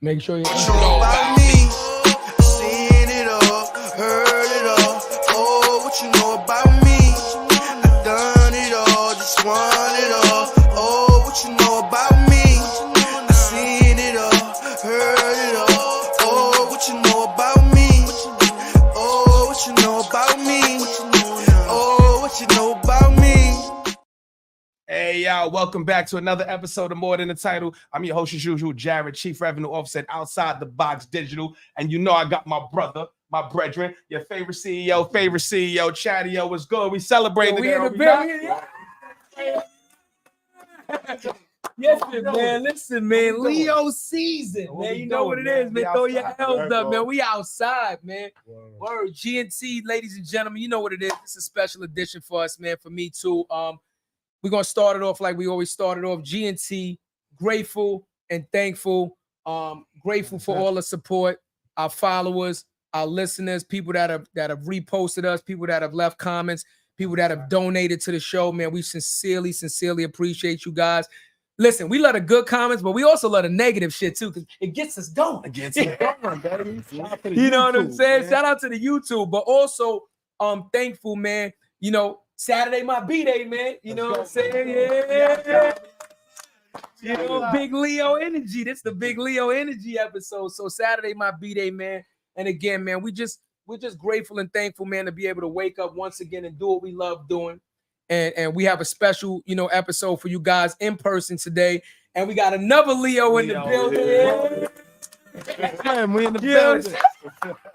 Make sure you know about me. Seen it all, heard it all. Oh, what you know about me? I've done it all, just want it all. Oh, what you know about me? I've seen it all, heard it all. Oh, what you know about me? Oh, what you know about me? Oh, what you know about me? Hey, y'all, welcome back to another episode of More Than the Title. I'm your host, as usual, Jarrett, Chief Revenue Officer at Outside the Box Digital. And you know I got my brother, my brethren, your favorite CEO, Chadeo. What's good? We celebrating we in the building. Yes, man. Listen, man. Leo season, man. You know what it is, man. Throw your L's up, man. We outside, man. Word. G&T, ladies and gentlemen, you know what it is. It's a special edition for us, man. For me, too. We're going to start it off like we always started off. G&T, grateful and thankful. Grateful for all the support, our followers, our listeners, people that have reposted us, people that have left comments, people that have donated to the show, man. We sincerely appreciate you guys. Listen, we love the good comments, but we also love the negative shit too, because it gets us going. Baby. You know what I'm saying? Man. Shout out to the YouTube, but also thankful, man. You know, Saturday my Bday, man. You know what I'm saying? Yeah. You know, big Leo energy. This is the big Leo energy episode. So Saturday my Bday, man. And again, man, we're just grateful and thankful, man, to be able to wake up once again and do what we love doing. And we have a special, you know, episode for you guys in person today. And we got another Leo in the building. Man, we in the building.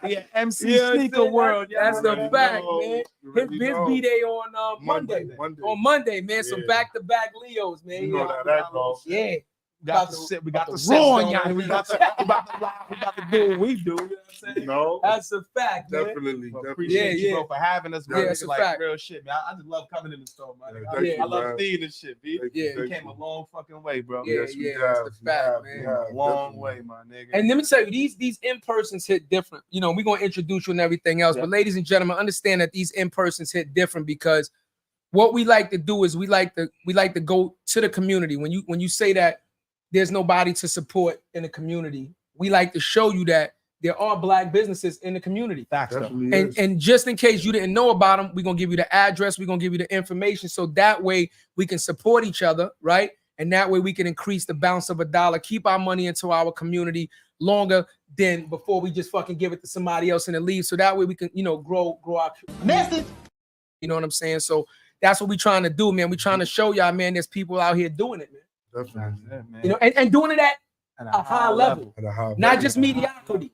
Yeah, MC Sneaker World. That's the fact, man. His B-Day on Monday. On Monday, man. Some back-to-back Leos, man. You know that goes. Yeah. We got the raw y'all. We got to do what we do. You know what I'm saying? No, that's a fact, man. Definitely. Appreciate you, bro, for having us, man. Yeah, it's like fact. Real shit, man. I just love coming in the store, man. I love seeing this shit, B. Yeah, we came a long fucking way, bro. That's the fact, man. A long way, my nigga. And let me tell you, these in-persons hit different. You know, we're gonna introduce you and everything else, but ladies and gentlemen, understand that these in-persons hit different because what we like to do is we like to go to the community. When you say that there's nobody to support in the community, we like to show you that there are Black businesses in the community. And just in case you didn't know about them, we're going to give you the address. We're going to give you the information. So that way we can support each other, right? And that way we can increase the bounce of a dollar, keep our money into our community longer than before we just fucking give it to somebody else and then leave. So that way we can, you know, grow our message. You know what I'm saying? So that's what we're trying to do, man. We're trying to show y'all, man, there's people out here doing it, man. Definitely. You know, and doing it at a high level. Not just mediocrity.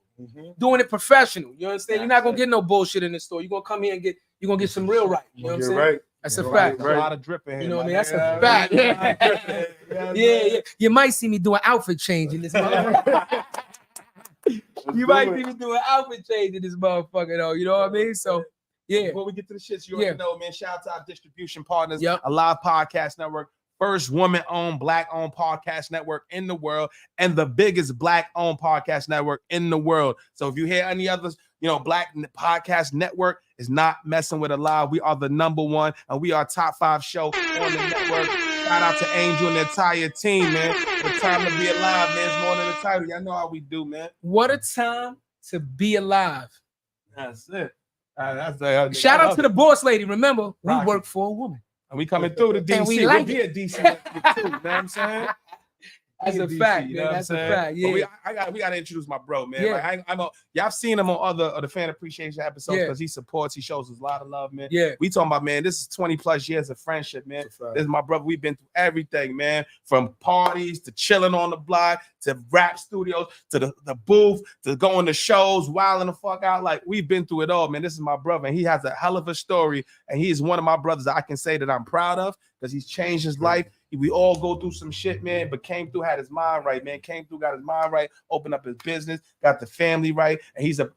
Doing it professional. You understand? You're not gonna get no bullshit in the store. You're gonna come here and you're gonna get some real right. You know what I'm saying? Right. That's a fact. A lot of dripping. You know what I mean? That's a fact. Yeah. You might see me do an outfit change in this motherfucker. You might see me do an outfit change in this motherfucker, though. You know what I mean? So yeah. Before we get to the shits, you already know, man. Shout out to our distribution partners, a live podcast network. First woman-owned, Black-owned podcast network in the world, and the biggest Black-owned podcast network in the world. So if you hear any others, you know, Black podcast network is not messing with Alive. We are the #1, and we are top 5 show on the network. Shout out to Angel and the entire team, man. It's time to be alive, man. It's More Than the Title. Y'all know how we do, man. What a time to be alive. That's it. Shout out to the boss lady. Remember, we work for a woman. And we coming through the DC. And we like we'll be a DC too, you know what I'm saying? That's a fact, man. That's a fact. Yeah. We gotta introduce my bro, man. Yeah. Like I know y'all seen him on other of the fan appreciation episodes because he supports, he shows us a lot of love, man. Yeah. We talking about, man, this is 20 plus years of friendship, man. This is my brother. We've been through everything, man. From parties to chilling on the block to rap studios to the booth to going to shows, wilding the fuck out. Like we've been through it all, man. This is my brother, and he has a hell of a story. And he is one of my brothers that I can say that I'm proud of because he's changed his life. We all go through some shit, man, but came through, had his mind right, man. Came through, got his mind right, opened up his business, got the family right, and he's a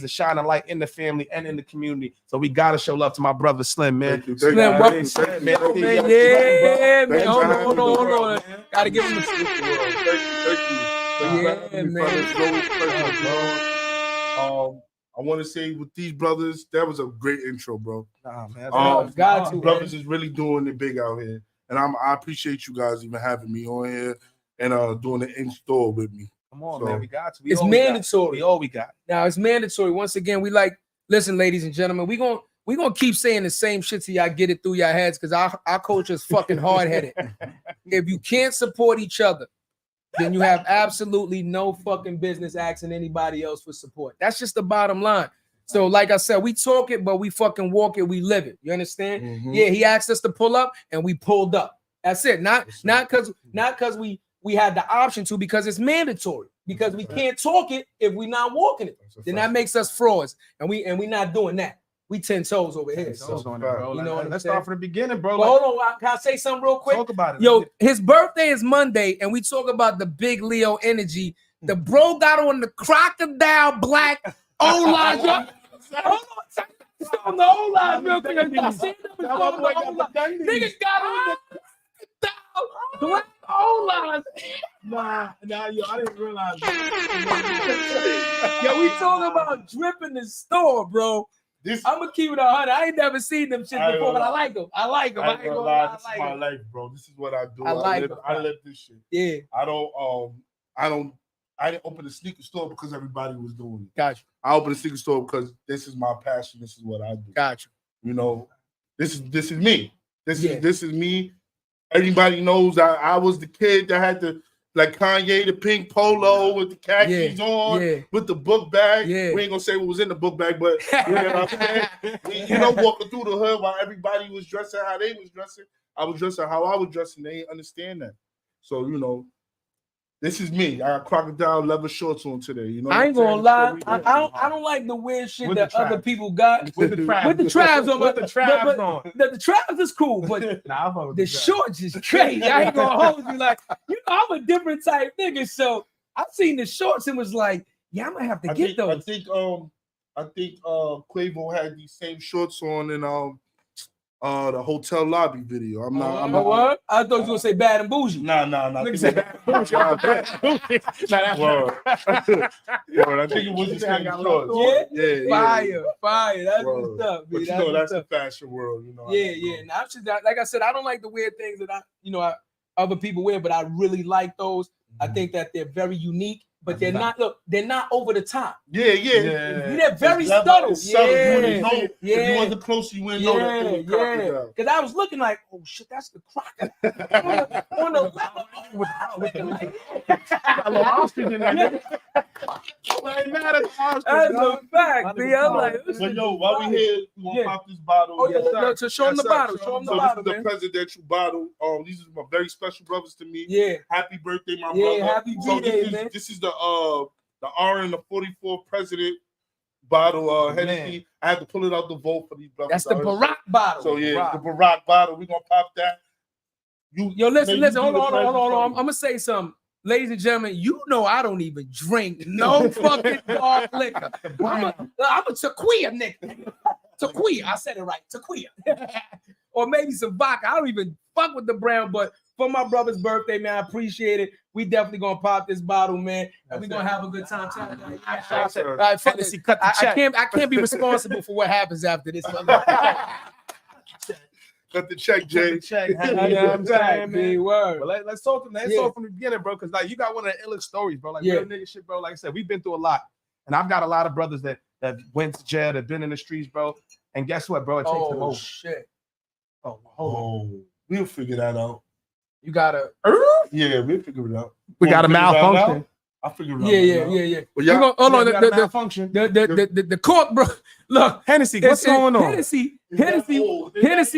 shining light in the family and in the community. So we gotta show love to my brother Slim, man. Slim, welcome, man. Yeah, man. Hold on. Gotta give him a Thank you. I want to say with these brothers, that was a great intro, bro. Nah, man. Brothers is really doing it big out here. And I appreciate you guys even having me on here and doing the in-store with me. Come on, man. We got to. It's mandatory. We all we got. Now it's mandatory. Once again, we like, listen, ladies and gentlemen, we gonna keep saying the same shit till y'all get it through your heads, because our culture is fucking hard-headed. If you can't support each other, then you have absolutely no fucking business asking anybody else for support. That's just the bottom line. So, like I said, we talk it, but we fucking walk it, we live it. You understand? Mhm. Yeah, he asked us to pull up, and we pulled up. That's it. Not because we had the option to, because it's mandatory. Because we can't talk it if we're not walking it. Then that makes us frauds, and we not doing that. We 10 toes over here. You know, let's saying? start from the beginning, bro. But hold on, can I say something real quick? Talk about it. Yo, his birthday is Monday, and we talk about the big Leo energy. The bro got on the crocodile black O-line. Hold on, the O-line real quick. Nigga got on the black O-line. Nah, yo, I didn't realize. Yo, we talking about dripping the store, bro. I'm gonna keep it 100. I ain't never seen them shit before, but I like them. I like them. This is my life, bro. This is what I do. I live this shit. Yeah. I didn't open a sneaker store because everybody was doing it. Gotcha. I opened a sneaker store because this is my passion. This is what I do. Gotcha. You know, this is me. This is me. Everybody knows I was the kid that had the, like Kanye, the pink polo with the khakis on, with the book bag. Yeah. We ain't gonna say what was in the book bag, but you know what I'm saying? You know, walking through the hood while everybody was dressing how they was dressing, I was dressing how I was dressing. They ain't understand that. So, you know, this is me. I got crocodile leather shorts on today. You know, I ain't gonna lie. I don't like the weird shit with that other people got. With the Travs on. With the Travs on. The Travs is cool, but the shorts is crazy. I ain't gonna hold you. Like, you know, I'm a different type nigga. So I seen the shorts and was like, yeah, I'm gonna have to get those. I think Quavo had these same shorts on in the hotel lobby video. I'm not. What? I thought you were gonna say Bad and Bougie. Nah. Nigga said Bad and Bougie. I think it was the same shorts. Yeah. Fire. That's what's up. But you know, that's the fashion world. You know. Yeah. Now, like I said, I don't like the weird things that other people wear, but I really like those. I think that they're very unique. But they're not over the top. Yeah. They're very subtle. If you wasn't close, you wouldn't know that. Because I was looking like, oh shit, that's the crocodile on the level with a little ostrich in there. That's a fact, B. I'm like, but yo, while we here, we gonna pop this bottle. Oh yeah, so show them the bottle. Show them the bottle, man. This is the presidential bottle. These are my very special brothers to me. Yeah. Happy birthday, my brother. Yeah, happy birthday, man. This is the R and the 44th president bottle. Hennessy. I had to pull it out the vault for these brothers. That's the Barack bottle. So yeah, the Barack bottle. We gonna pop that. Yo, listen. Hold on. I'm gonna say something. Ladies and gentlemen, you know I don't even drink no fucking dark liquor. I'm a tequila nigga. Tequila. I said it right. Tequila. Or maybe some vodka. I don't even fuck with the brown, but for my brother's birthday, man, I appreciate it. We definitely gonna pop this bottle, man, and we gonna have a good time. All right, fuck this. I can't be responsible for what happens after this. Cut the check, Jay. I'm saying, man. Word. But let's talk from the beginning, bro. Because like you got one of the illest stories, bro. Like real nigga shit, bro. Like I said, we've been through a lot, and I've got a lot of brothers that went to jail, that been in the streets, bro. And guess what, bro? It takes them over. Shit. Oh, hold on. We'll figure that out. You gotta. Yeah, we'll figure it out. We got a malfunction. I figure it out. Yeah. Well, hold on. The malfunction. The cork, bro. Look, Hennessy, what's going on? Hennessy,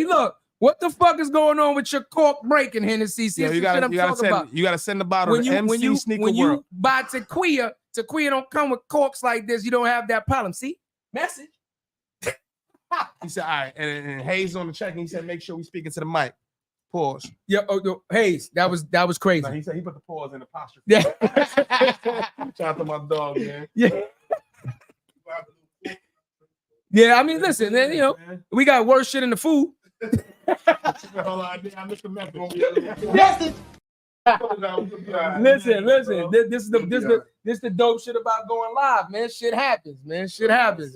look. What the fuck is going on with your cork breaking, Hennessy? See, you gotta send the bottle to MC Sneaker When you World. buy tequila don't come with corks like this. You don't have that problem. See? Message. He said, all right. And Hayes on the check, and he said, make sure we speaking to the mic. Pause. Yeah, Hayes, that was crazy. No, he said he put the pause in apostrophe. Yeah. Shout out to my dog, man. Yeah. Yeah, I mean, listen, man, you know, we got worse shit in the food. Hold on, I missed the message. Listen. This is the dope shit about going live, man. Shit happens, man. Shit happens,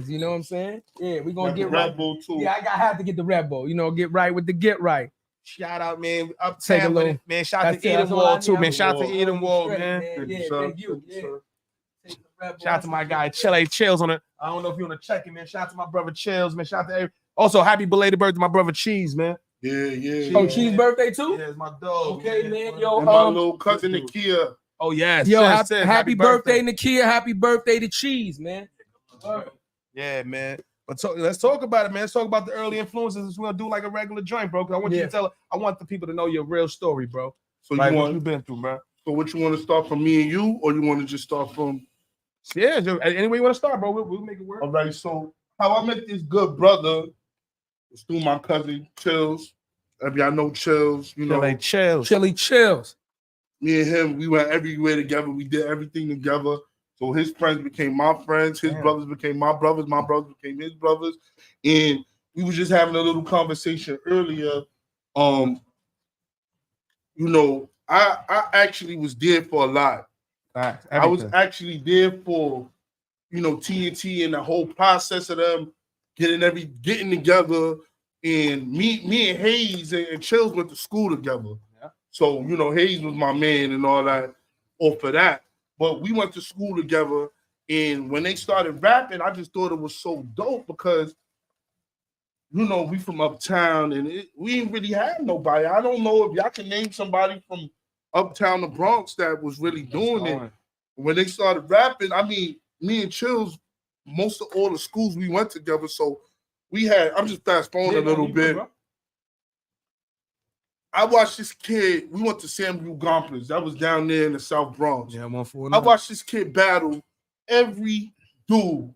you know what I'm saying? Yeah, we're gonna get right. Red Bull too. Yeah, I have to get the Red Bull, you know, get right with the get right. Shout out, man. Uptown with it, man. Shout out to That's Eden all I Wall too, need. man. Shout out to I'm Eden Wall, straight, man. Yeah, thank you. Yeah. Shout out to my guy Chills on it. I don't know if you want to check it, man. Shout out to my brother Chills, man. Shout out to every. Also, happy belated birthday to my brother Cheese, man. Yeah. Oh, Cheese birthday too? Yeah, it's my dog. Okay, man. Yo, and my little cousin Nakia. Oh yes. Yo, yes, happy birthday, Nakia. Happy birthday to Cheese, man. Yeah, man. But let's talk about it, man. Let's talk about the early influences. We're gonna do like a regular joint, bro. Cause I want you to tell. I want the people to know your real story, bro. So like, you want what you've been through, bro. So what you want to start from me and you, or you want to just start from? Yeah, any way you want to start, bro. We'll make it work. All right. So how I met this good brother was through my cousin Chills. Y'all know Chills, you know. Chills. Me and him, we went everywhere together. We did everything together. So his friends became my friends. His brothers became my brothers. My brothers became his brothers. And we was just having a little conversation earlier. You know, I actually was there for a lot. I was actually there for, you know, TNT and the whole process of them getting together. And me and Hayes and Chills went to school together. Yeah. So, you know, Hayes was my man and all that, all for that. But we went to school together. And when they started rapping, I just thought it was so dope because, you know, we from uptown and we didn't really have nobody. I don't know if y'all can name somebody from uptown, the Bronx, that was really doing it. When they started rapping, I mean, me and Chills, most of all the schools we went together. So we had, I'm just fast forwarding a little bit. I watched this kid, we went to Samuel Gompers. That was down there in the South Bronx. Yeah, I watched this kid battle every dude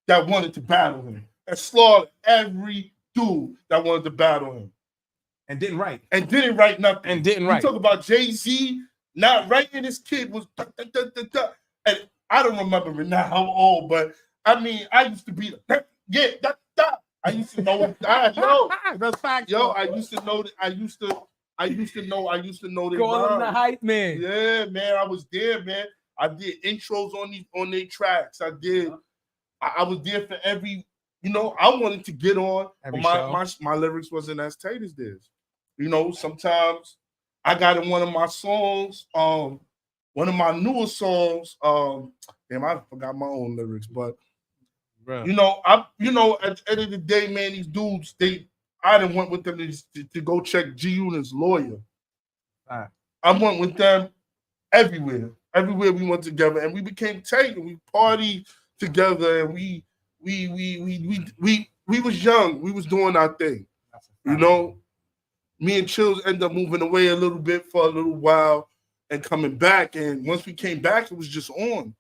that wanted to battle him. And slaughtered every dude that wanted to battle him. And didn't write. Nothing. You talk about Jay-Z not writing, this kid was and I don't remember it now how old, but I mean, I used to be I used to know that's fact. Yo, I used to know that I used to know that. Go on the hype, man. Yeah, man, I was there, man. I did intros on their tracks. I was there for every, you know, I wanted to get on. My lyrics wasn't as tight as theirs. You know, sometimes I got in one of my songs, one of my newer songs. Damn, I forgot my own lyrics, but you know, at the end of the day, man, these dudes, I done went with them to go check G Unit's lawyer. I went with them everywhere we went together, and we became tight, and we partied together, and we was young, we was doing our thing, you know. Me and Chills ended up moving away a little bit for a little while and coming back. And once we came back, it was just on.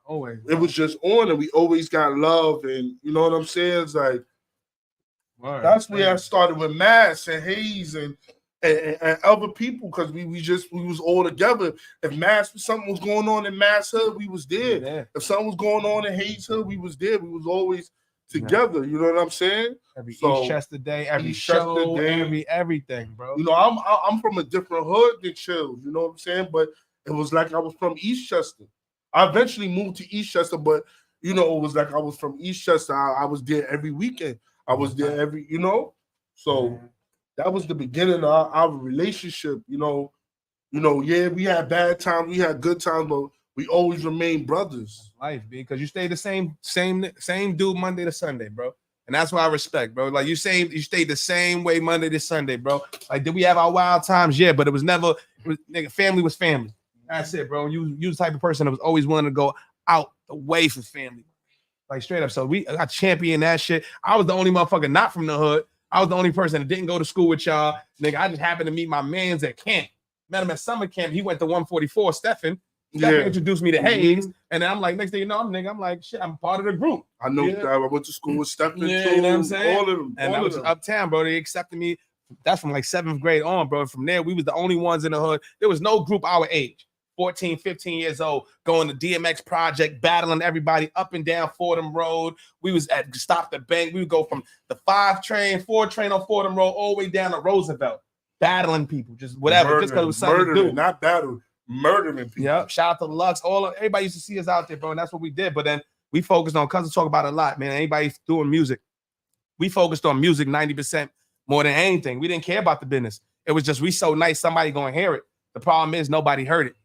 Always. It was just on, and we always got love. And you know what I'm saying? It's like, that's where I started with Mass and Hayes and other people, because we was all together. If something was going on in Mass Hood, we was there. Yeah. If something was going on in Hayes Hood, we was there. We was always together. You know what I'm saying? Every Eastchester day, every show, everything, bro. You know, I'm from a different hood than Chills. You know what I'm saying? But it was like I was from Eastchester. I eventually moved to Eastchester, but you know, it was like I was from Eastchester. I was there every weekend. I was there every, you know. So that was the beginning of our relationship. You know, yeah, we had bad times, we had good times, but we always remained brothers. Life, because you stayed the same dude Monday to Sunday, bro. And that's what I respect, bro. Like you stayed the same way Monday to Sunday, bro. Like, did we have our wild times? Yeah, but it was never, nigga, family was family. That's it, bro. You the type of person that was always willing to go out the way for family. Like, straight up. So I championed that shit. I was the only motherfucker not from the hood. I was the only person that didn't go to school with y'all. Nigga, I just happened to meet my mans at camp. Met him at summer camp. He went to 144, Stephen introduced me to Hayes. And then I'm like, next thing you know, I'm like, shit, I'm part of the group. I know that. I went to school with Stephen too. You know what I'm saying? All of them. And I was uptown, bro. They accepted me. That's from like 7th grade on, bro. From there, we was the only ones in the hood. There was no group our age. 14, 15 years old, going to DMX Project, battling everybody up and down Fordham Road. We was at Stop the Bank. We would go from the 4 train on Fordham Road all the way down to Roosevelt, battling people, just whatever, just because it was something to do. Not battle, murdering people. Yep. Shout out to Lux. Everybody used to see us out there, bro, and that's what we did. But then we focused on, cousins talk about it a lot, man. Anybody doing music, we focused on music 90%. more than anything. We didn't care about the business. It was just we so nice, somebody gonna hear it. The problem is nobody heard it.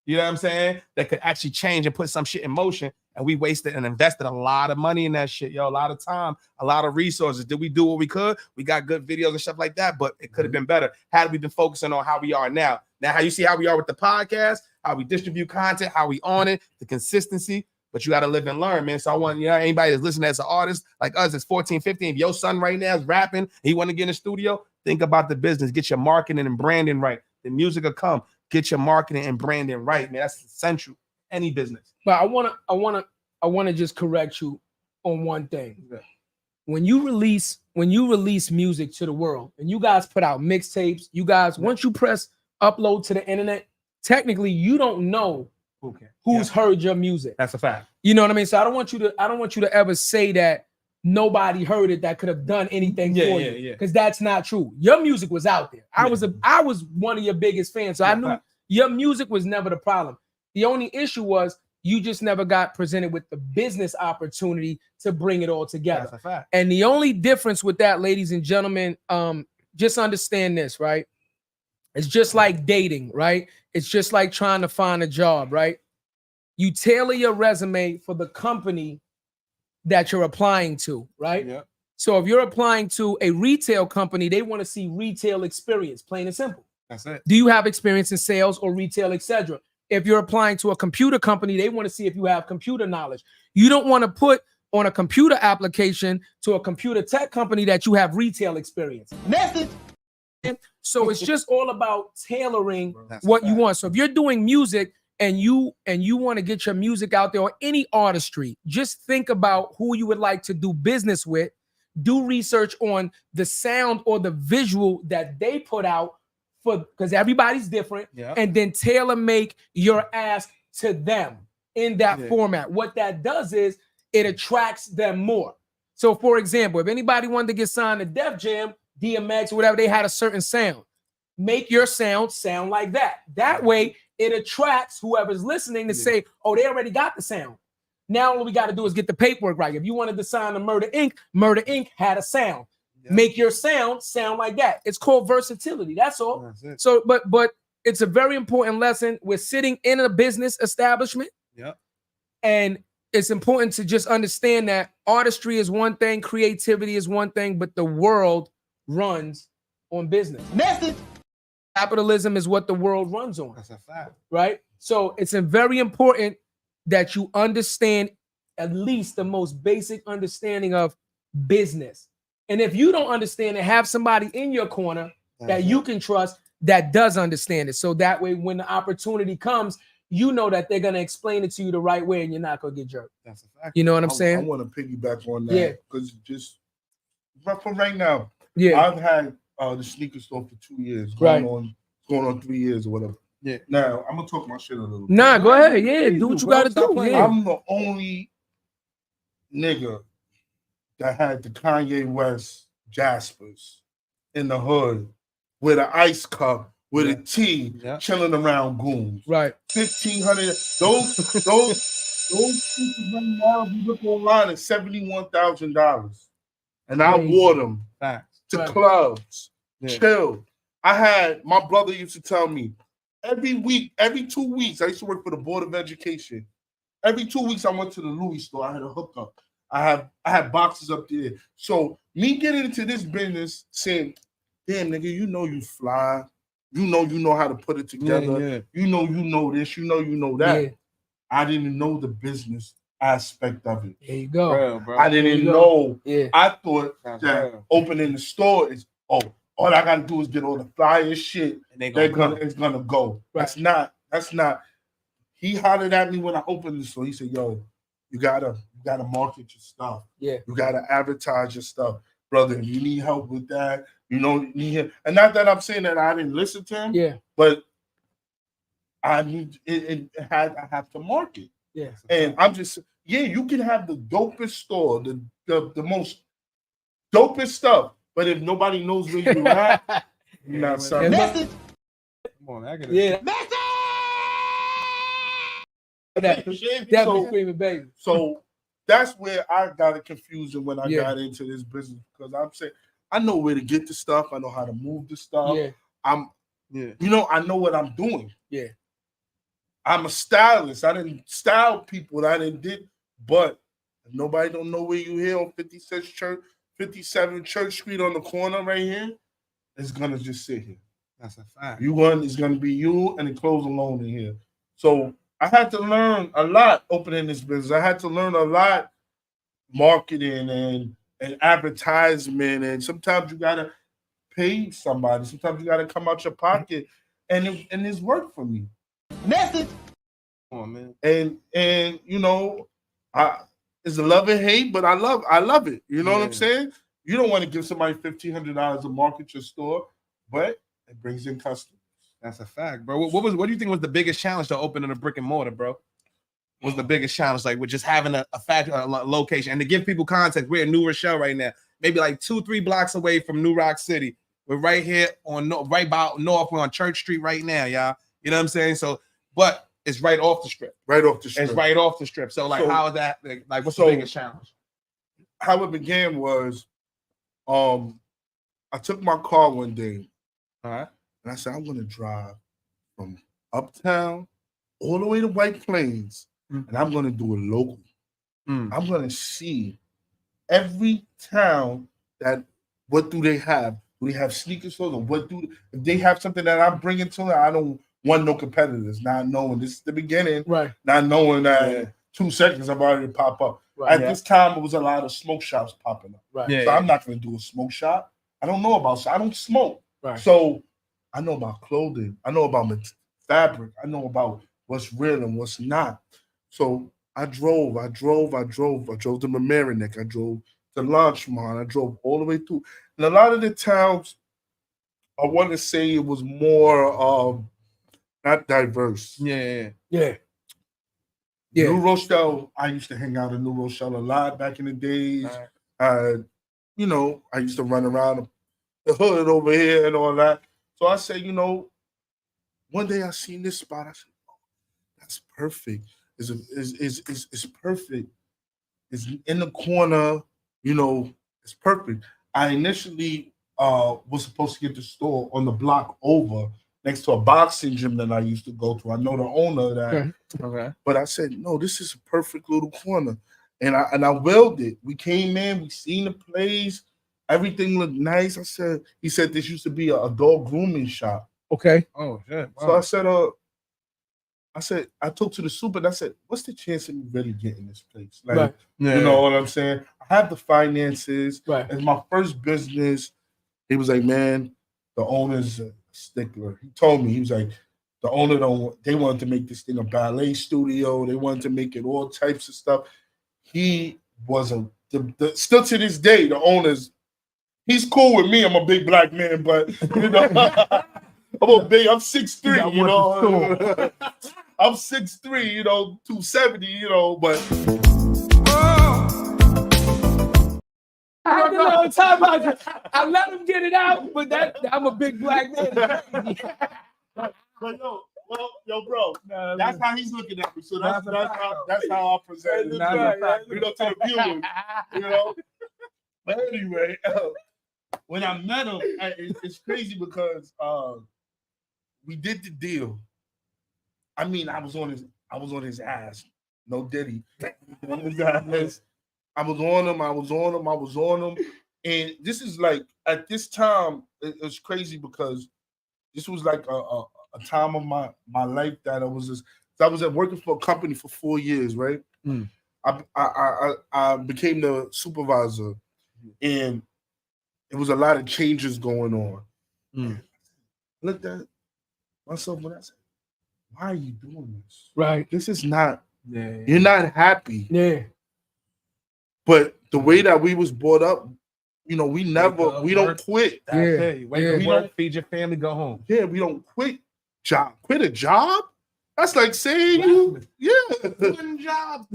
You know what I'm saying? That could actually change and put some shit in motion. And we wasted and invested a lot of money in that shit, yo. A lot of time, a lot of resources. Did we do what we could? We got good videos and stuff like that, but it could have been better had we been focusing on how we are now. Now, how you see how we are with the podcast, how we distribute content, how we on it, the consistency. But you got to live and learn, man. So I want, anybody that's listening as an artist like us, it's 14, 15. If your son right now is rapping, he want to get in the studio, think about the business. Get your marketing and branding right. The music will come. Get your marketing and branding right, man. That's essential. Any business. But I wanna just correct you on one thing. Yeah. When you release music to the world, and you guys put out mixtapes, you guys, once you press upload to the internet, technically you don't know who's heard your music. That's a fact. You know what I mean? So I don't want you to ever say that nobody heard it that could have done anything for you. Because that's not true. Your music was out there. I was one of your biggest fans. So I knew your music was never the problem. The only issue was you just never got presented with the business opportunity to bring it all together. That's a fact. And the only difference with that, ladies and gentlemen, just understand this, right? It's just like dating, right? It's just like trying to find a job, right? You tailor your resume for the company that you're applying to, right? Yeah. So if you're applying to a retail company, they want to see retail experience, plain and simple. That's it. Do you have experience in sales or retail, etc.? If you're applying to a computer company, they want to see if you have computer knowledge. You don't want to put on a computer application to a computer tech company that you have retail experience. Message. So it's just all about tailoring what you want. So if you're doing music and you want to get your music out there or any artistry, just think about who you would like to do business with. Do research on the sound or the visual that they put out, because everybody's different, and then tailor make your ask to them in that format. What that does is it attracts them more. So for example, if anybody wanted to get signed to Def Jam, DMX, or whatever, they had a certain sound. Make your sound like that. That way it attracts whoever's listening to say, oh, they already got the sound. Now all we got to do is get the paperwork right. If you wanted to sign to Murder Inc. had a sound. Make your sound like that. It's called versatility. That's all. That's it. So, but it's a very important lesson. We're sitting in a business establishment. And it's important to just understand that artistry is one thing, creativity is one thing, but the world runs on business. Message. Capitalism is what the world runs on. That's a fact. Right? So it's very important that you understand at least the most basic understanding of business. And if you don't understand it, have somebody in your corner that you can trust that does understand it. So that way, when the opportunity comes, you know that they're going to explain it to you the right way and you're not going to get jerked. That's a fact. You know what I'm saying? I want to piggyback on that. Because just for right now, I've had the sneaker store for 2 years. Going on 3 years or whatever. Yeah. Now, I'm going to talk my shit a little bit. Nah, go ahead. Yeah, do what you got to do. I'm the only nigga that had the Kanye West Jaspers in the hood with an ice cup, with a tea, chilling around goons. Right. 1,500. Those sneakers right now, if you look online, it's $71,000. And I wore them to clubs, chill. My brother used to tell me, every 2 weeks, I used to work for the Board of Education. Every 2 weeks, I went to the Louis store. I had a hookup. I had boxes up there. So me getting into this business, saying, damn, nigga, you know you fly. You know how to put it together. You know this. You know that. Yeah. I didn't know the business aspect of it. There you go. Bro. I didn't know. Yeah. I thought that opening the store is, all I got to do is get all the flyer shit. And it's going to go. Right. That's not. He hollered at me when I opened the store. He said, yo, you gotta market your stuff. Yeah. You gotta advertise your stuff. Brother, you need help with that. You need him. And not that I'm saying that I didn't listen to him. Yeah. But I need I have to market. Yeah. And I'm just, you can have the dopest store, the most dopest stuff. But if nobody knows where you're at, you're not selling. Come on, I get it. Message! So that's where I got it confused when I got into this business, because I'm saying I know where to get the stuff. I know how to move the stuff. Yeah. I know what I'm doing. Yeah. I'm a stylist. I didn't style people. But nobody don't know where you here on 57 Church Street on the corner right here. It's gonna just sit here. That's a fact. It's gonna be you and the clothes alone in here. So I had to learn a lot opening this business. I had to learn a lot marketing and advertisement, and sometimes you gotta pay somebody. Sometimes you gotta come out your pocket, and it's work for me. Message. Come on, man. And it's a love and hate, but I love it. You know what I'm saying? You don't want to give somebody $1,500 to market your store, but it brings in customers. That's a fact, bro. What do you think was the biggest challenge to opening a brick and mortar, bro? Was the biggest challenge with just having a location? And to give people context, we're in New Rochelle right now, maybe like 2-3 blocks away from New Rock City. We're right here right about north. We're on Church Street right now, y'all. You know what I'm saying? So, but it's right off the strip. Right off the strip. It's right off the strip. So, how is that? What's the biggest challenge? How it began was, I took my car one day, and I said, I'm going to drive from uptown all the way to White Plains, and I'm going to do it local. I'm going to see every town what do they have? Do they have sneaker stores? Or if they have something that I'm bringing to them, I don't want no competitors, not knowing this is the beginning, right? Not knowing that in 2 seconds I've already pop up. Right. At this time, it was a lot of smoke shops popping up. Right. So I'm not going to do a smoke shop. I don't know about, I don't smoke. Right. So I know about clothing. I know about fabric. I know about what's real and what's not. So I drove to Mamaroneck. I drove to Larchmont. I drove all the way through. And a lot of the towns, I want to say it was more not diverse. Yeah. New Rochelle, I used to hang out in New Rochelle a lot back in the days. I used to run around the hood over here and all that. So I said, one day I seen this spot. I said, oh, that's perfect. It's perfect. It's in the corner, it's perfect. I initially was supposed to get the store on the block over next to a boxing gym that I used to go to. I know the owner of that. Okay. But I said, no, this is a perfect little corner. And I willed it. We came in, we seen the place, everything looked nice. He said this used to be a dog grooming shop. Okay. Oh, shit. Wow. So I talked to the super and I said, what's the chance of me really getting this place? You know what I'm saying? I have the finances. Right. It's my first business. He was like, man, the owner's a stickler. He told me, he was like, the owner they wanted to make this thing a ballet studio. They wanted to make it all types of stuff. He was still to this day, the owner's, he's cool with me. I'm a big black man, but I'm 6'3", I'm 6'3", 270, but I let him get it out, but I'm a big black man. But bro, that's how he's looking at me. So that's how I present it. To the viewers, But anyway, when I met him, it's crazy because we did the deal. I mean, I was on his ass. No Diddy. I was on him. And this is like, at this time, it's crazy because this was like a time of my life that I was working for a company for 4 years, right? I became the supervisor, and it was a lot of changes going on. I looked at myself and I said, why are you doing this? Right. This is not, you're not happy. Yeah. But the way that we was brought up, we don't quit. We don't feed your family, go home. Yeah, we don't quit a job. That's like saying quitting jobs.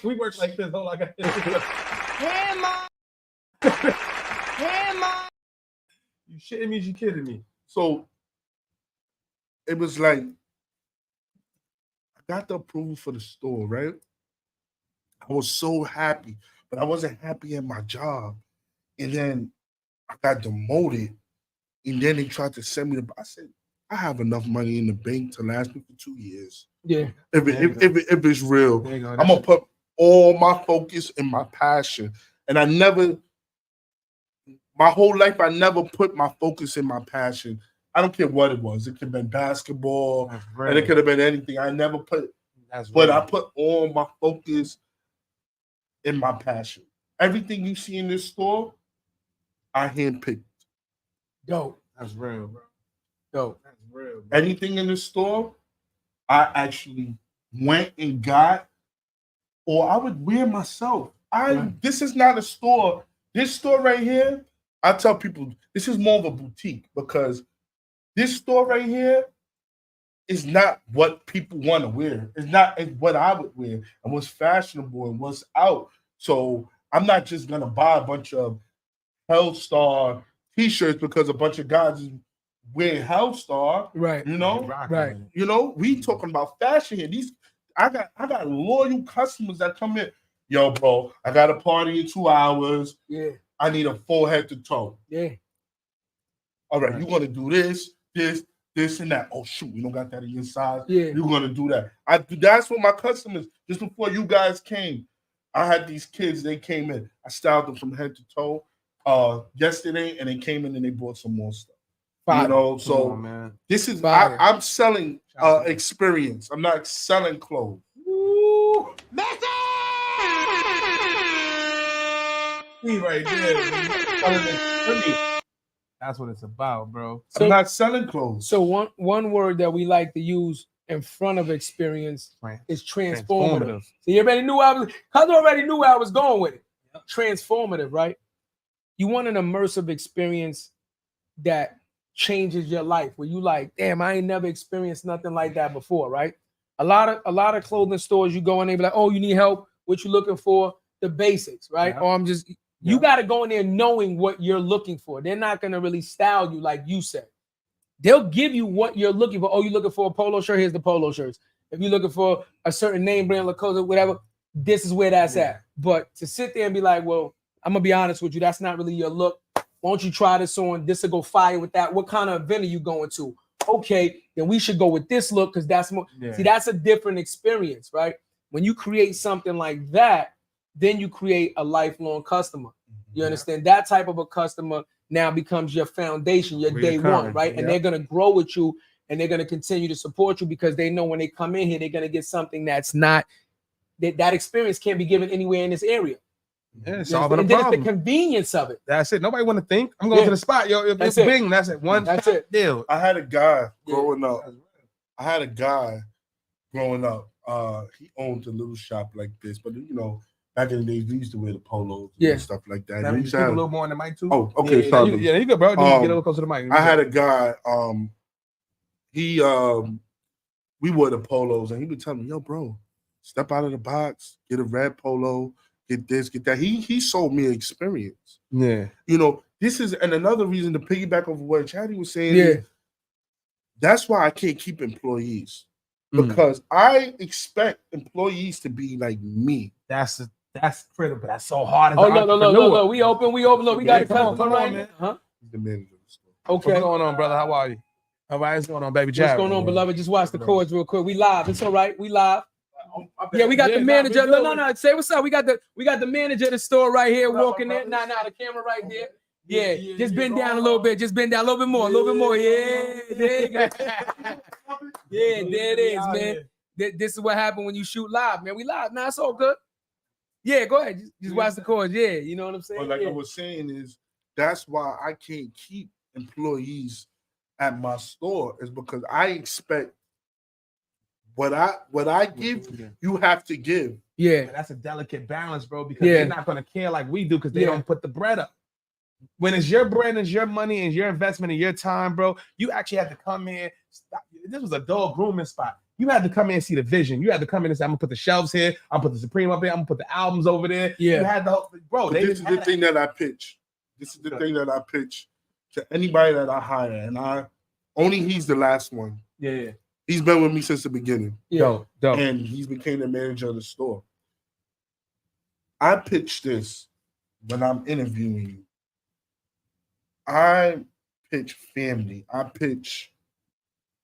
We work like this. Hold on, hey, mom. You shitting me? You kidding me? So it was like, I got the approval for the store, right? I was so happy, but I wasn't happy in my job. And then I got demoted, and then they tried to send me I said, I have enough money in the bank to last me for 2 years. Yeah. If it's real, I'm gonna put all my focus and my passion. And my whole life, I never put my focus in my passion. I don't care what it was. It could have been basketball, and it could have been anything. I never put, but I put all my focus in my passion. Everything you see in this store, I handpicked. Dope. That's real, bro. Dope. That's real. Bro. Anything in the store, I actually went and got, or I would wear myself. This is not a store. This store right here, I tell people this is more of a boutique because this store right here is not what people want to wear. It's what I would wear and what's fashionable and what's out. So I'm not just gonna buy a bunch of Hellstar t-shirts because a bunch of guys is wearing Hellstar. Right. You know? Right. You know, we talking about fashion here. I got loyal customers that come in. Yo, bro, I got a party in 2 hours. Yeah. I need a full head to toe. Yeah. All right, you're gonna do this, and that. Oh shoot, you don't got that in your size. Yeah. You're gonna do that. That's what my customers. Just before you guys came, I had these kids. They came in. I styled them from head to toe yesterday, and they came in and they bought some more stuff. Fire. You know, so man. This is I'm selling experience. I'm not selling clothes. Woo! Right there. That's what it's about, bro. So, I'm not selling clothes. So one word that we like to use in front of experience is transformative. So you already knew where I was going with it. Transformative, right? You want an immersive experience that changes your life, where you like, damn, I ain't never experienced nothing like that before, right? A lot of clothing stores, you go in, they be like, oh, you need help? What you looking for? The basics, right? Yeah. Or you got to go in there knowing what you're looking for. They're not going to really style you like you said. They'll give you what you're looking for. Oh, you're looking for a polo shirt? Here's the polo shirts. If you're looking for a certain name brand, Lacoste, whatever, this is where that's at. But to sit there and be like, well, I'm going to be honest with you, that's not really your look. Why don't you try this on? This will go fire with that. What kind of event are you going to? Okay, then we should go with this look because that's more. Yeah. See, that's a different experience, right? When you create something like that, then you create a lifelong customer. You understand? That type of a customer now becomes your foundation, your day one, right? And they're going to grow with you and they're going to continue to support you because they know when they come in here, they're going to get something that's not, that experience can't be given anywhere in this area. Yeah, solving a problem. Then it's the convenience of it. That's it. Nobody want to think. I'm going to the spot. Yo, it's bing. That's it. That's it. Deal. I had a guy growing up. He owned a little shop like this, but you know, back in the days, we used to wear the polos and stuff like that. Can you speak a little more on the mic too? Oh, okay. Yeah, you good, bro. Get a little closer to the mic. I had a guy. We wore the polos, and he would tell me, "Yo, bro, step out of the box, get a red polo, get this, get that." He sold me experience. Yeah. You know, this is and another reason to piggyback over what Chadeo was saying. Yeah. That's why I can't keep employees because I expect employees to be like me. That's critical. That's so hard. Look. We open. Look, we got a customer right now. Huh? The manager. Okay. What's going on, brother? How are you? All right, what's going on, baby? Jarrett. What's going on, beloved? Just watch the chords real quick. We live. It's all right. We live. Yeah, we got the manager. No. Say what's up. We got the manager of the store right here walking in. Nah, the camera right there. Yeah, just bend down a little bit. Just bend down a little bit more. Yeah, there you go. Yeah, there it is, man. This is what happened when you shoot live, man. We live. Nah, it's all good. Yeah, go ahead. Just watch the chords. Yeah, you know what I'm saying? But like I was saying is that's why I can't keep employees at my store is because I expect what I give, you have to give. Yeah. But that's a delicate balance, bro, because they're not going to care like we do because they don't put the bread up. When it's your brand, it's your money, and your investment, and your time, bro, you actually had to come in. This was a dog grooming spot. You had to come in and see the vision. You had to come in and say, I'm going to put the shelves here. I'm going to put the Supreme up here. I'm going to put the albums over there. Yeah. You had the bro. This is the thing that I pitch. This is the thing that I pitch to anybody that I hire. And he's the last one. Yeah. He's been with me since the beginning. Yeah. Dope. And he's became the manager of the store. I pitch this when I'm interviewing you. I pitch family. I pitch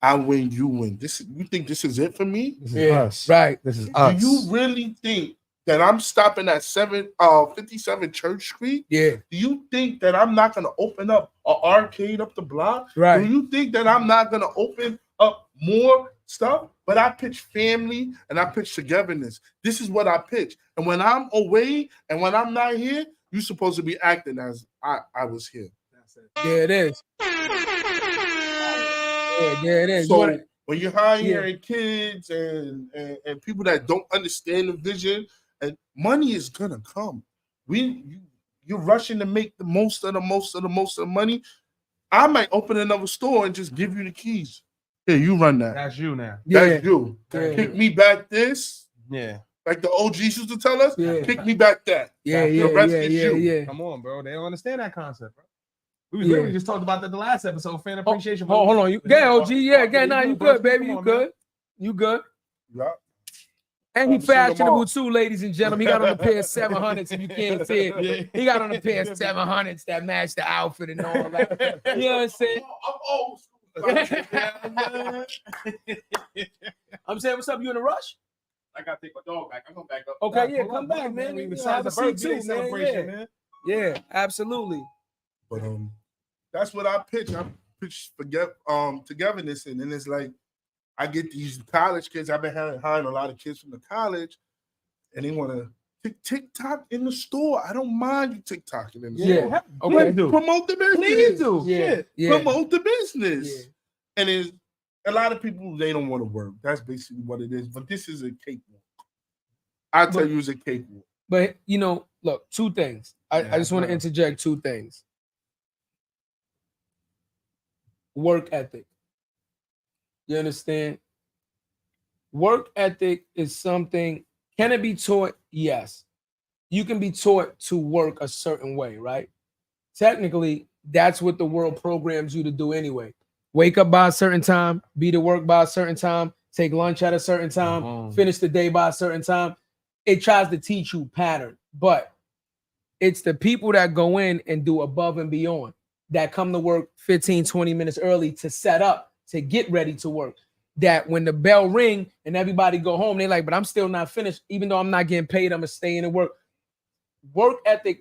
I win, you win. You think this is it for me? This is us. Right. This is us. Do you really think that I'm stopping at 57 Church Street? Yeah. Do you think that I'm not gonna open up an arcade up the block? Right. Do you think that I'm not gonna open up more stuff? But I pitch family and I pitch togetherness. This is what I pitch. And when I'm away and when I'm not here, you're supposed to be acting as I was here. That's it. There it is. Yeah, there it is. So when you're hiring kids and people that don't understand the vision, and money is gonna come. You're rushing to make the most of the money. I might open another store and just give you the keys. Here, you run that. That's you now. That's you. Yeah. Kick me back this. Yeah. Like the OGs used to tell us. Yeah. Kick me back that. The rest is you. Yeah. Come on, bro. They don't understand that concept, bro. We literally just talked about that the last episode. Fan appreciation. Hold on. You OG. Yeah, again. Nah, you good, baby. You good. You good. Yeah. And he fashionable too, ladies and gentlemen. He got on a pair of 700s, if you can't see it. Yeah. He got on a pair of 700s that match the outfit and all that. You know what I'm saying? I'm old school. I'm saying, what's up? You in a rush? I gotta take my dog back. I'm gonna back up. Okay, yeah, come back, man. We have a seat too, man. Yeah, absolutely. But that's what I pitch. I pitch togetherness, and it's like I get these college kids. I've been hiring a lot of kids from the college, and they want to TikTok in the store. I don't mind you TikToking in the store. Yeah, okay. Promote the business. Please do. Yeah. Promote the business. Yeah. And it's a lot of people, they don't want to work. That's basically what it is. But this is a cakewalk. I tell you, it's a cakewalk. But look, two things. I just want to interject two things. Work ethic. You understand? Work ethic is something. Can it be taught? Yes. You can be taught to work a certain way, right? Technically, that's what the world programs you to do anyway. Wake up by a certain time, be to work by a certain time, take lunch at a certain time, finish the day by a certain time. It tries to teach you pattern, but it's the people that go in and do above and beyond, that come to work 15, 20 minutes early to set up, to get ready to work. That when the bell ring and everybody go home, they're like, but I'm still not finished. Even though I'm not getting paid, I'm going to stay in and work. Work ethic,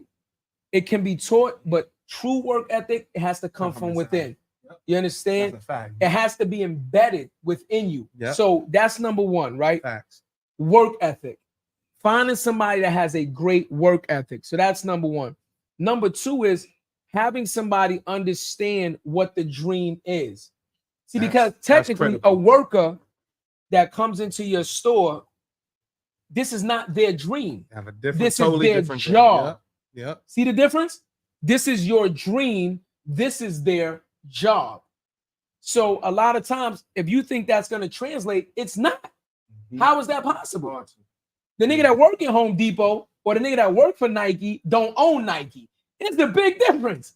it can be taught, but true work ethic, it has to come from within. You understand? That's a fact. It has to be embedded within you. Yep. So that's number one, right? Facts. Work ethic. Finding somebody that has a great work ethic. So that's number one. Number two is having somebody understand what the dream is. See, because technically a worker that comes into your store, this is not their dream. Have a different, this totally is their different job. Yep. See the difference? This is your dream. This is their job. So a lot of times, if you think that's going to translate, it's not. How is that possible? The nigga that work at Home Depot or the nigga that work for Nike don't own Nike. It's the big difference.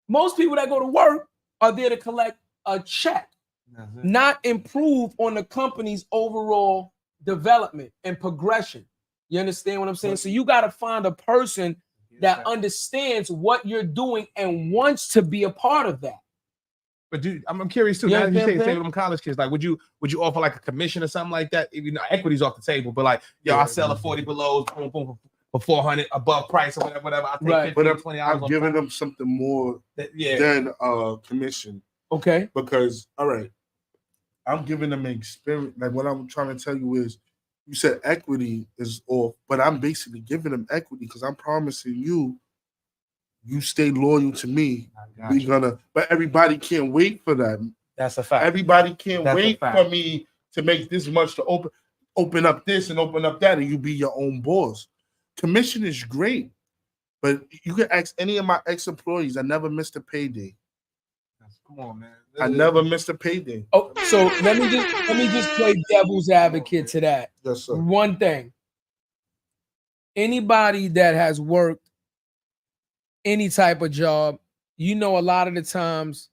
Most people that go to work are there to collect a check, not improve on the company's overall development and progression. You understand what I'm saying? So you got to find a person that understands what you're doing and wants to be a part of that. But dude, I'm curious too. Now that you say with them college kids, like, would you offer like a commission or something like that? Even equity's off the table, but like, I sell a 40 below, boom, boom, for 400 above price or whatever. I take 15, 20 hours. I'm giving them something more than commission. Okay. Because I'm giving them an experience. Like what I'm trying to tell you is, you said equity is off, but I'm basically giving them equity because I'm promising you stay loyal to me. But everybody can't wait for that. That's a fact. Everybody can't wait for me to make this much to open up this and open up that, and you be your own boss. Commission is great, but you can ask any of my ex-employees. I never missed a payday. Come on, man. I never missed a payday. Oh, so let me just play devil's advocate to that. Yes, sir. One thing. Anybody that has worked any type of job, a lot of the times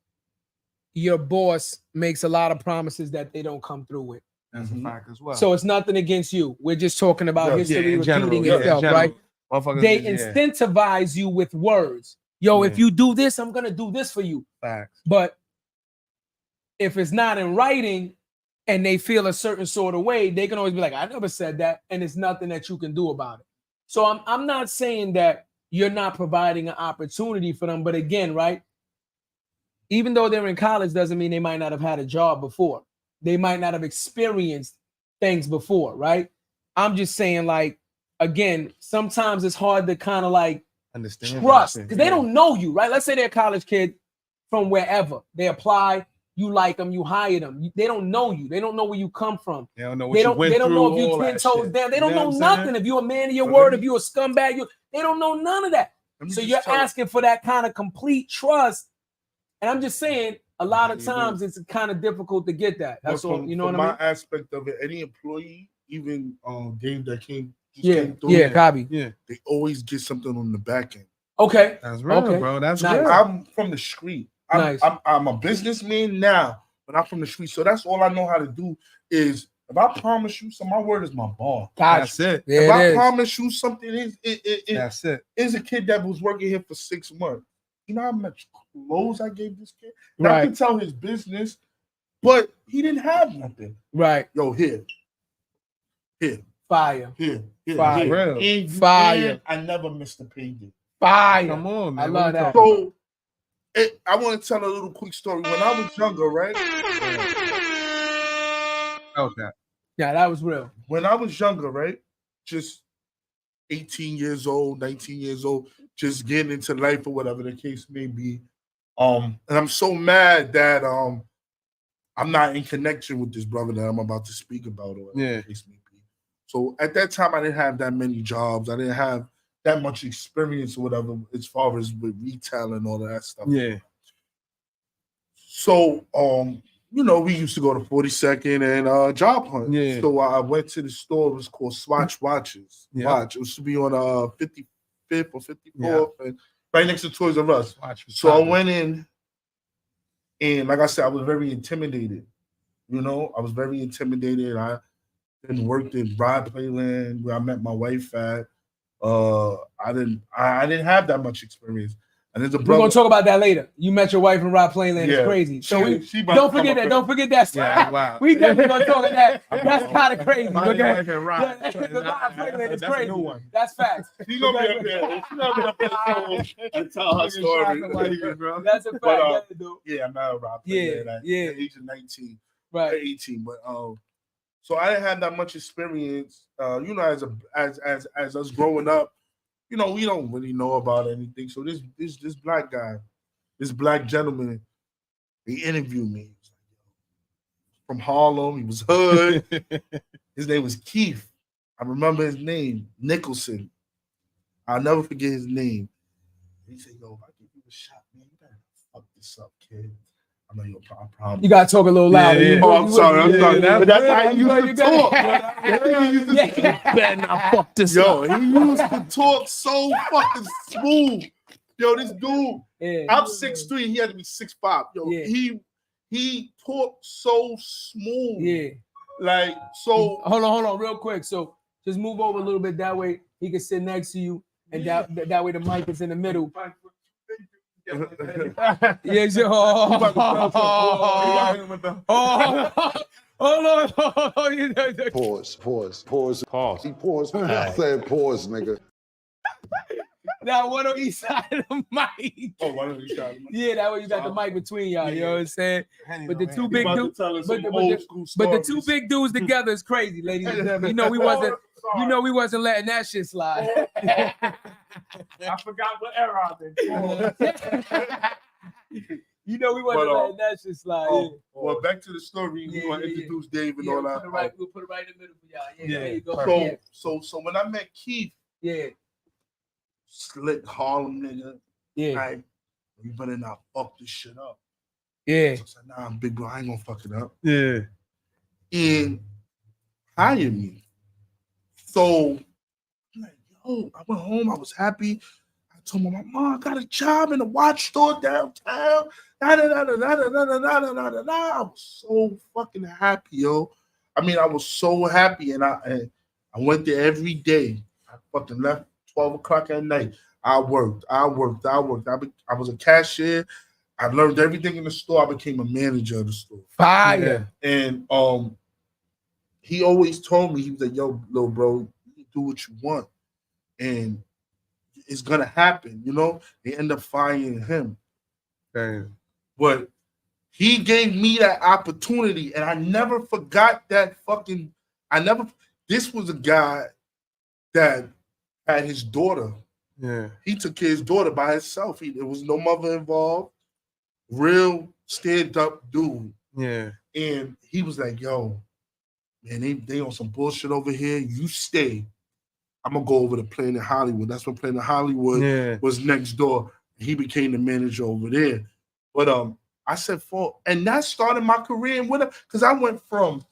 your boss makes a lot of promises that they don't come through with. That's a fact as well. So it's nothing against you. We're just talking about history repeating itself, right? They incentivize you with words. Yo, if you do this, I'm gonna do this for you. Facts. But if it's not in writing and they feel a certain sort of way, they can always be like, I never said that, and it's nothing that you can do about it. So I'm not saying that you're not providing an opportunity for them, but again, right? Even though they're in college doesn't mean they might not have had a job before. They might not have experienced things before, right? I'm just saying, like, again, sometimes it's hard to kind of like understand trust because they don't know you, right? Let's say they're a college kid from wherever. They apply, you like them, you hire them. They don't know you. They don't know where you come from. They don't know what you went through. They don't know if you 10 toes down. They don't know nothing. If you're a man of your word, if you're a scumbag, they don't know none of that. So you're asking for that kind of complete trust. And I'm just saying, a lot of times it's kind of difficult to get that. That's all. You know what I mean? My aspect of it, any employee, even Dave that came Copy. Yeah, they always get something on the back end. Okay, that's real, bro. That's nice. real. I'm from the street. I'm a businessman now, but I'm from the street. So that's all I know how to do is if I promise you something, my word is my bond. That's it. If I promise you something, that's it. Is a kid that was working here for 6 months. You know how much clothes I gave this kid? Right. I can tell his business, but he didn't have nothing. Right. Yo, here. Fire. Here. Fire. And Fire. I never missed a payday. Fire. Come on, man. I love that. So I want to tell a little quick story. When I was younger, right? Okay. Yeah, that was real. When I was younger, right? Just 18 years old, 19 years old, just getting into life or whatever the case may be. And I'm so mad that I'm not in connection with this brother that I'm about to speak about or whatever the case may be. So at that time, I didn't have that many jobs. I didn't have that much experience or whatever as far as with retail and all of that stuff. Yeah. So we used to go to 42nd and job hunt. Yeah. So I went to the store. It was called Swatch Watches. Yeah. Watch. It used to be on 55th or 54th and right next to Toys R Us. So I went in, and like I said, I was very intimidated. I was very intimidated. I then worked in Ride Playland where I met my wife at. I didn't have that much experience. And there's a brother. We're gonna talk about that later. You met your wife in Ride Playland. It's crazy. So don't forget that. Don't forget that. Yeah, wow. We definitely gonna talk about that. That's kind of crazy. My Okay. wife and Ride. Ride Playland is That's crazy. a new one. That's facts. She's gonna be up there. She's gonna be up there and tell her story. That's a fact. I met her Ride Playland at the age of 19, right? 18, but so I didn't have that much experience. As us growing up, we don't really know about anything. So this black guy, this black gentleman, he interviewed me. He was like, from Harlem, he was hood. His name was Keith. I remember his name, Nicholson. I'll never forget his name. He said, "Yo, if I give you a shot, man, you better fuck this up, kid. I know you're a problem." You gotta talk a little louder. I'm sorry. But that's how he used to talk. Better not fuck this up. He used to talk so fucking smooth. Yo, this dude, I'm 6'3", he had to be 6'5". Yo, he talked so smooth. Yeah. Like, so. Hold on, real quick. So just move over a little bit. That way he can sit next to you. And that way the mic is in the middle. Yes, yo. Hold on. Pause. He paused. I said pause, nigga. Now one on each side of the mic. Oh, one on each side. Yeah, that way you got the mic between y'all. You know what I'm saying? But the two big dudes, but the two big dudes together is crazy, ladies and gentlemen. We wasn't letting that shit slide. I forgot what era I'm in. We wasn't letting that shit slide. Well, back to the story. We're gonna introduce Dave and all that. We'll put it right in the middle for y'all. Yeah, there you go. So when I met Keith, slick Harlem nigga, like, you better not fuck this shit up. Yeah. So I said, nah, I'm big bro, I ain't gonna fuck it up. Yeah. And hired me. So I'm like, yo, I went home, I was happy. I told my mom, I got a job in a watch store downtown. I was so fucking happy, yo. I mean, I was so happy, and I went there every day. I fucking left 12 o'clock at night. I worked. I was a cashier. I learned everything in the store. I became a manager of the store. Fire. And he always told me, he was like, yo, little bro, you do what you want. And it's gonna happen, you know. They end up firing him. Damn. But he gave me that opportunity, and I never forgot that fucking. This was a guy that had his daughter. Yeah. He took care of his daughter by himself. There was no mother involved. Real stand-up dude. Yeah. And he was like, yo, man, they on some bullshit over here. You stay. I'm gonna go over to Planet Hollywood. That's when Planet Hollywood was next door. He became the manager over there. But I said, and that started my career in winter, because I went from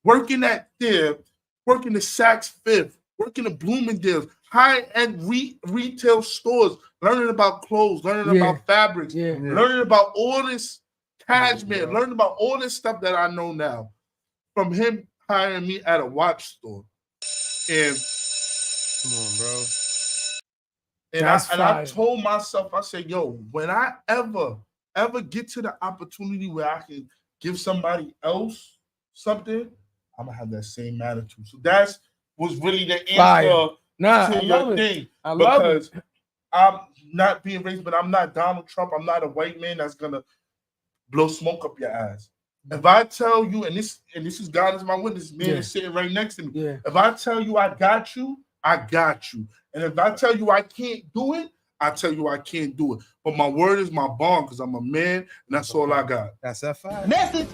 working at there, working at Saks Fifth, working at Bloomingdale's, high-end retail stores, learning about clothes, learning about fabrics, learning about all this cashmere, learning about all this stuff that I know now, from him hiring me at a watch store. And come on, bro. And I told myself, I said, yo, when I ever get to the opportunity where I can give somebody else something, I'm gonna have that same attitude. So that was really the answer to your thing. Because I'm not being racist, but I'm not Donald Trump. I'm not a white man that's gonna blow smoke up your ass. If I tell you, and this is God is my witness, man is sitting right next to me. Yeah. If I tell you I got you, I got you. And if I tell you I can't do it, I tell you I can't do it. But my word is my bond, because I'm a man, and that's all I got. That's F5. Message.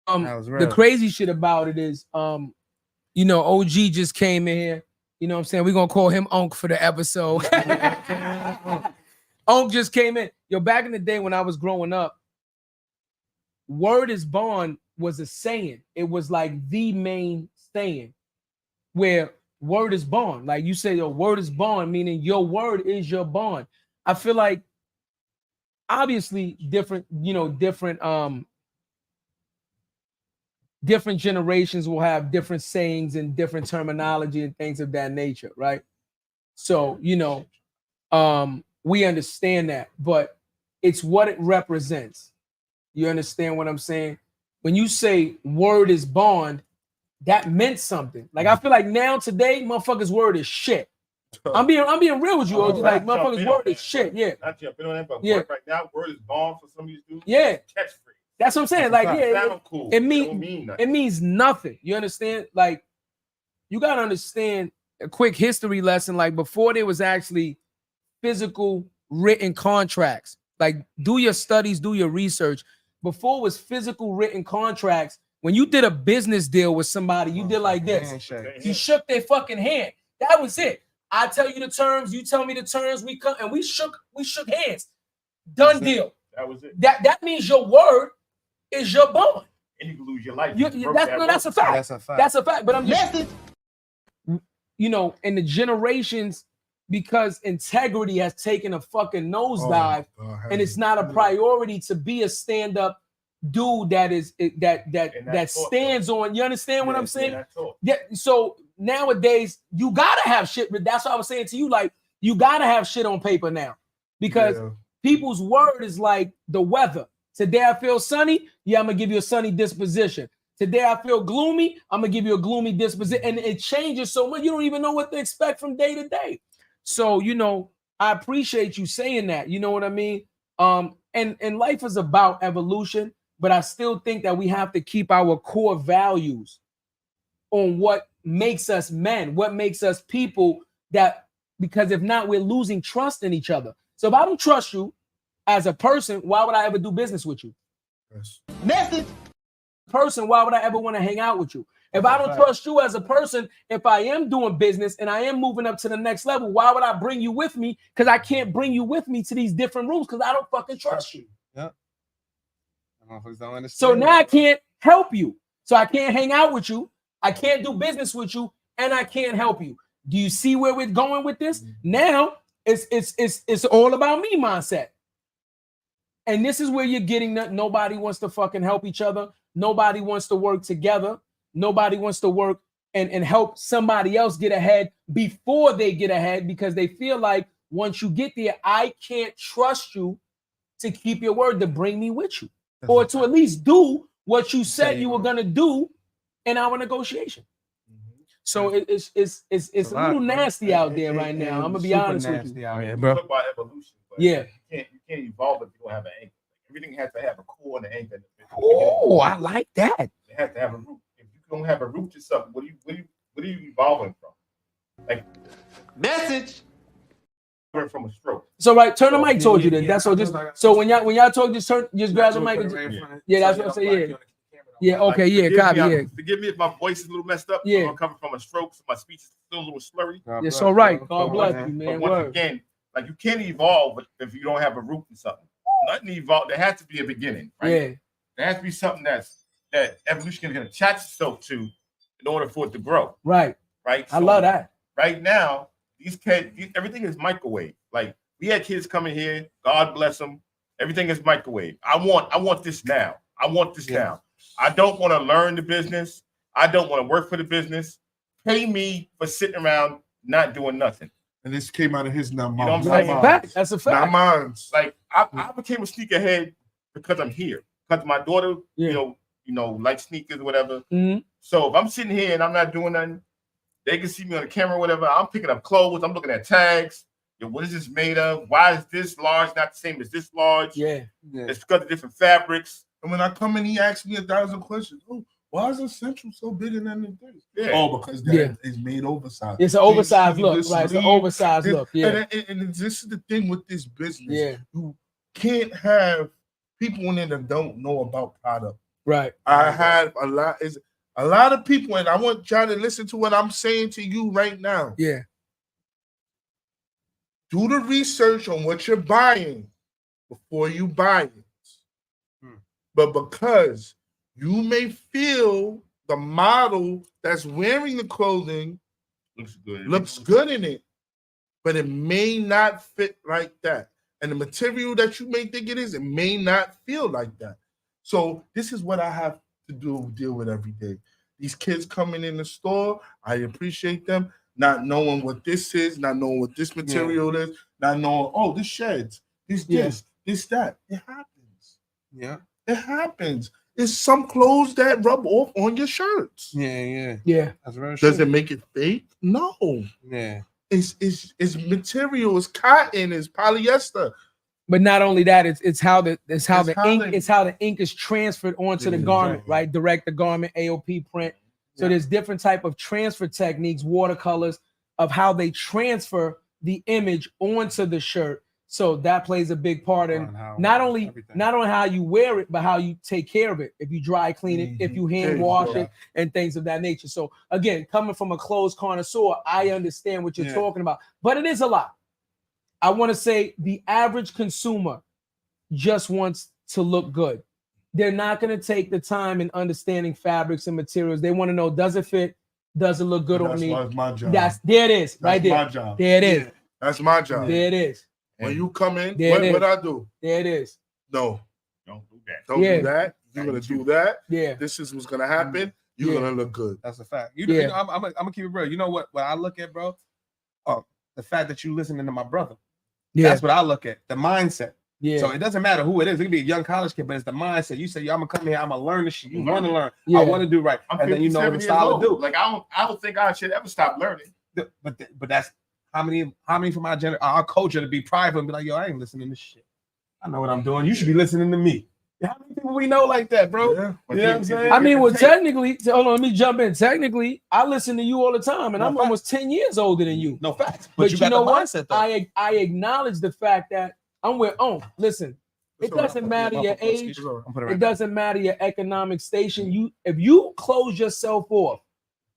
The crazy shit about it is, you know, OG just came in here. You know what I'm saying? We're gonna call him Unc for the episode. Unc just came in. Yo, back in the day when I was growing up, word is bond was a saying. It was like the main saying, where word is bond. Like you say, your word is bond, meaning your word is your bond. I feel like obviously different generations will have different sayings and different terminology and things of that nature, right? So, you know, we understand that, but it's what it represents. You understand what I'm saying? When you say word is bond, that meant something. Like I feel like now today, motherfuckers' word is shit. I'm being real with you, OG. Like motherfuckers' word is shit. Yeah. Not jumping on that, but right now, word is bond for some of these dudes. Yeah. Catchphrase. That's what I'm saying. Like, Cool. It means nothing. You understand? Like, you gotta understand a quick history lesson. Like before there was actually physical written contracts. Like, do your studies, do your research. Before it was physical written contracts. When you did a business deal with somebody, you did like this. You shook their fucking hand. That was it. I tell you the terms, you tell me the terms. We come and we shook hands. Done deal. That was it. That means your word is your bond. And you can lose your life. That's a fact. That's a fact. But I'm just, you know, in the generations, because integrity has taken a fucking nosedive, and it's not a priority to be a stand-up dude that stands on. You understand what I'm saying? Yeah. So nowadays you gotta have shit. But that's what I was saying to you. Like you gotta have shit on paper now, because people's word is like the weather. Today I feel sunny. Yeah, I'm gonna give you a sunny disposition. Today I feel gloomy. I'm gonna give you a gloomy disposition, and it changes so much. You don't even know what to expect from day to day. So you know, I appreciate you saying that. You know what I mean? And life is about evolution. But I still think that we have to keep our core values on what makes us men, what makes us people, that because if not, we're losing trust in each other. So if I don't trust you as a person, why would I ever do business with you? Message. Person, why would I ever want to hang out with you? If I don't trust you as a person, if I am doing business and I am moving up to the next level, why would I bring you with me? Because I can't bring you with me to these different rooms because I don't fucking trust you. Yeah. So now I can't help you. So I can't hang out with you. I can't do business with you, and I can't help you. Do you see where we're going with this? Now it's all about me mindset. And this is where you're getting that nobody wants to fucking help each other. Nobody wants to work together. Nobody wants to work and help somebody else get ahead before they get ahead, because they feel like once you get there, I can't trust you to keep your word, to bring me with you, or to at least do what you said you were gonna do in our negotiation. So it's a little nasty out there right now. I'm gonna be honest with you. Out here, Bro. bro. Talk about evolution. But Yeah. You can't evolve if you don't have an anchor. Everything has to have a core and an anchor. Oh, I like that. It has to have a root. If you don't have a root to something, what are you evolving from? Like Message. From a stroke. So right, turn the mic towards you then. That's so just so when y'all talk, just grab the mic. Yeah, that's what I'm saying. Yeah. Yeah, okay, yeah, copy, yeah. Forgive me if my voice is a little messed up. Yeah. I'm coming from a stroke, so my speech is still a little slurry. It's all right. God bless you, man. But once again, like you can't evolve if you don't have a root in something. Nothing evolve. There has to be a beginning, right? Yeah. There has to be something that evolution can attach itself to in order for it to grow. Right. Right. I love that. Right now, these kids, everything is microwave. Like we had kids coming here, God bless them. Everything is microwave. I want this now. I want this now. I don't want to learn the business. I don't want to work for the business. Pay me for sitting around not doing nothing. And this came out of his mouth. You know what I'm saying? That's a fact. Not mine. Like I became a sneakerhead because I'm here. Because my daughter, you know, like sneakers or whatever. Mm-hmm. So if I'm sitting here and I'm not doing nothing, they can see me on the camera or whatever. I'm picking up clothes. I'm looking at tags. Yo, what is this made of? Why is this large not the same as this large? Yeah. It's because of different fabrics. And when I come in, he asks me 1,000 questions. Oh, why is Essential so bigger than this? Yeah. Oh, because that is made oversized. It's an oversized look, right? It's an oversized look. Yeah. And this is the thing with this business. Yeah. You can't have people in there that don't know about product. Right. I have a lot of people, and I want y'all to listen to what I'm saying to you right now. Yeah. Do the research on what you're buying before you buy it. But because you may feel the model that's wearing the clothing looks good in it, but it may not fit like that. And the material that you may think it is, it may not feel like that. So this is what I have to deal with every day. These kids coming in the store, I appreciate them not knowing what this is, not knowing what this material is, not knowing, oh, this sheds, this, that. It happens. Yeah. It happens. It's some clothes that rub off on your shirts. Yeah. That's very true. Does it make it fake? No. Yeah. It's material. It's cotton. It's polyester. But not only that, it's how the ink is transferred onto the garment, right? Direct the garment, AOP print. So there's different type of transfer techniques, watercolors, of how they transfer the image onto the shirt. So that plays a big part in not only how you wear it, but how you take care of it. If you dry clean it, if you hand wash it, and things of that nature. So again, coming from a clothes connoisseur, I understand what you're talking about, but it is a lot. I want to say the average consumer just wants to look good. They're not going to take the time in understanding fabrics and materials. They want to know, does it fit? Does it look good on me? That's my job. There it is, right there. That's my job. There it is. That's my job. There it is. When you come in, what I do? There it is. No. Don't do that. Don't do that. You're going to do that. Yeah. This is what's going to happen. You're going to look good. That's a fact. You know, I'm going to keep it real. You know what I look at, bro? The fact that you listening to my brother. Yeah. That's what I look at. The mindset. Yeah. So it doesn't matter who it is. It could be a young college kid, but it's the mindset. You say, I'm going to come here. I'm going to learn this shit. You want to learn. Yeah. I want to do right. And then you know the style to do. Like, I don't think I should ever stop learning. But that's how many from our culture to be prideful and be like, yo, I ain't listening to this shit. I know what I'm doing. You should be listening to me. How many people we know like that, bro? Yeah. You know what I'm saying? I mean, well, technically, hold on, let me jump in. Technically, I listen to you all the time, and I'm almost 10 years older than you. No facts. But you know what? I acknowledge the fact that I'm with, listen, it doesn't matter your age. It doesn't matter your economic station. If you close yourself off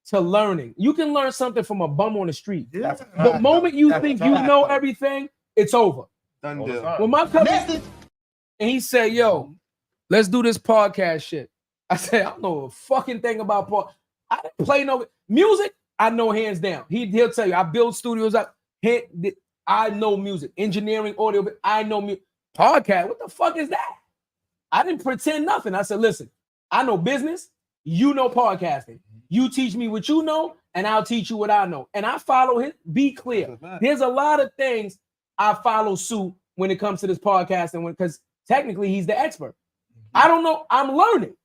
to learning, you can learn something from a bum on the street. Yeah. The moment you think you know everything, it's over. Done deal. When my cousin, and he said, yo, let's do this podcast shit. I said, I don't know a fucking thing about podcast. I didn't play no music. I know hands down. He'll tell you, I build studios up. I know music, engineering, audio. I know music. Podcast, what the fuck is that? I didn't pretend nothing. I said, listen, I know business. You know podcasting. You teach me what you know, and I'll teach you what I know. And I follow him. Be clear. There's a lot of things I follow suit when it comes to this podcast, and because technically he's the expert. I don't know. I'm learning.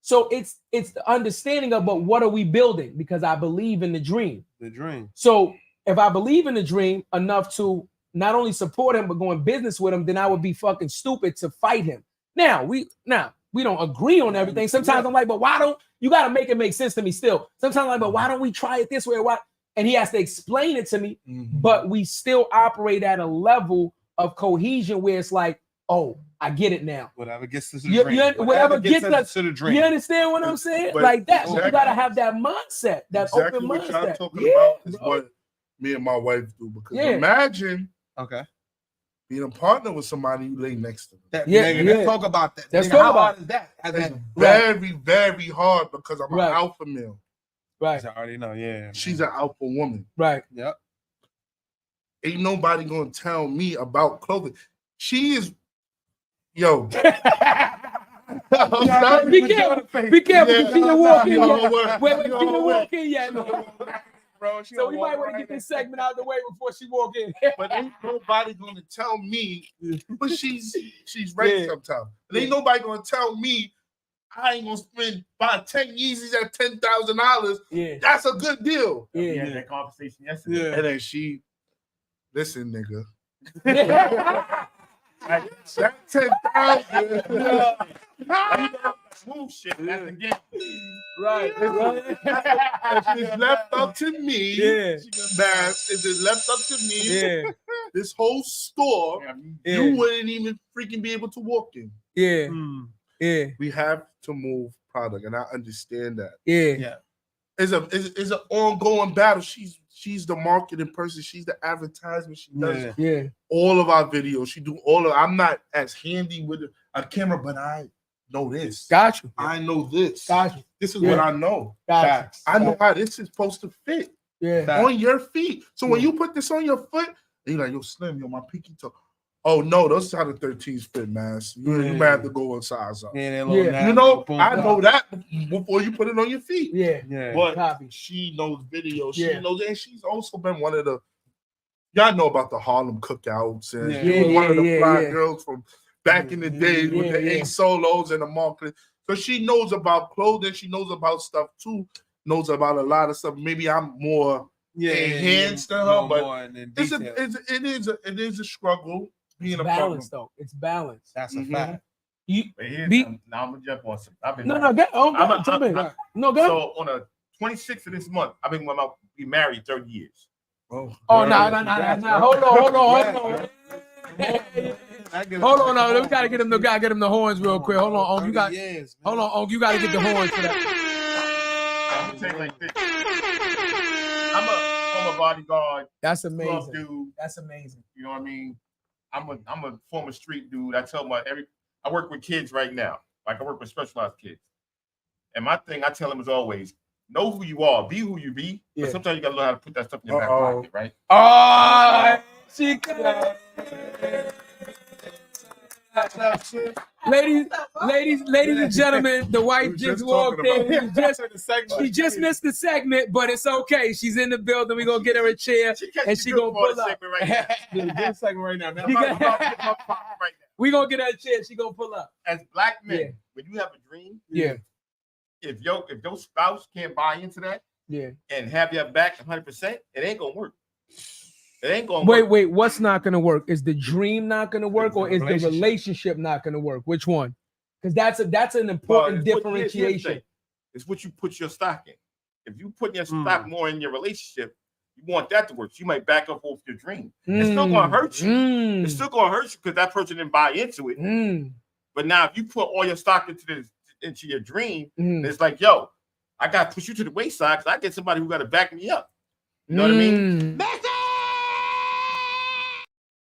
So it's the understanding of, but what are we building? Because I believe in the dream. The dream. So if I believe in the dream enough to not only support him but go in business with him, then I would be fucking stupid to fight him. Now we don't agree on everything. Sometimes I'm like, but why don't you got to make it make sense to me still? Sometimes I'm like, but why don't we try it this way? Or why? And he has to explain it to me. But we still operate at a level of cohesion where it's like, oh, I get it now. Whatever gets us to the dream. Whatever gets us to the dream. You understand what I'm saying? But like that. exactly, you gotta have that mindset, that exactly open what mindset. y'all talking about is what me and my wife do. Because imagine being a partner with somebody you lay next to. Let's talk about that. Let's talk about that. It's very, very hard because I'm an alpha male. Right. I already know. Yeah. She's an alpha woman. Right. Yep. Ain't nobody gonna tell me about clothing. She is, yo. Be careful. Be careful. She didn't walk in yet. Wait, she didn't walk in yet. Bro, so we might want to get this segment out of the way before she walk in. But ain't nobody gonna tell me. But she's ready sometimes. But ain't nobody gonna tell me I ain't gonna spend about 10 Yeezys at $10,000. Yeah, that's a good deal. Yeah, we had that conversation yesterday. And then she, listen, nigga. Like, that 10,000. Move shit. That's the game. Right. If it's left up to me, if it's left up to me, this whole store, you wouldn't even freaking be able to walk in. Yeah. We have to move product, and I understand that. Yeah. It's an ongoing battle. She's the marketing person. She's the advertisement. She does all of our videos. She do all of. I'm not as handy with a camera, but I know this. Got you. I know this. Got you. This is what I know. Got you. I know how this is supposed to fit on your feet. So when you put this on your foot, you're like, yo, Slim, yo, my pinky toe. Oh no, those how the 13s fit, man. You might have to go one size up. You know, I know that before you put it on your feet. But copy. She knows videos. She knows, and she's also been one of the. Y'all know about the Harlem cookouts, and she was one of the fly girls from back in the day with the 8 solos and the marketing. So she knows about clothing. She knows about stuff too. Knows about a lot of stuff. Maybe I'm more enhanced than her, but it is a struggle. It's balance, though. It's balance. That's a fact. Now I'm gonna jump on some. Go. So on the 26th of this month, I've been be married 30 years. No. Hold on. Hold on, no. We gotta get him the horns real quick. Hold on, you got to get the horns for that. I'm gonna tell you like this. I'm a former bodyguard. That's amazing. Club dude. That's amazing. You know what I mean? I'm a former street dude. I tell I work with kids right now. Like I work with specialized kids. And my thing I tell them is always, know who you are, be who you be. But sometimes you gotta learn how to put that stuff in your back pocket, right? Ladies and gentlemen, the wife just walked in. She just missed the segment, but it's okay. She's in the building. We're gonna get her a chair and she gonna pull up. We're gonna get her a chair. She gonna pull up. As black men, when you have a dream, if your spouse can't buy into that, and have your back 100%, it ain't gonna work. It ain't gonna work. Wait, what's not gonna work? Is the dream not gonna work, or is the relationship not gonna work? Which one? Because that's an important differentiation. It's what you put your stock in. If you put your stock more in your relationship, you want that to work. So you might back up off your dream. It's still gonna hurt you. It's still gonna hurt you because that person didn't buy into it. But now if you put all your stock into your dream, it's like, yo, I gotta push you to the wayside because I get somebody who gotta back me up. You know what I mean?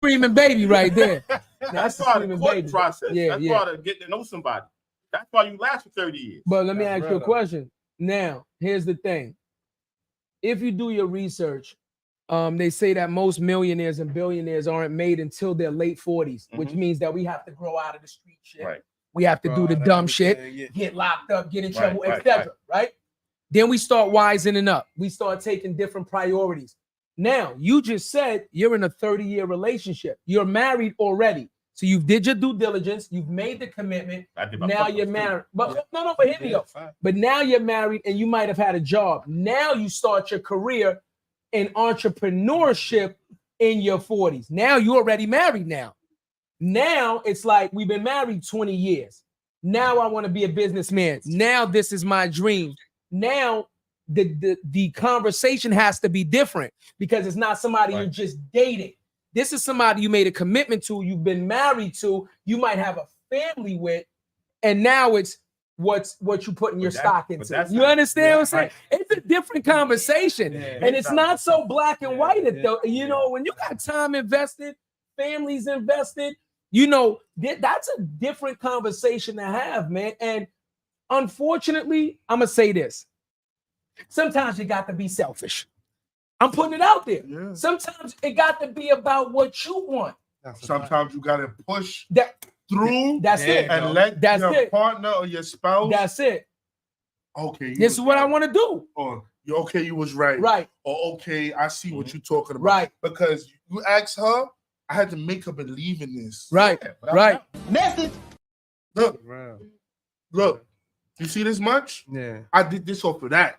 Screaming baby right there. That's part of the court process. That's part of getting to know somebody. That's why you last for 30 years. But let me ask you a question. Now, here's the thing. If you do your research, they say that most millionaires and billionaires aren't made until their late 40s, which means that we have to grow out of the street shit. Right. We have to do the dumb shit, get locked up, get in trouble, etc. Right? Then we start wisening up. We start taking different priorities. Now, you just said you're in a 30-year relationship. You're married already. So you did your due diligence. You've made the commitment. Now you're married. But no, but here we go. But now you're married and you might have had a job. Now you start your career in entrepreneurship in your 40s. Now you're already married now. Now it's like we've been married 20 years. Now I want to be a businessman. Now this is my dream. Now the conversation has to be different because it's not somebody you're just dating. This is somebody you made a commitment to, you've been married to, you might have a family with, and now it's what you putting your stock into. You understand what I'm saying? It's a different conversation, and it's not so black and white. You know, when you got time invested, families invested, you know, that's a different conversation to have, man. And unfortunately, I'm gonna say this. Sometimes you got to be selfish. I'm putting it out there. Yeah. Sometimes it got to be about what you want. Sometimes you got to push through. That's it. And let your partner or your spouse. That's it. Okay. This is what I want to do. Or you okay, you was right. Right. Or okay, I see what you're talking about. Right. Because you asked her, I had to make her believe in this. Right. Right. Message. Look. You see this much? Yeah. I did this off of that.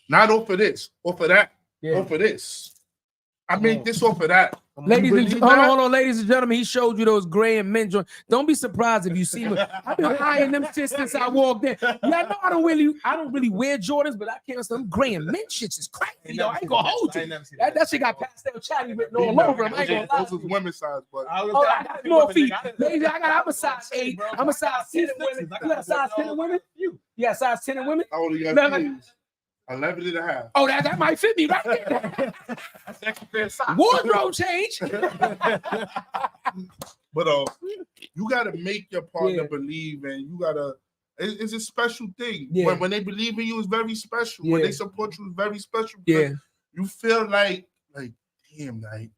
Not off of this. Off of that. Yeah. Off of this. I made this off of that. Ladies and hold on, ladies and gentlemen. He showed you those gray and mint joints. Don't be surprised if you see me. I've been eyeing them shits since I walked in. Yeah, I know I don't really wear Jordans, but I can't. Some gray and mint shits is crazy. Yo, I ain't gonna hold you. That shit got pastel chatty written all over him. I ain't gonna lie. Those is women's size, but I got more feet. Ladies, I'm a size 8. I'm a size 10 in women. You got a size 10 in women? You got size 10 in women? I only got 11 and a half. Oh, that might fit me right there. Wardrobe change. But you gotta make your partner believe, and you gotta. It's a special thing. Yeah. When they believe in you, it's very special. Yeah. When they support you, it's very special. Yeah. You feel like damn, like,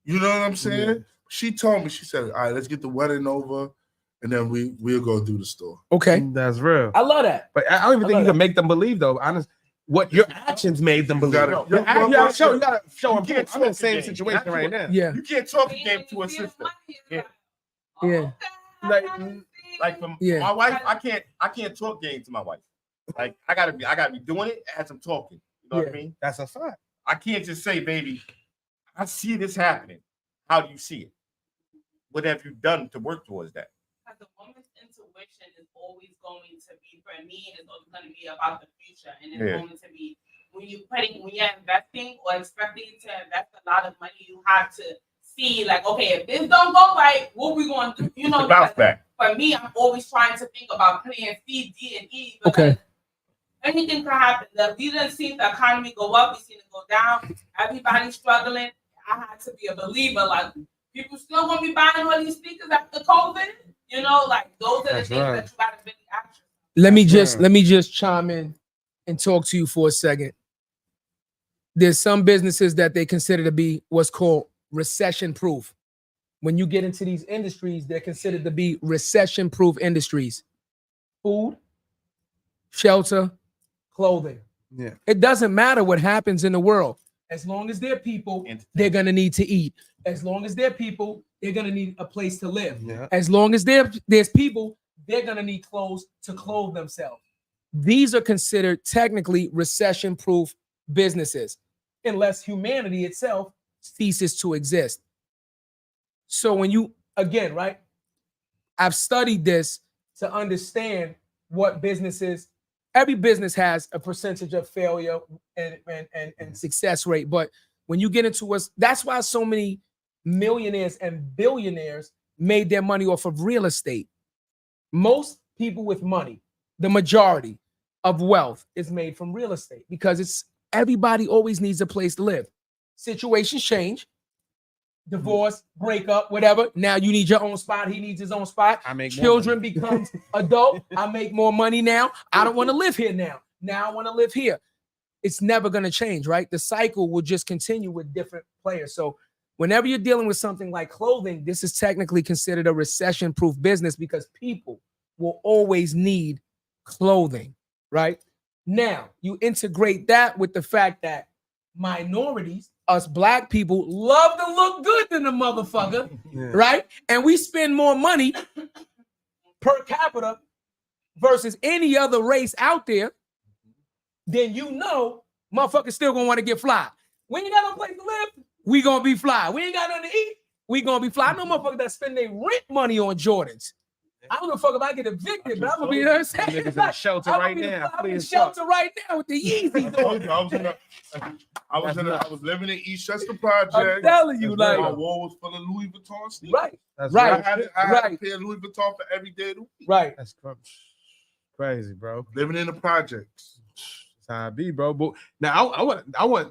you know what I'm saying? Yeah. She told me, she said, all right, let's get the wedding over. And then we'll go do the store. Okay, that's real. I love that. But I don't even think you can make them believe, though. Honest, what your actions made them believe. You gotta show them. I'm in the same situation right now. Yeah, you can't talk a game to a sister. Yeah. Like from my wife, I can't talk game to my wife. Like I gotta be doing it as I'm talking. You know what I mean? That's a fact. I can't just say, baby, I see this happening. How do you see it? What have you done to work towards that? The woman's intuition is always going to be, for me, it's always going to be about the future. And it's going to be when you're investing or expecting to invest a lot of money, you have to see, like, okay, if this don't go right, what we going to do? You know, bounce back. For me, I'm always trying to think about plan C, D, and E. Okay. Anything can happen. We didn't see the economy go up, we seen it go down. Everybody's struggling. I had to be a believer. Like, people still going to be buying all these speakers after COVID. You know, like those are the things that you gotta really act. Let me just chime in and talk to you for a second. There's some businesses that they consider to be what's called recession-proof. When you get into these industries, they're considered to be recession-proof industries. Food, shelter, clothing. Yeah. It doesn't matter what happens in the world. As long as they're people, they're gonna need to eat. As long as they're people, they're gonna need a place to live. Yeah. As long as there's people, they're gonna need clothes to clothe themselves. These are considered technically recession-proof businesses, unless humanity itself ceases to exist. So when you, again, right? I've studied this to understand what businesses. Every business has a percentage of failure and success rate. But when you get into us, that's why so many millionaires and billionaires made their money off of real estate. Most people with money, the majority of wealth is made from real estate because everybody always needs a place to live. Situations change. Divorce, breakup, whatever. Now you need your own spot. He needs his own spot. Children becomes adult. I make more money now. I don't want to live here now. Now I want to live here. It's never going to change, right? The cycle will just continue with different players. So whenever you're dealing with something like clothing, this is technically considered a recession-proof business because people will always need clothing, right? Now you integrate that with the fact that minorities, us black people, love to look good than the motherfucker, right? And we spend more money per capita versus any other race out there, then you know motherfuckers still gonna want to get fly. We ain't got no place to live, we gonna be fly. We ain't got nothing to eat, we gonna be fly. I know motherfuckers that spend their rent money on Jordans. I don't give a fuck if I get evicted, but I'm gonna be there. Niggas in the shelter right now. I'm in the shelter right now with the Yeezys on. I was living in East Chester Project. I'm telling you, like my wall was full of Louis Vuitton sneakers. Right, I had to pay Louis Vuitton for every day of the week. Right. That's crazy, bro. Living in the projects. That's how I be, bro. But now I want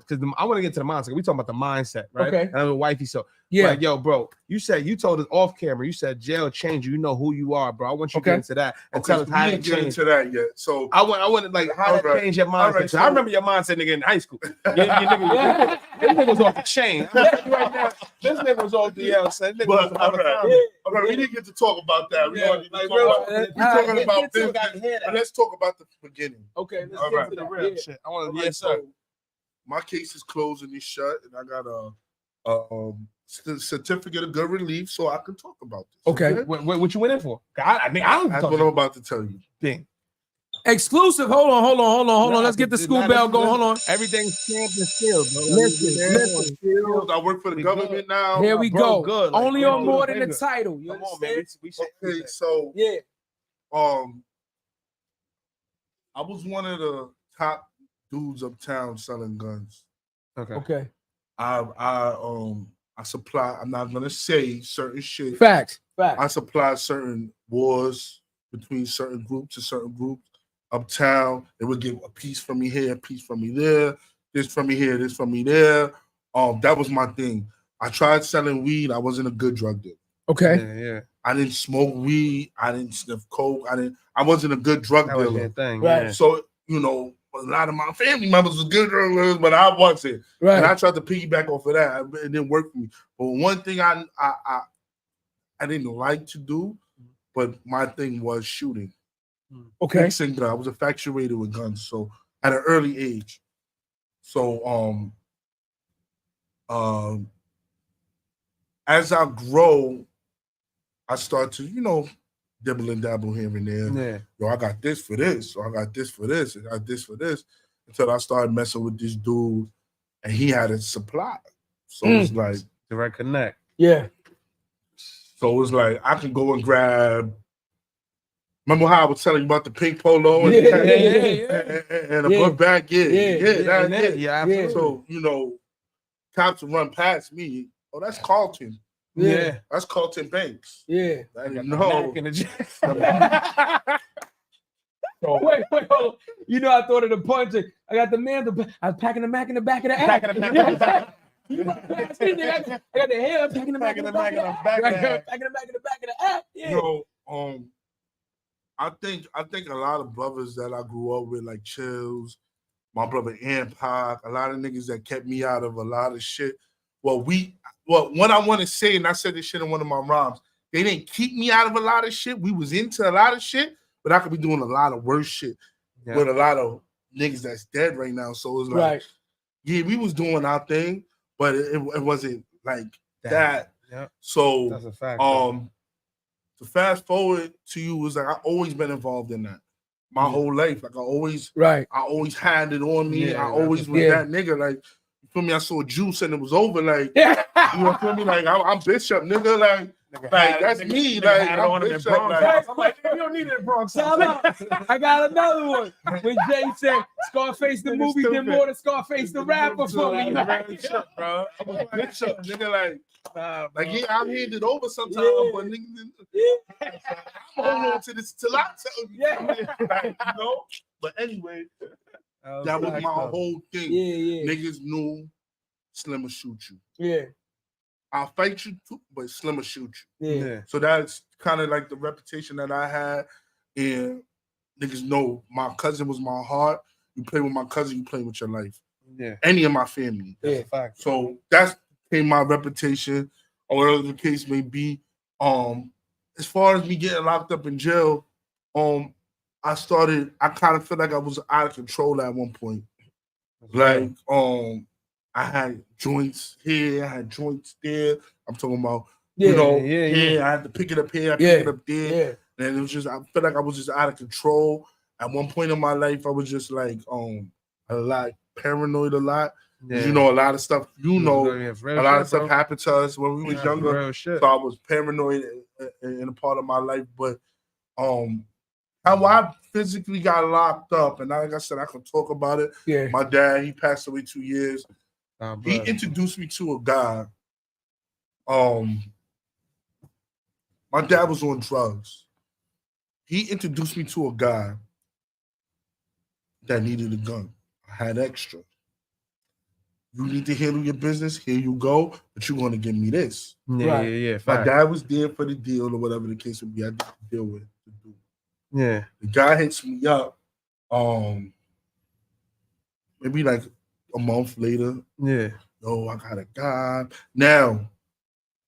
because I want to get to the mindset. We talking about the mindset, right? Okay. And I'm a wifey, so yeah. Like, yo, bro, you told us off camera. You said jail changed you. You know who you are, bro. I want you to get into that and tell us how it get changed. into that yet. So I want to like how that changed your mindset. Right, so I remember your mindset, nigga, in high school. This nigga was off the chain. Right now, this nigga was off the L. Son. But we didn't get to talk about that. We talking about business. Let's talk about the beginning. Okay, let's get to the real shit. I want to. Yes, sir. My case is closed and it's shut, and I got a certificate of good relief, so I can talk about this. Okay. What you went in for? I don't. That's what I'm about to tell you. Thing. Exclusive. Hold on. Let's get the school bell going. Hold on. Everything's stamped and sealed, bro. Listen. I work for the government now. Here we go. Good. Only on more than the title. You Come on, man. Okay, so yeah. I was one of the top dudes uptown selling guns. Okay. I supply. I'm not gonna say certain shit. Facts. I supply certain wars between certain groups and certain groups uptown. They would give a piece from me here, a piece from me there, this from me here, this from me there. That was my thing. I tried selling weed. I wasn't a good drug dealer. Okay. Yeah. I didn't smoke weed. I didn't sniff coke. I wasn't a good drug dealer. Was that thing, right. Yeah. So a lot of my family members was good drug dealers, but I wasn't. Right. And I tried to piggyback off of that. It didn't work for me. But one thing I didn't like to do, but my thing was shooting. Okay. Fixing guns. I was infatuated with guns. So at an early age. So as I grow, I start to, dibble and dabble here and there. Yeah. Yo, I got this for this, or I got this for this, and I got this for this. Until I started messing with this dude, and he had a supply. So it's like direct connect. Yeah. So it's like I can go and grab. Remember how I was telling you about the pink polo and and a book bag? Yeah. So cops will run past me. Oh, that's Carlton. Yeah. That's Carlton Banks. Yeah. I didn't know. Wait, hold on. I thought of the punch. I got the man. I was packing the Mac in the back of the app. I got the hair packing the back of the back of the app. Yeah. I think a lot of brothers that I grew up with, like Chills, my brother Pac, a lot of niggas that kept me out of a lot of shit. What I want to say, and I said this shit in one of my rhymes, they didn't keep me out of a lot of shit. We was into a lot of shit, but I could be doing a lot of worse shit with a lot of niggas that's dead right now. So it's like, yeah, we was doing our thing, but it wasn't like that. Yeah. So that's a fact. To fast forward to you was like I always been involved in that my whole life. Like I always had it on me. Yeah, I always was that nigga. Like you feel me? I saw Juice and it was over. Like you feel me? Like I'm Bishop, nigga. Like that's me. Like I'm Bishop. I'm like, you don't need it, Bronx. I got another one. When Jay said Scarface the movie did more than Scarface the rapper for me. Bishop, bro. I'm a Bishop, nigga. Like I'm handed over sometimes, but nigga, I'm holding on to this till I tell you. But anyway, that was my whole thing. Niggas knew Slim will shoot you. Yeah. I'll fight you too, but Slim will shoot you. Yeah. So that's kind of like the reputation that I had. And niggas know my cousin was my heart. You play with my cousin, you play with your life. Yeah. Any of my family. That's a fact. So that's my reputation, or whatever the case may be. As far as me getting locked up in jail, I kind of feel like I was out of control at one point. Like, I had joints here, I had joints there. I'm talking about, I had to pick it up here, I pick it up there. And it was just, I feel like I was just out of control. At one point in my life, I was just like, a lot paranoid a lot. Yeah. You know, a lot of stuff, a lot of stuff happened to us when we was younger. So I was paranoid in a part of my life. But how I physically got locked up, and like I said, I can talk about it. Yeah. My dad, he passed away 2 years. He introduced me to a guy. My dad was on drugs. He introduced me to a guy that needed a gun. I had extra. You need to handle your business. Here you go, but you're going to give me this. Yeah. My dad was there for the deal or whatever the case would be. I had to deal with it. Yeah. The guy hits me up. Maybe like a month later. Yeah. Yo, I got a guy. Now,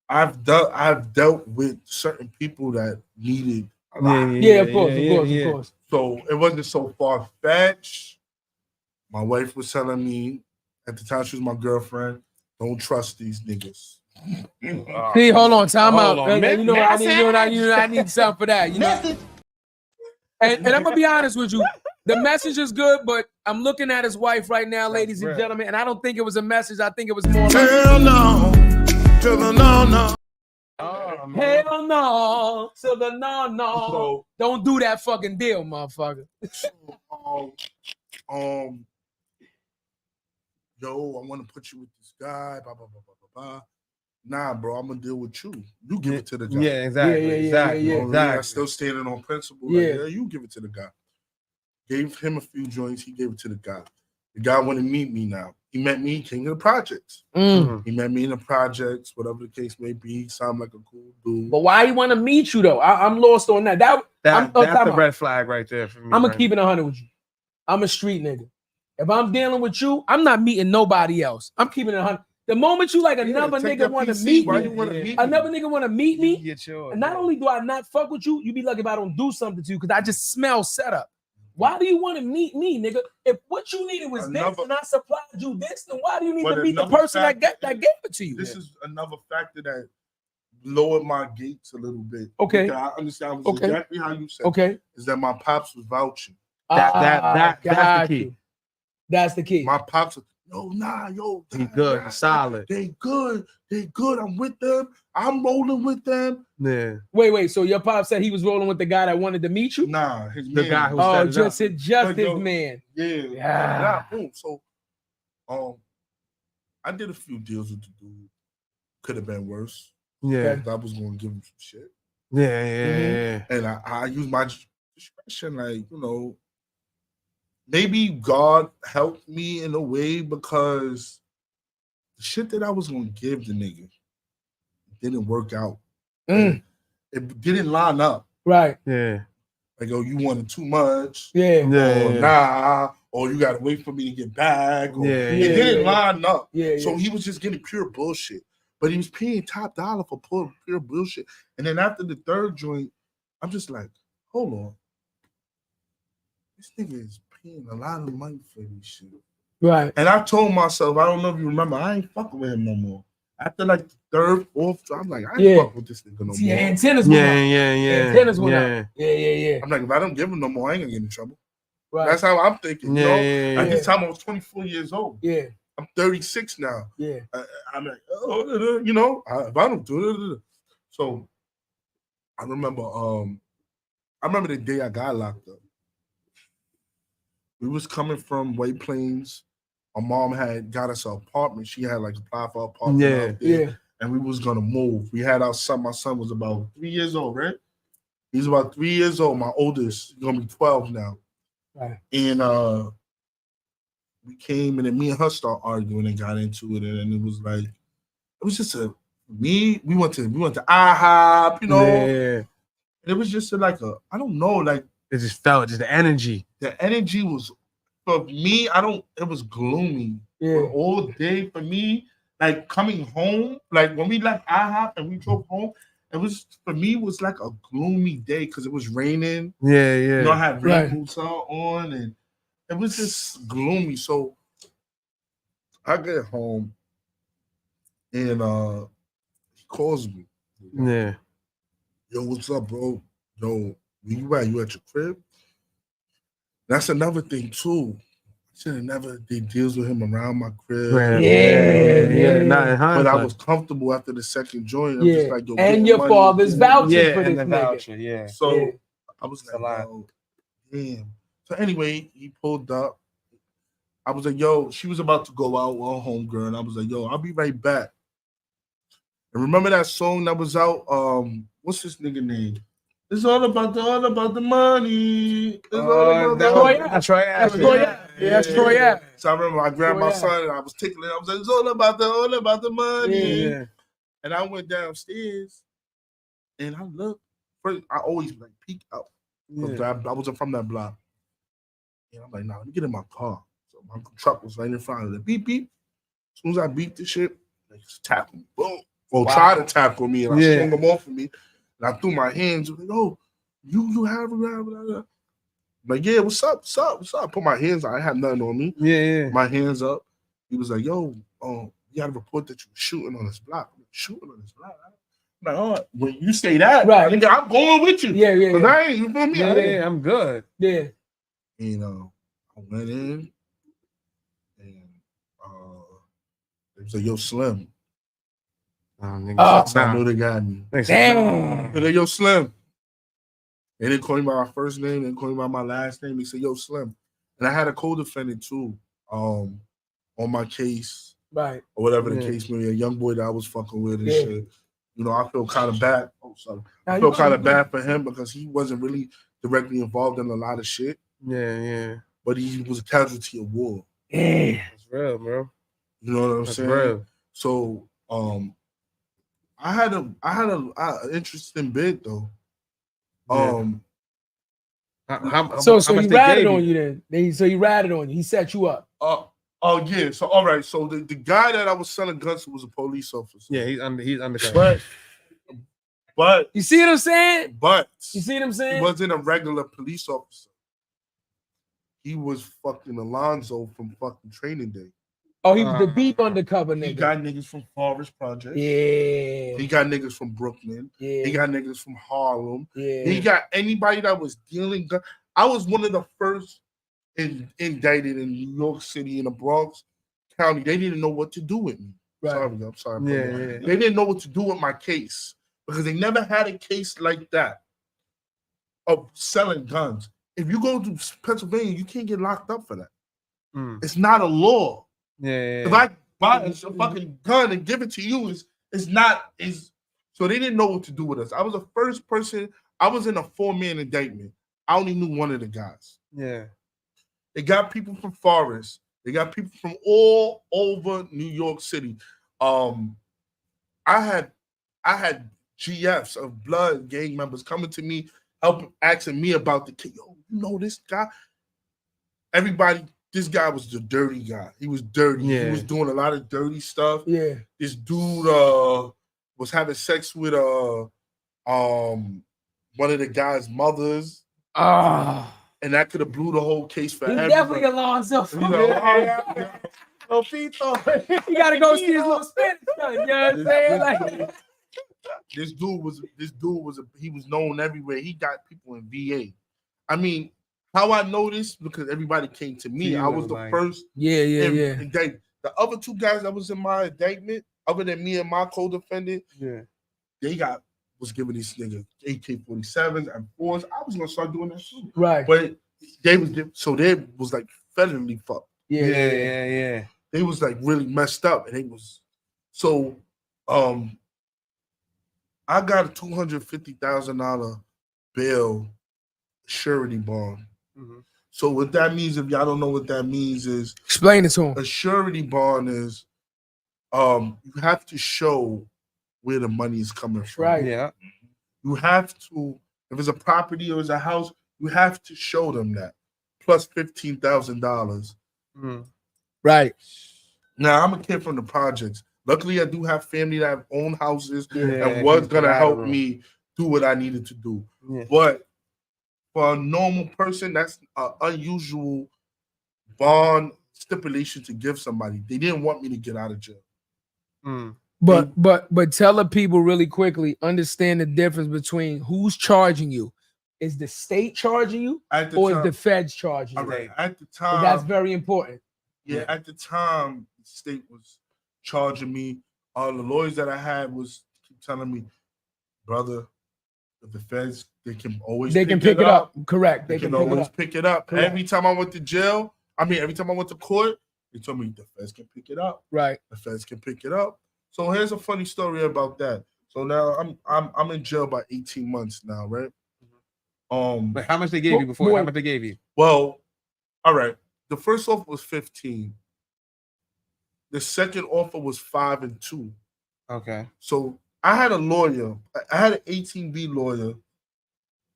I've dealt with certain people that needed a lot. Yeah, of course. So it wasn't so far-fetched. My wife was telling me, at the time she was my girlfriend, don't trust these niggas. See, hold on, time out. I need something for that. You know? And I'm gonna be honest with you. The message is good, but I'm looking at his wife right now, ladies and gentlemen, and I don't think it was a message. I think it was more like, hell no, to the no. Hell no, to the no. So, don't do that fucking deal, motherfucker. Yo, I want to put you with this guy, blah, blah, blah, blah, blah, blah. Nah, bro, I'm going to deal with you. You give it to the guy. Yeah, exactly. I'm still standing on principle. Like, you give it to the guy. Gave him a few joints. He gave it to the guy. The guy want to meet me now. He met me, king of the projects. He met me in the projects, whatever the case may be. He sounded like a cool dude. But why he want to meet you, though? I'm lost on that. That's the red flag right there for me. I'm going to keep it 100 with you. I'm a street nigga. If I'm dealing with you, I'm not meeting nobody else. I'm keeping it 100. The moment you like another nigga want to meet me, another nigga want to meet me, and not only do I not fuck with you, you be lucky if I don't do something to you because I just smell setup. Why do you want to meet me, nigga? If what you needed was this and I supplied you this, then why do you need to meet the person that gave it to you? This is another factor that lowered my gates a little bit. Okay. I understand exactly how you said it. Is that my pops was vouching. That's the key. That's the key. My pops, he good, he's solid. They good. I'm with them. I'm rolling with them. Yeah. Wait. So your pop said he was rolling with the guy that wanted to meet you? Nah, the guy who said just his man. Yeah. Boom. So, I did a few deals with the dude. Could have been worse. Yeah. I was going to give him some shit. Yeah. And I used my discretion, like, maybe God helped me in a way because the shit that I was going to give the nigga didn't work out. It didn't line up. Right. Yeah. Like, you wanted too much. Yeah. Or you got to wait for me to get back. It didn't line up. So he was just getting pure bullshit. But he was paying top dollar for pure bullshit. And then after the third joint, I'm just like, hold on. This nigga is paying a lot of money for this shit. Right. And I told myself, I don't know if you remember, I ain't fucking with him no more. After like the third, fourth, I'm like, I ain't fucking with this nigga no more. Antennas went up. Antennas went up. Yeah. I'm like, if I don't give him no more, I ain't gonna get in trouble. Right. That's how I'm thinking. At this time, I was 24 years old. Yeah. I'm 36 now. Yeah. I'm like, if I don't do it. So I remember the day I got locked up. We was coming from White Plains. My mom had got us an apartment. She had like applied for an apartment out there. And we was gonna move. We had our son. My son was about 3 years old, right? He's about 3 years old. My oldest, he's gonna be 12 now. Right. And we came and then me and her started arguing and got into it. And it was like, it was just we went to IHOP, And it was just like I don't know, like it just felt the energy. The energy was for me, it was gloomy. All day for me, like coming home, like when we left IHOP and we drove home, it was for me. It was like a gloomy day because it was raining. Yeah. You know, I had rain boots on, and it was just gloomy. So I get home, and he calls me. Yeah. Yo, what's up, bro? Yo, where you at? You at your crib? That's another thing too. I should have never did deals with him around my crib. Yeah. Not in But I hindsight. was comfortable after the second joint. I'm just like, yo, and get your money, father's get money. vouching for and this the nigga. voucher. Yeah. So I was It's like, a lot. yo, damn. So anyway, he pulled up. I was like, yo, she was about to go out with her homegirl, and I was like, yo, I'll be right back. And remember that song that was out? What's this nigga name? It's all about the money. It's all about That's right. That's Troy. So I remember I grabbed my son and I was tickling. I was like, it's all about the money. Yeah. And I went downstairs and I looked. First, I always like peek out. I wasn't from that block. And I'm like, nah, let me get in my car. So my truck was right in front of the beep beep. As soon as I beat the shit, they just tackle me. Boom. Or try to tackle me, and I swung them off of me. And I threw my hands. Like, oh, you have a like, yeah, what's up? I put my hands out. I had nothing on me. Yeah. My hands up. He was like, yo, you got a report that you were shooting on this block. Shooting on this block. I'm like, oh, when you say that, right, nigga, I'm going with you. Yeah. I ain't, you feel me? Yeah, I'm good. Yeah. And I went in, and it was like, yo, Slim. That's how I know they got me. Damn. They yo, Slim. They didn't call me by my first name. They didn't call me by my last name. They said, yo, Slim. And I had a co-defendant too, on my case. Right. Or whatever the case may be, a young boy that I was fucking with and shit. You know, I feel kind of bad. Oh, sorry. I feel kind of bad for him because he wasn't really directly involved in a lot of shit. Yeah. But he was a casualty of war. Yeah. That's real, bro. You know what I'm saying? Real. So, I had an interesting bid though. So he ratted on you then. So he ratted on you. He set you up. Yeah. So all right. So the guy that I was selling guns to was a police officer. Yeah, he's undercover. But you see what I'm saying? But you see what I'm saying? He wasn't a regular police officer. He was fucking Alonzo from fucking Training Day. Oh, he was the deep undercover nigga. He got niggas from Forest Project. Yeah. He got niggas from Brooklyn. Yeah. He got niggas from Harlem. Yeah. He got anybody that was dealing guns. I was one of the first indicted in New York City in the Bronx County. They didn't know what to do with me. Right. I'm sorry. They didn't know what to do with my case because they never had a case like that of selling guns. If you go to Pennsylvania, you can't get locked up for that. It's not a law. If I buy a fucking gun and give it to you, so they didn't know what to do with us. I was the first person. I was in a 4-man indictment. I only knew one of the guys. Yeah. They got people from Forest. They got people from all over New York City. I had GFs of blood gang members coming to me, asking me about the kid. Yo, you know this guy? Everybody. This guy was the dirty guy. He was dirty. Yeah. He was doing a lot of dirty stuff. Yeah. This dude was having sex with one of the guy's mothers. And that could have blew the whole case for everybody. Definitely Alonzo. You know, you gotta go see his little Spanish son. You know what I'm saying? Like, this dude was he was known everywhere. He got people in VA. I mean, how I know this because everybody came to me. I was the first. Yeah. The other two guys that was in my indictment, other than me and my co-defendant, they was giving these niggas AK-47s and 4s. I was gonna start doing that too. Right. But they was like federally fucked. Yeah. They was like really messed up, and they was so. I got a $250,000 bail surety bond. So what that means, if y'all don't know what that means, is explain it to him. A surety bond is you have to show where the money is coming from. Right. Yeah. You have to, if it's a property or it's a house, you have to show them that. Plus $15,000. Right. Now I'm a kid from the projects. Luckily, I do have family that have own houses Yeah, and was gonna help room. me do what I needed to do. Yeah. But for a normal person, that's an unusual bond stipulation to give somebody. They didn't want me to get out of jail. But tell the people really quickly, understand the difference between who's charging you. Is the state charging you or is the feds charging you? All right. At the time, that's very important. Yeah, at the time, the state was charging me. The lawyers that I had was keep telling me, brother, the feds, they can always pick it up. Correct. They can always pick it up. Correct. Every time I went to jail, every time I went to court, they told me the feds can pick it up. Right. The feds can pick it up. So here's a funny story about that. So now I'm in jail by 18 months now, right? But how much they gave you before? How much they gave you? Well, all right. The first offer was 15. The second offer was 5 and 2. Okay. So I had a lawyer. I had an 18B lawyer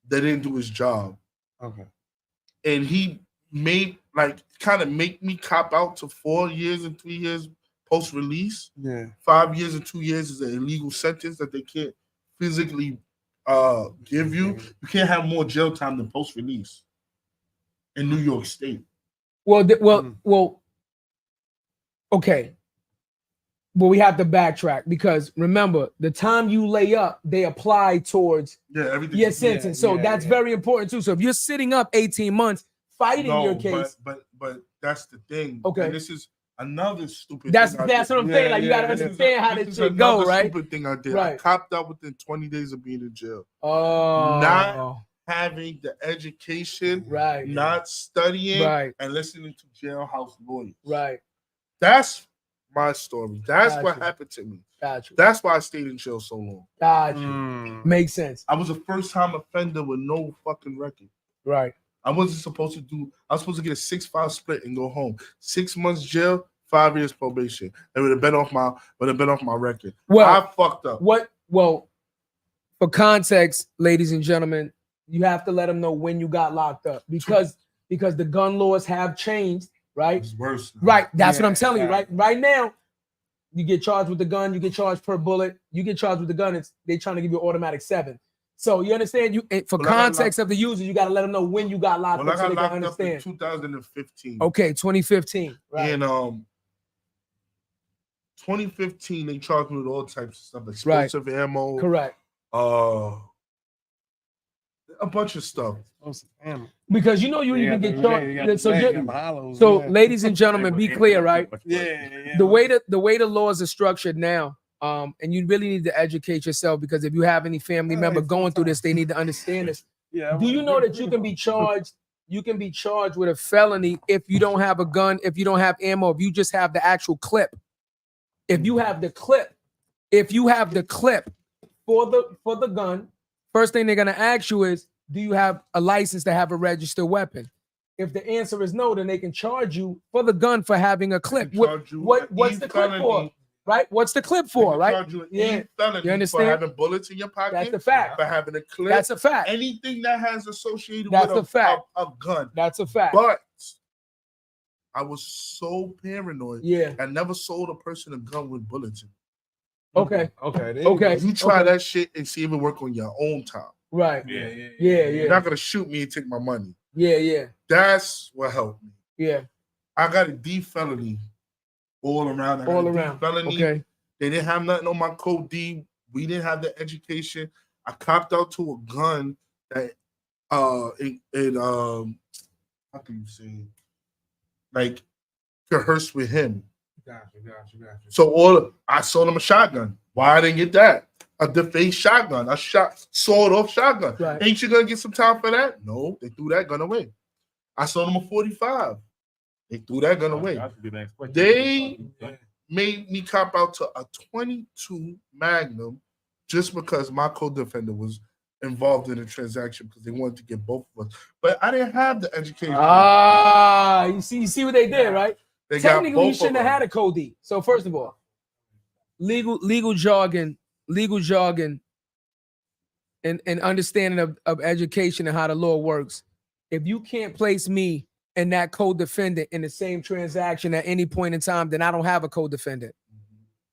that didn't do his job. Okay. And he made kind of make me cop out to 4 years and 3 years post release. Yeah. 5 years and 2 years is an illegal sentence that they can't physically give you. You can't have more jail time than post release in New York State. Well, okay. Well, we have to backtrack because remember, the time you lay up, they apply towards your sentence. So that's very important too. So if you're sitting up 18 months fighting your case, but that's the thing. Okay, and this is another stupid. That's what I'm saying. Like you gotta understand how this shit go, right? Stupid thing I did. Right. I copped out within 20 days of being in jail. Oh, not having the education, right? Not studying, right? And listening to jailhouse lawyers, right? That's my story. That's Gotcha. what happened to me. Gotcha. That's why I stayed in jail so long. Gotcha. Makes sense. I was a first-time offender with no fucking record. Right. I wasn't supposed to do. I was supposed to get a 6-5 split and go home. 6 months jail, 5 years probation. It would have been off my record. Well, I fucked up. Well, for context, ladies and gentlemen, you have to let them know when you got locked up because the gun laws have changed. Right. It's worse. Right. That's what I'm telling you. Right now, you get charged with the gun. You get charged per bullet. You get charged with the gun. They're trying to give you an automatic 7. So you understand? For context of the user, you got to let them know when you got locked up so they can understand. Up in 2015. Okay, 2015. Right. And 2015, they charged me with all types of stuff, explosive ammo. Correct. A bunch of stuff. Because you even get charged. So ladies and gentlemen, be clear, right? Yeah. The way the laws are structured now, and you really need to educate yourself because if you have any family member going through this, they need to understand this. Yeah. Do you know that you can be charged? You can be charged with a felony if you don't have a gun, if you don't have ammo, if you just have the actual clip. If you have the clip for the gun, first thing they're gonna ask you is, do you have a license to have a registered weapon? If the answer is no, then they can charge you for the gun for having a clip. What's the clip for? Right? What's the clip for? Right? You understand? For having bullets in your pocket. That's a fact. For having a clip. That's a fact. Anything that has associated with a gun. That's a fact. But I was so paranoid. Yeah. I never sold a person a gun with bullets in it. Okay. You try that shit and see if it work on your own time. Right. Yeah. You're not gonna shoot me and take my money. Yeah. That's what helped me. Yeah. I got a D felony all around. Felony. Okay. They didn't have nothing on my code D. We didn't have the education. I copped out to a gun that how can you say, like, rehearsed with him. Gotcha. So I sold him a shotgun. Why I didn't get that? A defaced shotgun, a sawed-off shotgun. Right. Ain't you gonna get some time for that? No, they threw that gun away. I sold him a 45. They threw that gun away. They made me cop out to a 22 Magnum just because my co-defendant was involved in the transaction because they wanted to get both of us. But I didn't have the education. You see what they did, right? Technically, you shouldn't have had a code D. So first of all, legal jargon, and understanding of education and how the law works. If you can't place me and that co-defendant in the same transaction at any point in time, then I don't have a co-defendant.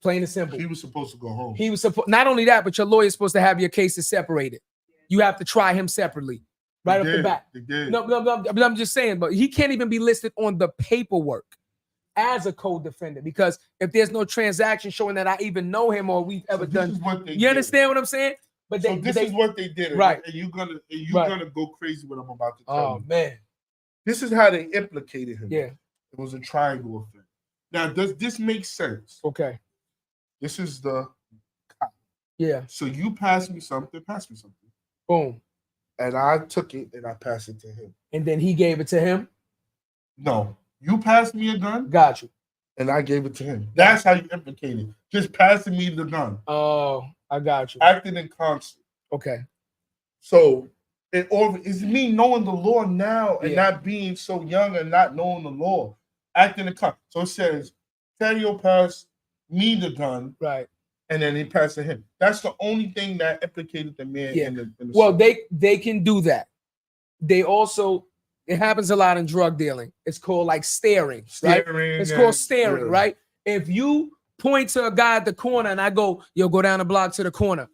Plain and simple. He was supposed to go home. He was supposed. Not only that, but your lawyer's supposed to have your cases separated. You have to try him separately, right off the bat. No, but I'm just saying. But he can't even be listed on the paperwork as a co-defendant because if there's no transaction showing that I even know him or we've ever done. You understand what I'm saying? But this is what they did, right? And you're gonna go crazy what I'm about to tell you. Oh man, this is how they implicated him. Yeah, it was a triangle effect. Now, does this make sense? Okay. This is the yeah. So you pass me something. Boom. And I took it and I passed it to him. And then he gave it to him? No. You passed me a gun. Got you. And I gave it to him. That's how you implicate it. Just passing me the gun. Oh, I got you. Acting in concert. Okay. So it's me knowing the law now and not being so young and not knowing the law. Acting in concert. So it says, Chadeo passed me the gun. Right. And then he passed to him. That's the only thing that implicated the man. Yeah. In the well, they can do that. They also, it happens a lot in drug dealing. It's called like staring. Right? It's called staring, right? If you point to a guy at the corner and I go, yo, go down the block to the corner,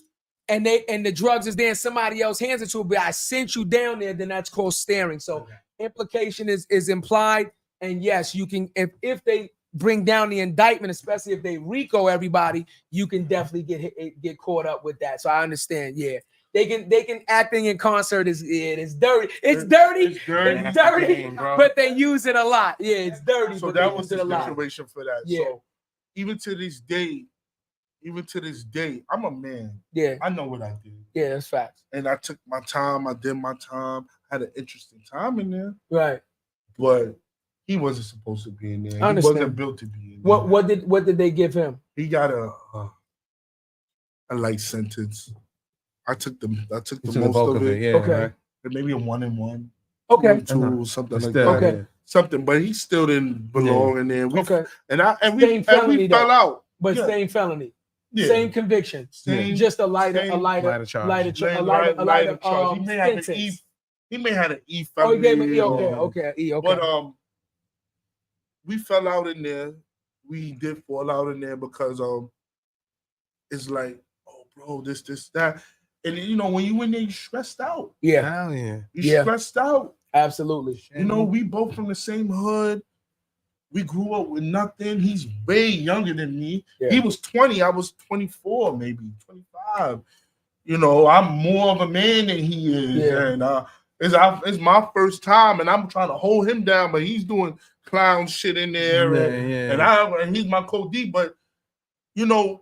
and the drugs is there and somebody else hands it to him, but I sent you down there, then that's called staring. So implication is implied. And yes, you can, if they bring down the indictment, especially if they RICO everybody, you can definitely get caught up with that. So I understand. Yeah, they can acting in concert is dirty. It's dirty, but they use it a lot. Yeah, it's dirty. So but that they was use the it a lot. situation for that. Yeah. So even to this day, I'm a man. Yeah, I know what I did. Yeah, that's facts. And I took my time. I did my time. I had an interesting time in there. Right. But he wasn't supposed to be in there. I understand. He wasn't built to be in there. What did they give him? He got a light sentence. I took the most of it. Yeah. Okay. Right. Maybe a 1-1. Okay. 2 or something like Still, that. Okay. Something, but he still didn't belong in there. We Same felony, we fell out. But same felony. Yeah. Same conviction. Just a lighter charge. He may have an E felony. Oh, he gave an E. Okay. But we fell out in there. We did fall out in there because it's like, oh, bro, this, that. And you know, when you in there, you stressed out. Yeah. Hell yeah. You stressed out. Absolutely. You know, we both from the same hood. We grew up with nothing. He's way younger than me. Yeah. He was 20. I was 24, maybe 25. You know, I'm more of a man than he is. Yeah. And it's my first time, and I'm trying to hold him down, but he's doing clown shit in there. And he's my co-D. But, you know,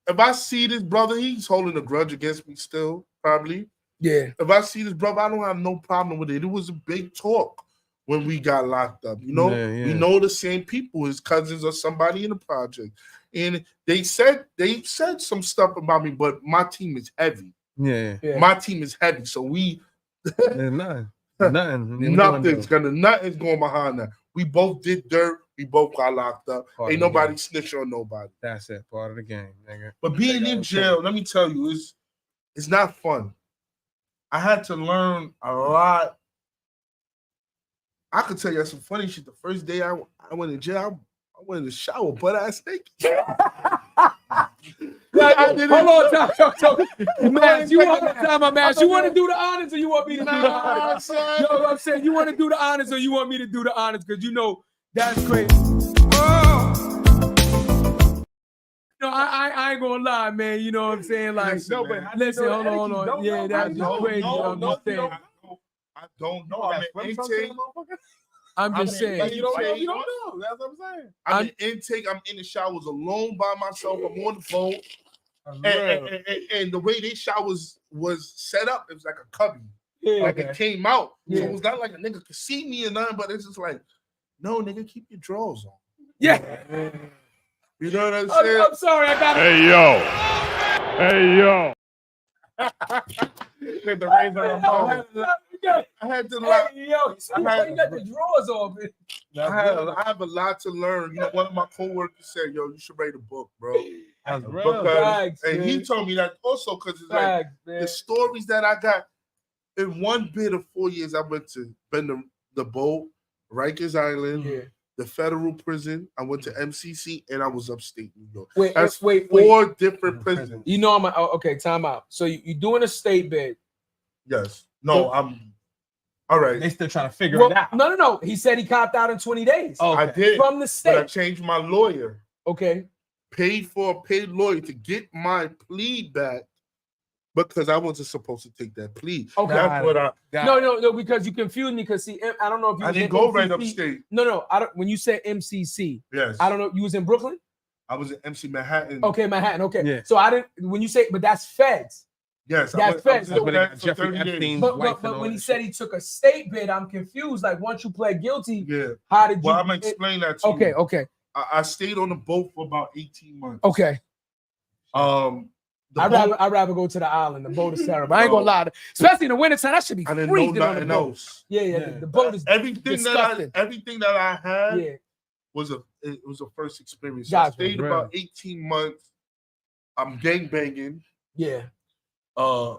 if I see this brother, he's holding a grudge against me still, probably. Yeah. If I see this brother, I don't have no problem with it. It was a big talk when we got locked up. You know, we know the same people, his cousins or somebody in the project. And they said some stuff about me, but my team is heavy. Yeah. My team is heavy. So we nothing's going behind that. We both did dirt. We both got locked up. Ain't nobody snitch on nobody. That's it. Part of the game, nigga. But being in jail, let me tell you, it's not fun. I had to learn a lot. I could tell you some funny shit. The first day I went in jail, I went in the shower, butt ass naked. Hold on, Max, you want to do the honors or you want me to do the honors? Yo, I'm saying you want to do the honors or you want me to do the honors? Because you know that's crazy. No, I ain't gonna lie, man. You know what I'm saying? Like, listen, hold on. Yeah, that's just crazy. I don't know. I'm just saying. You don't know. That's what I'm saying. I'm in intake. I'm in the showers alone by myself. I'm on the boat. And the way they showers was set up, it was like a cubby. Yeah, like it came out. So it was not like a nigga could see me or nothing, but it's just like, no, nigga, keep your drawers on. Yeah. You know what I'm saying? I'm sorry, I got it. Hey, yo. With the razor on I had to learn. Hey, yo, you got the drawers off. I have a lot to learn. You know, one of my coworkers said, "Yo, you should write a book, bro." That's real. And he told me that also because it's like the stories that I got. In one bit of 4 years, I went to bend the boat, Rikers Island, the federal prison. I went to MCC, and I was upstate New York. That's four different prisons. You know, okay. Time out. So you're doing a state bid. Yes. No, I'm. All right. They still trying to figure it out. No. He said he copped out in 20 days. Oh, I did from the state. But I changed my lawyer. Okay. Paid for a paid lawyer to get my plea back because I wasn't supposed to take that plea. Okay. That's what I. No, because you confused me. Because see, I don't know if you. I didn't go right upstate. No. I don't. When you said MCC, yes. I don't know. You was in Brooklyn. I was in MC Manhattan. Okay, Manhattan. Okay. Yeah. So I didn't. When you say, but that's feds. Yes, that's feds. But when he said he took a state bid, I'm confused. Like once you pled guilty, yeah. How did you? Well, I'm gonna explain that to you. Okay. I stayed on the boat for about 18 months. Okay. I'd rather go to the island. The boat is terrible. I ain't gonna lie. Especially in the wintertime, that should be freezing. I didn't know nothing else. Yeah. The boat is everything that I had. Yeah. Was a first experience. Gotcha. I stayed about 18 months. I'm gangbanging. Yeah. I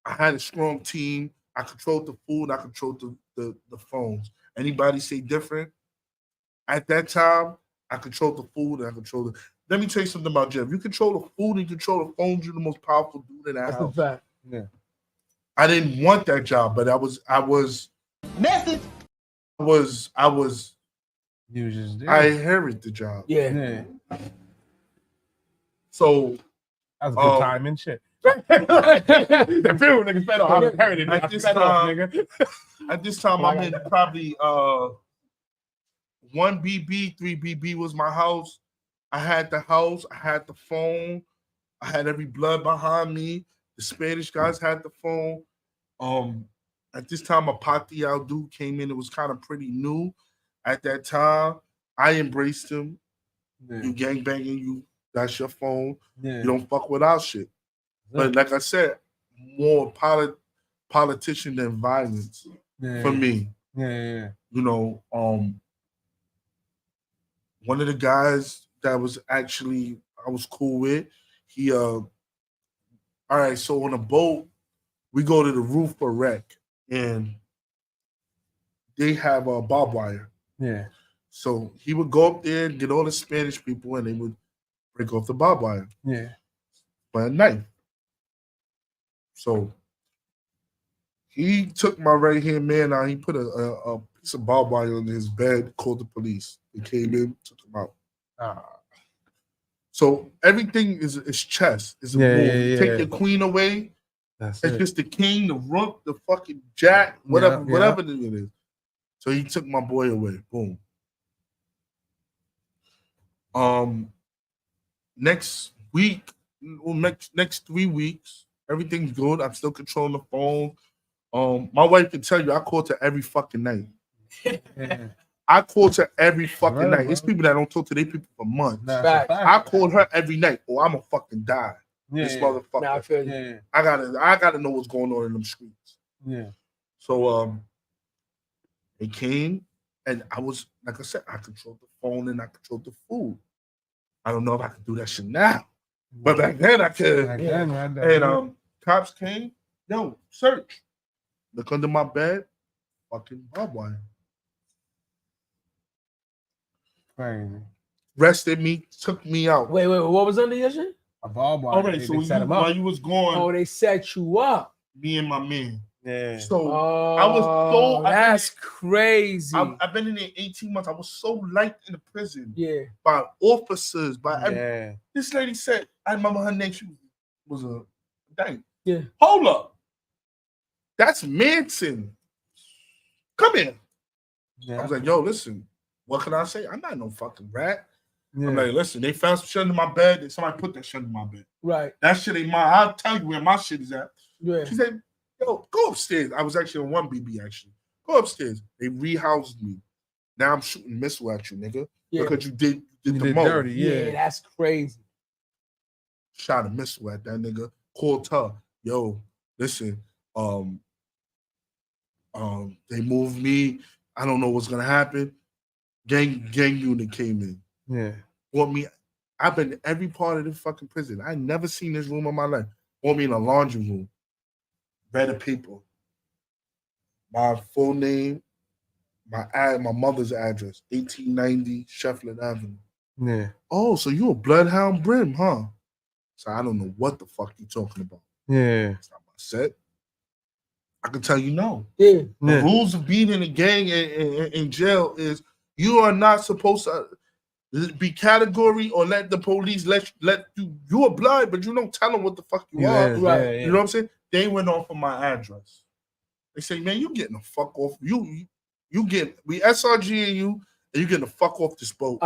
had a strong team. I controlled the food. I controlled the phones. Anybody say different? At that time, I controlled the food and I controlled it. Let me tell you something about Jeff. You control the food and you control the phones. You're the most powerful dude in that house. That's a fact. Yeah. I didn't want that job, but I was. Message. You just did. I inherited the job. Yeah. So that was a good time and shit. The few niggas fed off. I inherited at this time. At this time, I'm in probably 1 BB, 3 BB was my house. I had the house. I had the phone. I had every blood behind me. The Spanish guys had the phone. At this time, a Pati Aldu came in. It was kind of pretty new. At that time, I embraced him. Yeah. You gangbanging, that's your phone. Yeah. You don't fuck with our shit. Yeah. But like I said, more politician than violence for me. Yeah. You know, one of the guys that was actually I was cool with, he all right, so on a boat, we go to the roof for wreck, and they have a barbed wire. Yeah. So he would go up there and get all the Spanish people, and they would break off the barbed wire. Yeah. By a knife. So he took my right hand man out. He put a piece of barbed wire on his bed, called the police. They came in, took him out. So everything is chess. It's a move. You take your queen away. It's just the king, the rook, the fucking jack, whatever it is. So he took my boy away. Boom. Next week, next 3 weeks, everything's good. I'm still controlling the phone. My wife can tell you I call to every fucking night. I call to every fucking night. It's people that don't talk to their people for months. I call her every night, or I'm gonna fucking die. This motherfucker. Nah, I feel you. I gotta know what's going on in them streets. Yeah. So it came, and I was, like I said, I controlled the phone and I controlled the food. I don't know if I can do that shit now, but back then I could. And cops came, yo, search. Look under my bed, fucking barbed wire. Crazy. Rested me, took me out. Wait, what was under your shit? A barbed wire. All right, so while you was going, they set you up. Me and my man. Yeah. So I was so. That's crazy. I've been in there 18 months. I was so liked in the prison. Yeah. By officers, by every. This lady said, I remember her name. She was a dang. Yeah. Hold up. That's Manson. Come here. Yeah. I was like, yo, listen. What can I say? I'm not no fucking rat. Yeah. I'm like, listen, they found some shit under my bed, and somebody put that shit under my bed. Right. That shit ain't mine. I'll tell you where my shit is at. Yeah. She said, yo, go upstairs. I was actually on 1 BB, actually. Go upstairs. They rehoused me. Now I'm shooting missile at you, nigga. Yeah. Because you did the most. Dirty, yeah, that's crazy. Shot a missile at that nigga. Called her. Yo, listen, they moved me. I don't know what's gonna happen. Gang unit came in. Yeah. Want me. I've been in every part of this fucking prison. I never seen this room in my life. Want me in a laundry room. Read the paper. My full name, my mother's address, 1890 Sheffield Avenue. Yeah. Oh, so you a Bloodhound Brim, huh? So I don't know what the fuck you talking about. Yeah. That's not my set. I can tell you no. Yeah. The rules of being in a gang in jail is you are not supposed to be category or let the police let you a blood, but you don't tell them what the fuck you are. Right. Yeah. You know what I'm saying? They went off of my address. They say, man, you getting the fuck off. We SRG and you getting the fuck off this boat.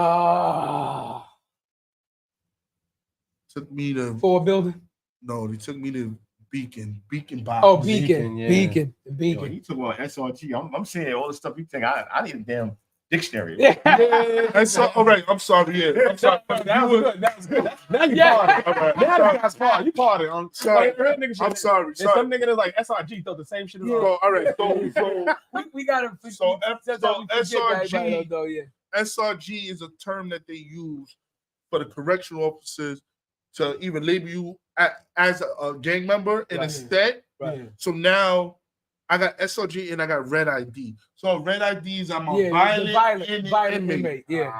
Took me to 4 building. No, they took me to Beacon Box. Oh, Beacon. Yo, you took on SRG. I'm saying all the stuff you think I need a damn dictionary. All right, I'm sorry. Yeah, I'm sorry. That was good. Now you party. All right, now you guys party. You party. I'm sorry. I'm sorry. Some nigga that's like SRG thought the same shit. All right. So we gotta. SRG is a term that they use for the correctional officers to even label you as a gang member in a state. Right. So now I got SRG and I got red ID. So red ID is I'm a violent inmate. Yeah.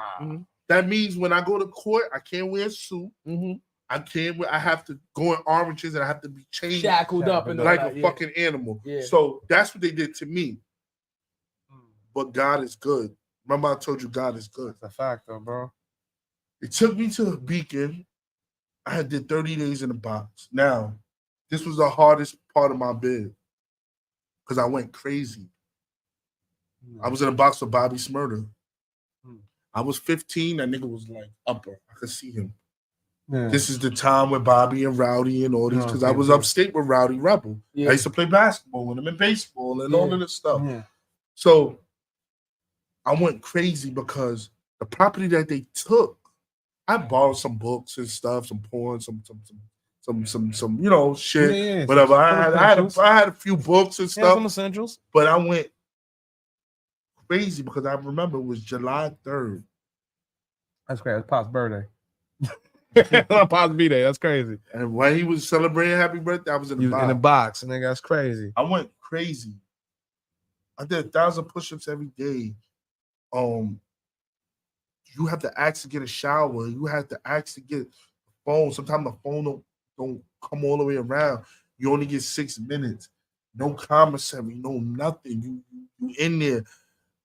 That means when I go to court, I can't wear a suit. I have to go in oranges and I have to be chained, shackled up and like a fucking animal. Yeah. So that's what they did to me. But God is good. Remember I told you God is good. That's a fact though, bro. It took me to Beacon. I did 30 days in the box. Now, this was the hardest part of my bid because I went crazy. I was in a box with Bobby Smurder. I was 15. That nigga was like upper. I could see him. Yeah. This is the time with Bobby and Rowdy and all these because I was upstate with Rowdy Rebel. I used to play basketball with him and baseball and all of this stuff. Yeah. So I went crazy because the property that they took, I borrowed some books and stuff, some porn, some shit, whatever. I had a few books and stuff. Some essentials. But I went crazy because I remember it was July 3rd. That's crazy. It's Pop's birthday. Pop's B-Day. That's crazy. And when he was celebrating happy birthday, I was in the box. In the box, and that's crazy. I went crazy. I did 1,000 push-ups every day. You have to ask to get a shower. You have to ask to get a phone. Sometimes the phone don't come all the way around. You only get 6 minutes. No commissary, no nothing. You in there.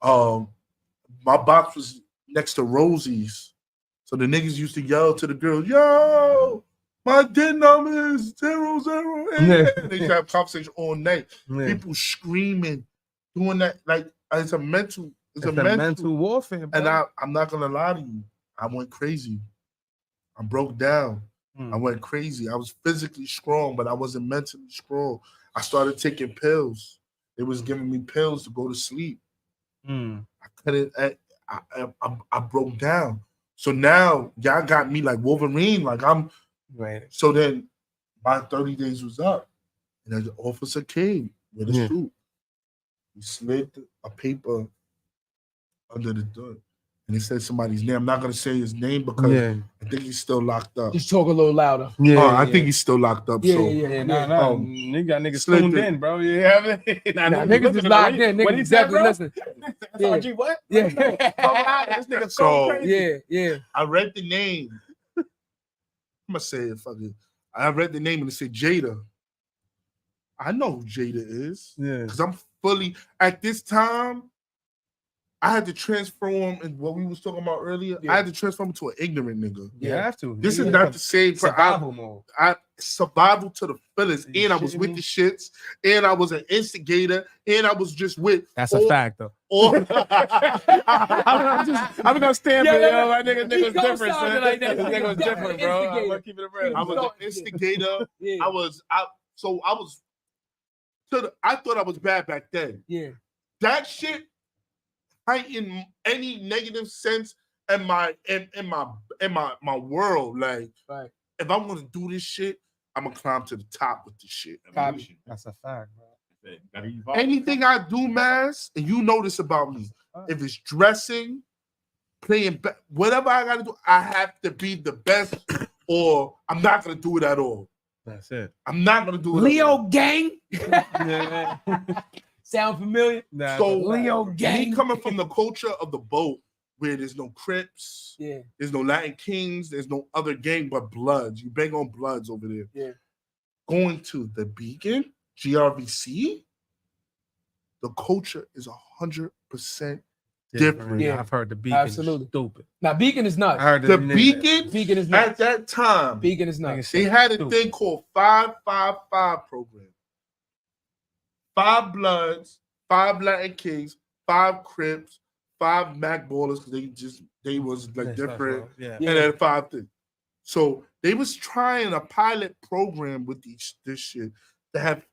My box was next to Rosie's. So the niggas used to yell to the girls, yo, my DIN number is 008. They used to have conversation all night. Yeah. People screaming, doing that. Like, it's a mental warfare, bro. And I'm not gonna lie to you. I went crazy. I broke down. I went crazy. I was physically strong, but I wasn't mentally strong. I started taking pills. They was giving me pills to go to sleep. I couldn't. I broke down. So now y'all got me like Wolverine. Like I'm. Right. So then my 30 days was up, and the officer came with a suit. He slid a paper under the door, and he said somebody's name. I'm not gonna say his name because I think he's still locked up. Just talk a little louder. I think he's still locked up. Yeah. Nigga got niggas tuned in, bro. You have it? Niggas is locked in. Niggas exactly listen. SRG, what? Yeah. This nigga so crazy. Yeah. I read the name. I'm gonna say it. Fuck it. I read the name and it said Jada. I know who Jada is. Yeah. Because I'm fully at this time. I had to transform in what we was talking about earlier. I had to transform into an ignorant nigga. You have to. This is not the same for survival mode. I survival to the fullest. And I was with the shits. And I was an instigator. And I was just with. That's a fact, though. I'm gonna stand for you. My nigga's different. Like that. This nigga was different, bro. I'm gonna keep it real. I was an instigator. I thought I was bad back then. Yeah. That shit heighten any negative sense in my world. Like, if I'm gonna do this shit, I'm gonna climb to the top with this shit. That's a fact, bro. Anything I do, Maz, and you know this about me. If it's dressing, playing, whatever I gotta do, I have to be the best, or I'm not gonna do it at all. That's it. I'm not gonna do it. Leo gang. Sound familiar? Nah, So Leo gang. me coming from the culture of the boat, where there's no Crips, Yeah. there's no Latin Kings, there's no other gang but Bloods. You bang on Bloods over there. Yeah. Going to the Beacon, GRVC, the culture is 100% different. Yeah, I've heard the Beacon. Absolutely. Is stupid. Now Beacon is nuts. I heard The Beacon is at nuts. that time, Beacon is nuts. they had a thing called 5-5-5 program. 5 Bloods, 5 Latin Kings, 5 Crips, 5 Mac Ballers, because they was like different. Yeah. And then 5 things. So they was trying a pilot program with this shit to have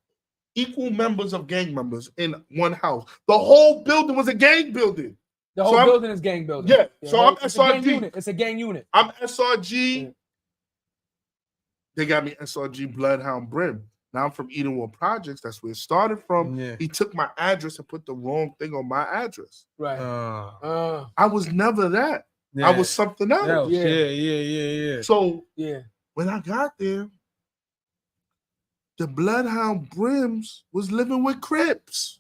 equal members of gang members in one house. The whole building was a gang building. The whole building is gang building. Yeah. So I'm it's a gang SRG. unit. It's a gang unit. I'm SRG. Yeah. They got me SRG Bloodhound Brim. Now I'm from Edenwood Projects. That's where it started from. Yeah. He took my address and put the wrong thing on my address. Right. I was never that. Yeah. I was something else. Yeah. So when I got there, the Bloodhound Brims was living with Crips.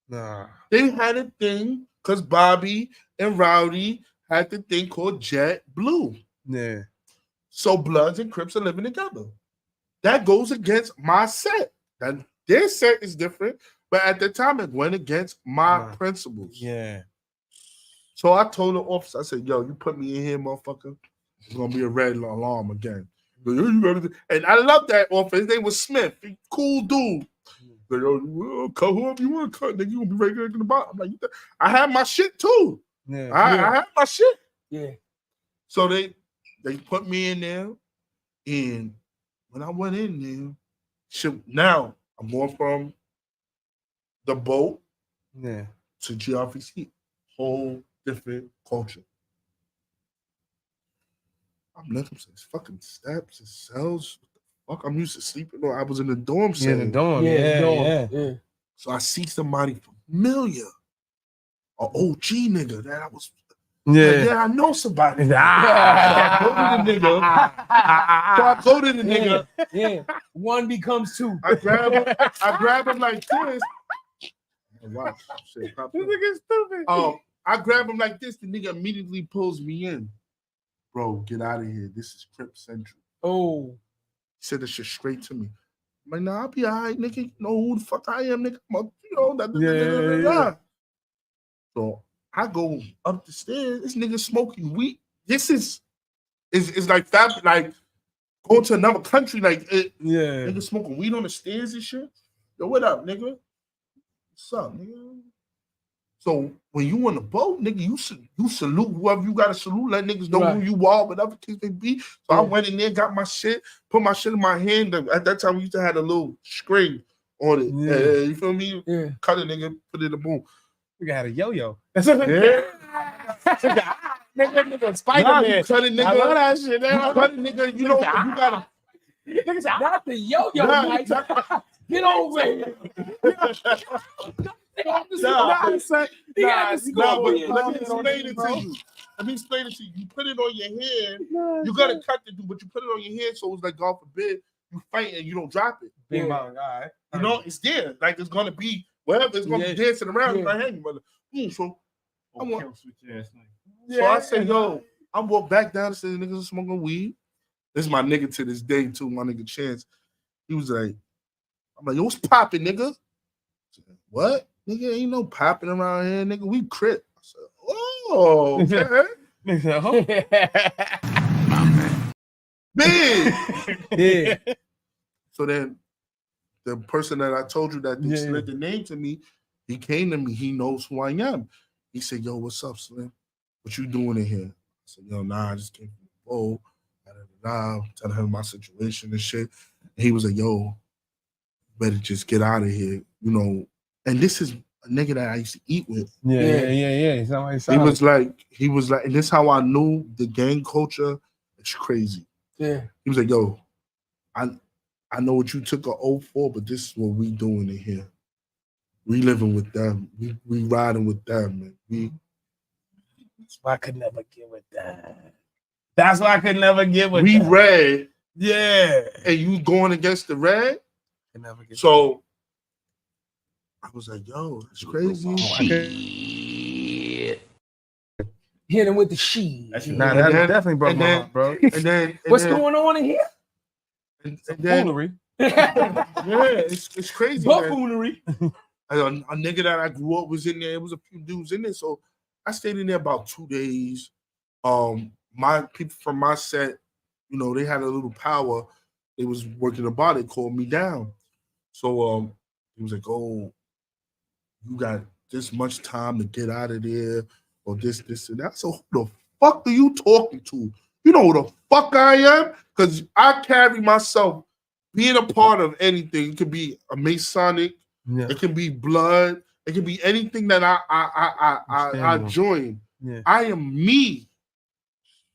Nah. They had a thing because Bobby and Rowdy had the thing called Jet Blue. Yeah. So Bloods and Crips are living together. That goes against my set. And their set is different, but at the time it went against my principles. Yeah. So I told the officer, I said, yo, you put me in here, motherfucker, it's gonna be a red alarm again. And I love that officer. His name was Smith. Cool dude. Like, yo, cut whoever you want to cut, nigga. You gonna be right there in the bottom. I'm like, I have my shit too. Yeah. I have my shit. Yeah. So they put me in there, and when I went in there, shit, now I'm going from the boat to GRVC. Whole different culture. I'm looking at these fucking steps and cells. What the fuck? I'm used to sleeping. I was in the dorm cell. Yeah, the dorm. Yeah. So I see somebody familiar, an OG nigga that I was. I know somebody. So I go to the nigga. Yeah. One becomes two. I grab him like this. Wow, shit. This nigga stupid. I grab him like this. The nigga immediately pulls me in. Bro, get out of here. This is Crip Central. Oh. He said this shit straight to me. I'm like, nah, I'll be all right, nigga. You know who the fuck I am, nigga. So I go up the stairs. This nigga smoking weed. This is like that, like going to another country, like nigga smoking weed on the stairs and shit. Yo, what up, nigga? What's up, nigga? So when you on the boat, nigga, you salute whoever you gotta salute. Let niggas know who you are, whatever case may be. So I went in there, got my shit, put my shit in my hand. At that time, we used to have a little string on it. You feel me? Yeah. Cut a nigga, put it in the boom. We got a yo-yo. Nigga, Spider-Man. You cut it, nigga. I love that shit. You cut it, nigga. You know you gotta. Not the yo-yo, Mike. Get over here. Let me explain it to you. You put it on your hand. You gotta cut the dude, but you put it on your hand so it's like, God forbid, you fight and you don't drop it. Bing bong, all right. You know, it's there. Like it's gonna be whatever. It's gonna be dancing around. It's like, hey, brother. So I said, yo, I walk back down and said, niggas are smoking weed. This is my nigga to this day too. My nigga Chance. He was like, I'm like, yo, what's popping, nigga? Said, what? Nigga, ain't no popping around here, nigga. We Crip. I said, oh, okay. Big. So then the person that I told you that they slid the name to me, he came to me. He knows who I am. He said, yo, what's up, Slim? What you doing in here? I said, yo, nah, I just came from the boat. Telling him my situation and shit. And he was like, yo, better just get out of here, you know. And this is a nigga that I used to eat with. Yeah. He was like, and this is how I knew the gang culture is crazy. Yeah. He was like, yo, I know what you took an oath for, but this is what we doing in here. We living with them. We riding with them. Man. That's why I could never get with that. That's why I could never get with we that. red. Yeah. And you going against the red? I never get so I was like, yo, that's crazy. Hit him with the sheet. Nah, that definitely broke my heart, bro. What's going on in here? And then, Foolery. yeah, it's crazy. Buffoonery. A nigga that I grew up was in there. It was a few dudes in there, so I stayed in there about 2 days. My people from my set, you know, they had a little power. They was working about it. Called me down. So he was like, "Oh, you got this much time to get out of there, or this, and that." So who the fuck are you talking to? You know who the fuck I am? Because I carry myself. Being a part of anything, it could be a Masonic, it can be blood, it can be anything that I join. Yeah. I am me.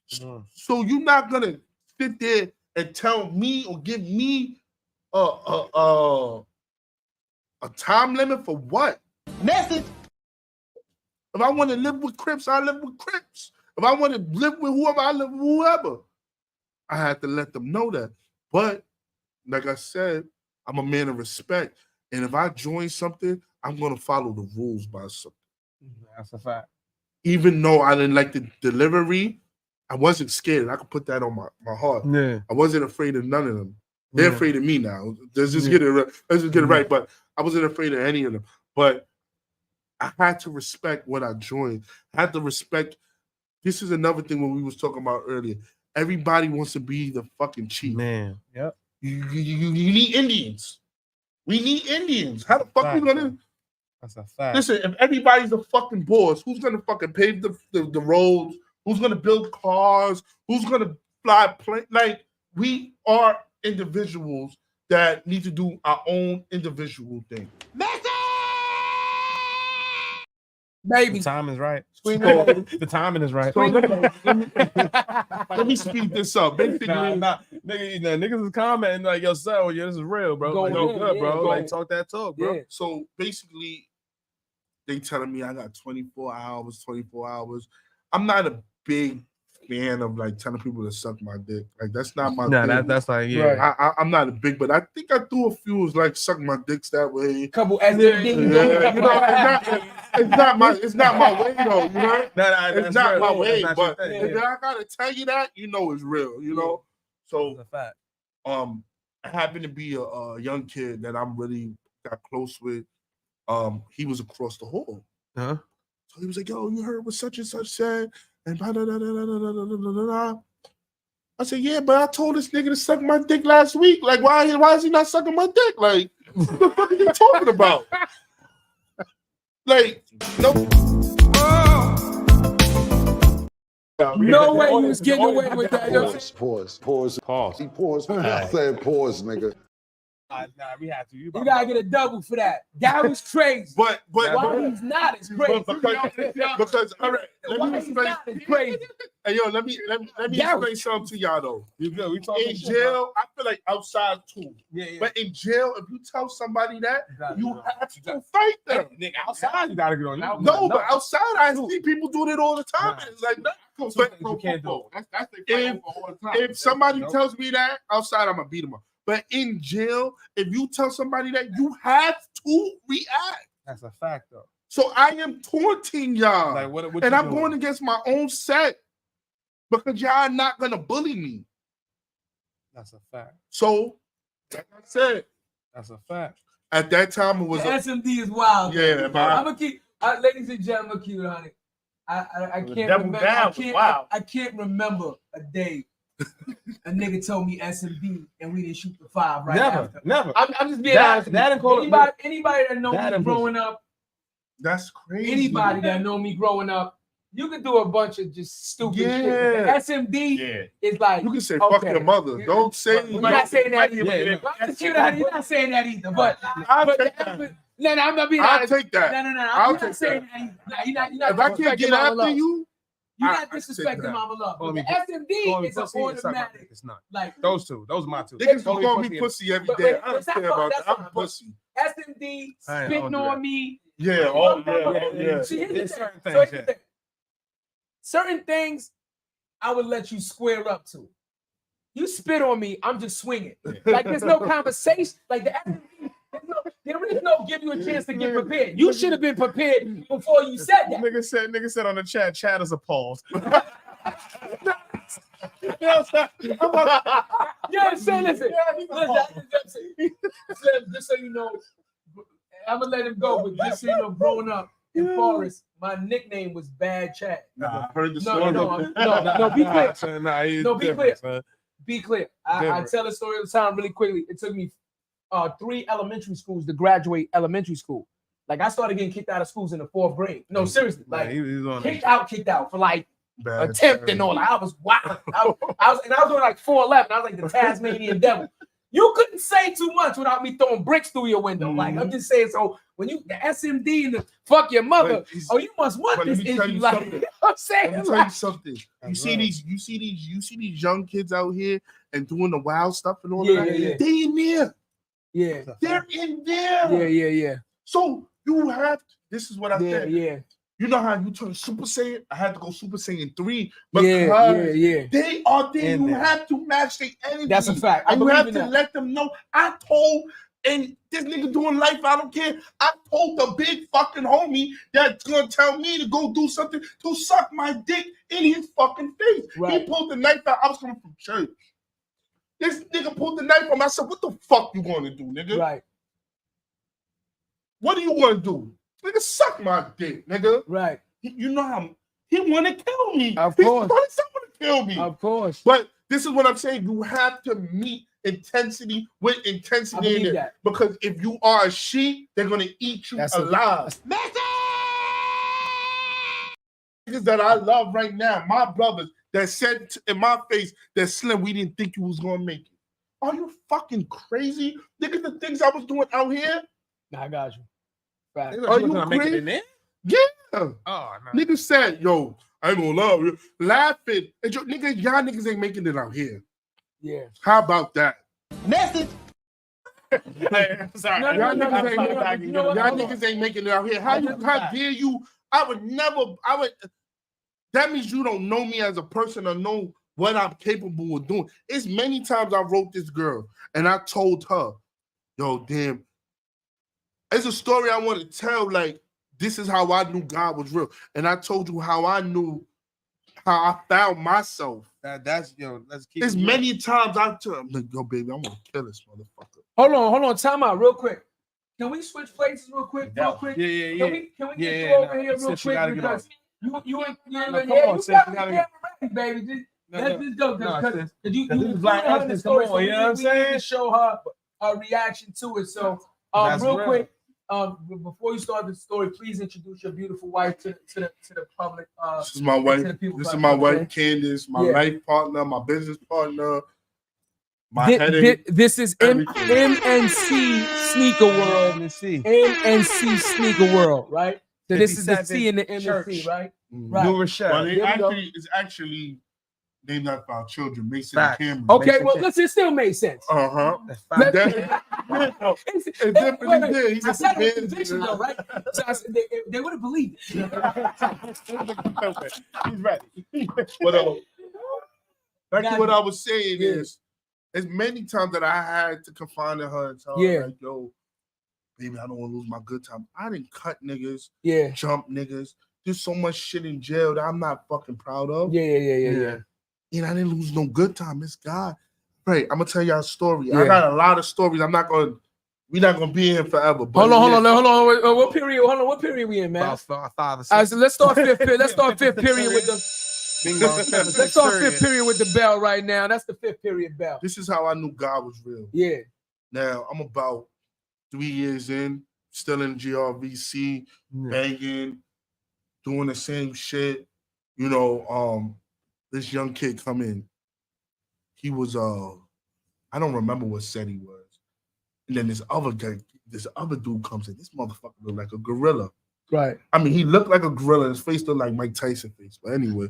So you're not gonna sit there and tell me or give me a time limit for what? Message. If I want to live with Crips, I live with Crips. If I want to live with whoever, I live with whoever. I had to let them know that. But like I said, I'm a man of respect. And if I join something, I'm going to follow the rules by something. That's a fact. Even though I didn't like the delivery, I wasn't scared. I could put that on my heart. Yeah. I wasn't afraid of none of them. They're afraid of me now. Let's just get it right. But I wasn't afraid of any of them. But I had to respect what I joined. I had to respect. This is another thing when we was talking about earlier. Everybody wants to be the fucking chief. Man. Yep. You need Indians. We need Indians. How the fuck we gonna? That's a fact. Listen, if everybody's a fucking boss, who's gonna fucking pave the roads? Who's gonna build cars? Who's gonna fly plane? Like, we are individuals that need to do our own individual thing. Baby. The time is right. The timing is right. So let me speed this up. Basically, niggas is commenting like, "Yo, son, yeah, this is real, bro. Like, good, bro. Like, talk that talk, bro." Yeah. So basically, they telling me I got 24 hours. I'm not a big fan of like telling people to suck my dick. Like, that's not my thing. That's like, yeah. I'm not a big, but I think I threw a few like suck my dicks that way. Couple it's not my way though, you know. It's not my way, but if I gotta tell you that, you know it's real, you know. So that's a fact. I happen to be a young kid that I'm really got close with. He was across the hall. So he was like, "Yo, you heard what such and such said?" And I said, "Yeah, but I told this nigga to suck my dick last week. Like, why is he not sucking my dick? Like, what the fuck are you talking about? Like, no." No way you was getting away with that. Pause. I said pause, nigga. Nah, we have to. You gotta get a double for that. That was crazy. But why he's not is crazy. Because all right, let me explain. Crazy. Hey, yo, let me explain something to y'all though. You good? We talking in jail. I feel like outside too. Yeah. But in jail, if you tell somebody that, you have to fight them. Nigga, outside you gotta get on. No, but outside I see people doing it all the time. It's like, but you can't do it. That's all the time. If somebody tells me that outside, I'm gonna beat them up. But in jail, if you tell somebody that, you have to react. That's a fact, though. So I am taunting y'all, like, what and I'm going against my own set because y'all are not gonna bully me. That's a fact. So, like I said, that's a fact. At that time, it was the SMD is wild. Yeah, I'm gonna keep, ladies and gentlemen, keep it on it. I can't remember. I can't remember a day a nigga told me SMD and we didn't shoot the 5 right after. Never. I'm just being honest. Anybody that know me growing up, that's crazy. Anybody that know me growing up, you can do a bunch of just stupid shit. The SMD is like, you can say fuck your mother. Don't say. You're not saying that either. You're not saying that either. But no, I'm not being honest. I'll take that. No. I'm not saying that either. You're not if I can't get after you, you're not disrespecting Mama Love. The SMD is an automatic. It's not. Like those two. Those are my two. Niggas call me pussy every day. I don't care about that. I'm pussy. SMD spitting on me. Yeah. There's certain things. Certain things I would let you square up to. You spit on me, I'm just swinging. Like there's no conversation. Like the SMD, There is no give you a chance to get prepared. You should have been prepared before you said that. Nigga said on the chat, Chad is a pause. Yeah, say listen. Just so you know, I'm gonna let him go, but just so you know, growing up in Forest, my nickname was Bad Chad. Nah, I heard the story. No, be clear. Be clear. Man. Be clear. I tell the story all the time really quickly. It took me 3 elementary schools to graduate elementary school. Like I started getting kicked out of schools in the 4th grade. No, seriously. Like kicked out for like attempt and all. Like, I was wild. I was only like 4'11". I was like the Tasmanian devil. You couldn't say too much without me throwing bricks through your window. Like I'm just saying. So when you the SMD and the fuck your mother, you must want this issue. Like you know what I'm saying. Let me tell you something. You see these young kids out here and doing the wild stuff and all that. Yeah. They in there. Yeah. They're in there. Yeah. So you have to, this is what I said. Yeah. You know how you turn Super Saiyan? I had to go Super Saiyan 3 because they are there. You have to match their energy. That's a fact. And you have to let them know. I told, and this nigga doing life, I don't care. I told the big fucking homie that's gonna tell me to go do something to suck my dick in his fucking face. Right. He pulled the knife out. I was coming from church. This nigga pulled the knife from me. I said, what the fuck you gonna do, nigga? Right. What do you want to do? Nigga, suck my dick, nigga. Right. You know how he want to kill me. Of course. He's want to kill me. Of course. But this is what I'm saying. You have to meet intensity with intensity in it. That. Because if you are a sheep, they're going to eat you alive. Niggas that I love right now, my brothers that said in my face that Slim, we didn't think you was going to make it. Are you fucking crazy? Look at the things I was doing out here. Nah, I got you. Right. Are you crazy? Yeah. Oh, no. Niggas said, yo, I ain't gonna love you. Laughing. And y'all niggas ain't making it out here. Yeah. How about that? Message. Sorry. Y'all niggas ain't making it out here. How dare you? That means you don't know me as a person or know what I'm capable of doing. It's many times I wrote this girl and I told her, yo, damn, it's a story I want to tell. Like, this is how I knew God was real. And I told you how I found myself. Let's keep There's many times I tell him, like, yo, baby, I'm gonna kill this motherfucker. Hold on, time out real quick. Can we switch places real quick? Yeah. Can we Yeah, get you over here real quick? Because you got to baby. Let's just go. Because you black the story, so you know what I'm saying? To show her a reaction to it. So real quick, before you start the story, please introduce your beautiful wife to the public. This is my wife. This is my wife, Candace, my life partner, my business partner. This is MNC Sneaker World. MNC Sneaker World, right? So this is the C in the MNC, right? Right. New Rochelle. Well, it's actually named after our children, Mason and Cameron. Okay, well, listen, it still made sense. Uh-huh. It's definitely did. He's just a conviction, though, right? So I said, they would have believed it. He's ready. But back to what I was saying is, as many times that I had to confine in her and tell her, like, yo, baby, I don't want to lose my good time. I didn't cut niggas, jump niggas. There's so much shit in jail that I'm not fucking proud of. Yeah. And I didn't lose no good time. It's God. Right, I'm gonna tell y'all a story. I got a lot of stories. We're not gonna be here forever. Hold on. What period? Hold on. What period we in, man? About 5 or 6. All right, so let's start fifth period. Let's start fifth period with the. Let's start fifth period with the bell right now. That's the fifth period bell. This is how I knew God was real. Yeah. Now I'm about 3 years in, still in GRVC, banging, doing the same shit. You know, this young kid come in. He was I don't remember what set he was. And then this other dude comes in. This motherfucker looked like a gorilla. Right. I mean, he looked like a gorilla. His face looked like Mike Tyson face. But anyway,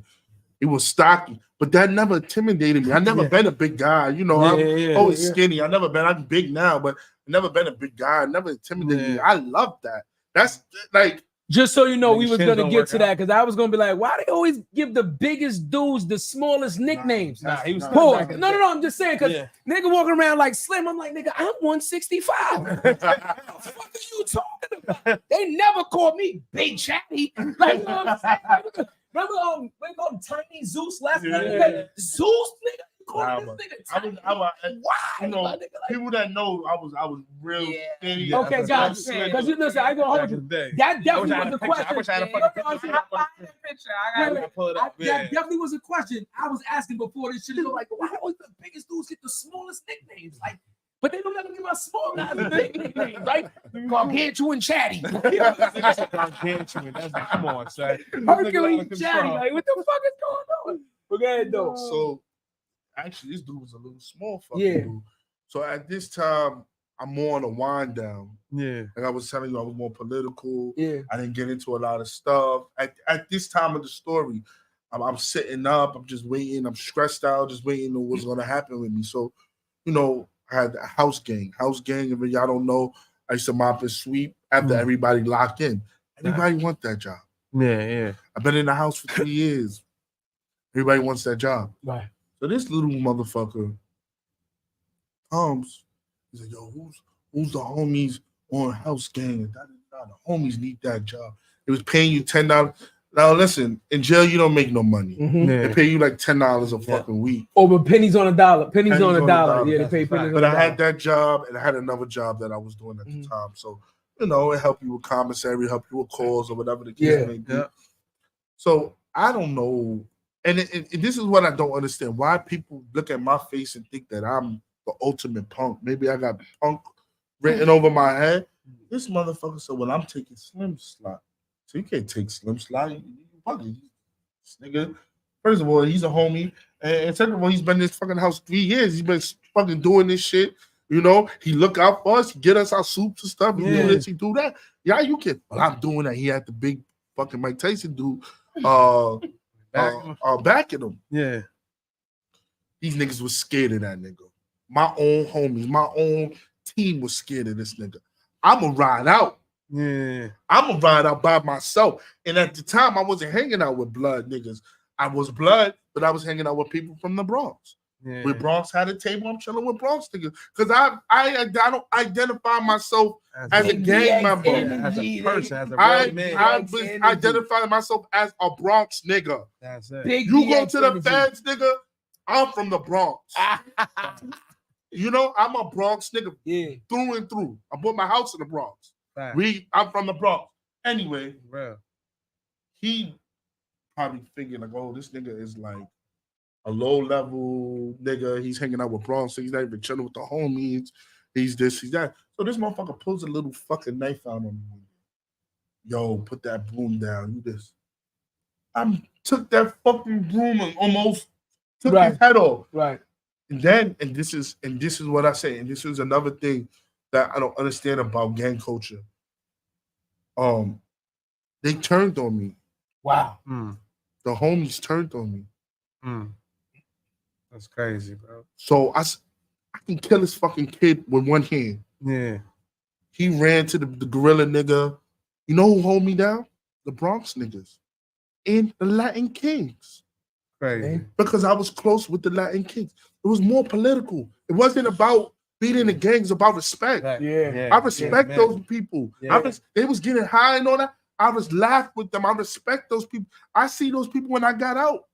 it was stocky. But that never intimidated me. I never been a big guy. You know, I'm always skinny. I'm big now, but I've never been a big guy. I never intimidated me. I love that. That's like, Just so you know, Nigga, we was shit gonna don't get work to out. that because I was gonna be like, why they always give the biggest dudes the smallest nicknames? Nah, he was Pause. No, I'm just saying because Yeah. nigga walking around like Slim. I'm like, nigga, I'm 165. What the fuck are you talking about? They never called me Big Chatty. Like, you know what I'm saying? Remember, we called him Tiny Zeus last night. Yeah. Zeus, nigga. Nah, This nigga I was, why? you know, My nigga, like, people that know I was real skinny. okay, guys, because you listen, I ain't gonna hold Back you. in the day. That I definitely wish I had was a a picture. I question. wish I had a fucking picture. I'll find the picture. I got Wait, pull it up. that Yeah. definitely was a question I was asking before this shit. Go like, why always the biggest dudes get the smallest nicknames? Like, but they don't ever give us small guys big nicknames, right? Gargantuan and Chatty. Gargantuan. Come on, son. Hercules and Chatty. Like, what the fuck is going on? But go ahead, though. So actually, this dude was a little small fucking Yeah. dude. So at this time, I'm more on a wind down. Yeah. Like I was telling you, I was more political. Yeah. I didn't get into a lot of stuff. At this time of the story, I'm sitting up. I'm just waiting. I'm stressed out, just waiting on what's going to happen with me. So, you know, I had a house gang. If y'all don't know, I used to mop and sweep after everybody locked in. Everybody want that job. Yeah. I've been in the house for 3 years. Everybody wants that job. Right. So this little motherfucker comes. He's like, yo, who's the homies on house gang? The homies need that job. It was paying you $10. Now listen, in jail you don't make no money. They pay you like $10 a fucking week. Oh, but pennies on a dollar. Pennies on a dollar. Yeah, they pay pennies on a But dollar. I had that job and I had another job that I was doing at the time. So, you know, it helped you with commissary, help you with calls or whatever the case may be. Yeah. So I don't know. And this is what I don't understand. Why people look at my face and think that I'm the ultimate punk. Maybe I got punk written over my head. This motherfucker said, well, I'm taking Slim slot. So you can't take Slim slot. You fucking this nigga. First of all, he's a homie. And second of all, he's been in this fucking house 3 years. He's been fucking doing this shit. You know, he look out for us, he get us our soups and stuff. He do this, he do that. Yeah, you can. Well, I'm doing that. He had the big fucking Mike Tyson dude backing him. Yeah. These niggas was scared of that nigga. My own homies, my own team was scared of this nigga. I'ma ride out. Yeah. I'ma ride out by myself. And at the time, I wasn't hanging out with blood niggas. I was blood, but I was hanging out with people from the Bronx. Yeah. With Bronx had a table, I'm chilling with Bronx niggas. Because I don't identify myself as a gang member. As a person, as a I real man. was identifying myself as a Bronx nigga. That's it. Big You go DX to the energy. feds, nigga, I'm from the Bronx. You know, I'm a Bronx nigga through and through. I bought my house in the Bronx. I'm from the Bronx. Anyway, he probably figured like, oh, this nigga is like a low level nigga. He's hanging out with Bronx. He's not even chilling with the homies. He's this, he's that. So this motherfucker pulls a little fucking knife out on me. Yo, put that broom down. You this. I took that fucking broom and almost took his head off. Right. And this is what I say, and this is another thing that I don't understand about gang culture. They turned on me. Wow. The homies turned on me. That's crazy, bro. So I can kill this fucking kid with one hand. Yeah. He ran to the gorilla nigga. You know who hold me down? The Bronx niggas and the Latin Kings. Crazy. Because I was close with the Latin Kings. It was more political. It wasn't about beating the gangs, about respect. I respect those people. They was getting high and all that. I was laugh with them. I respect those people. I see those people when I got out.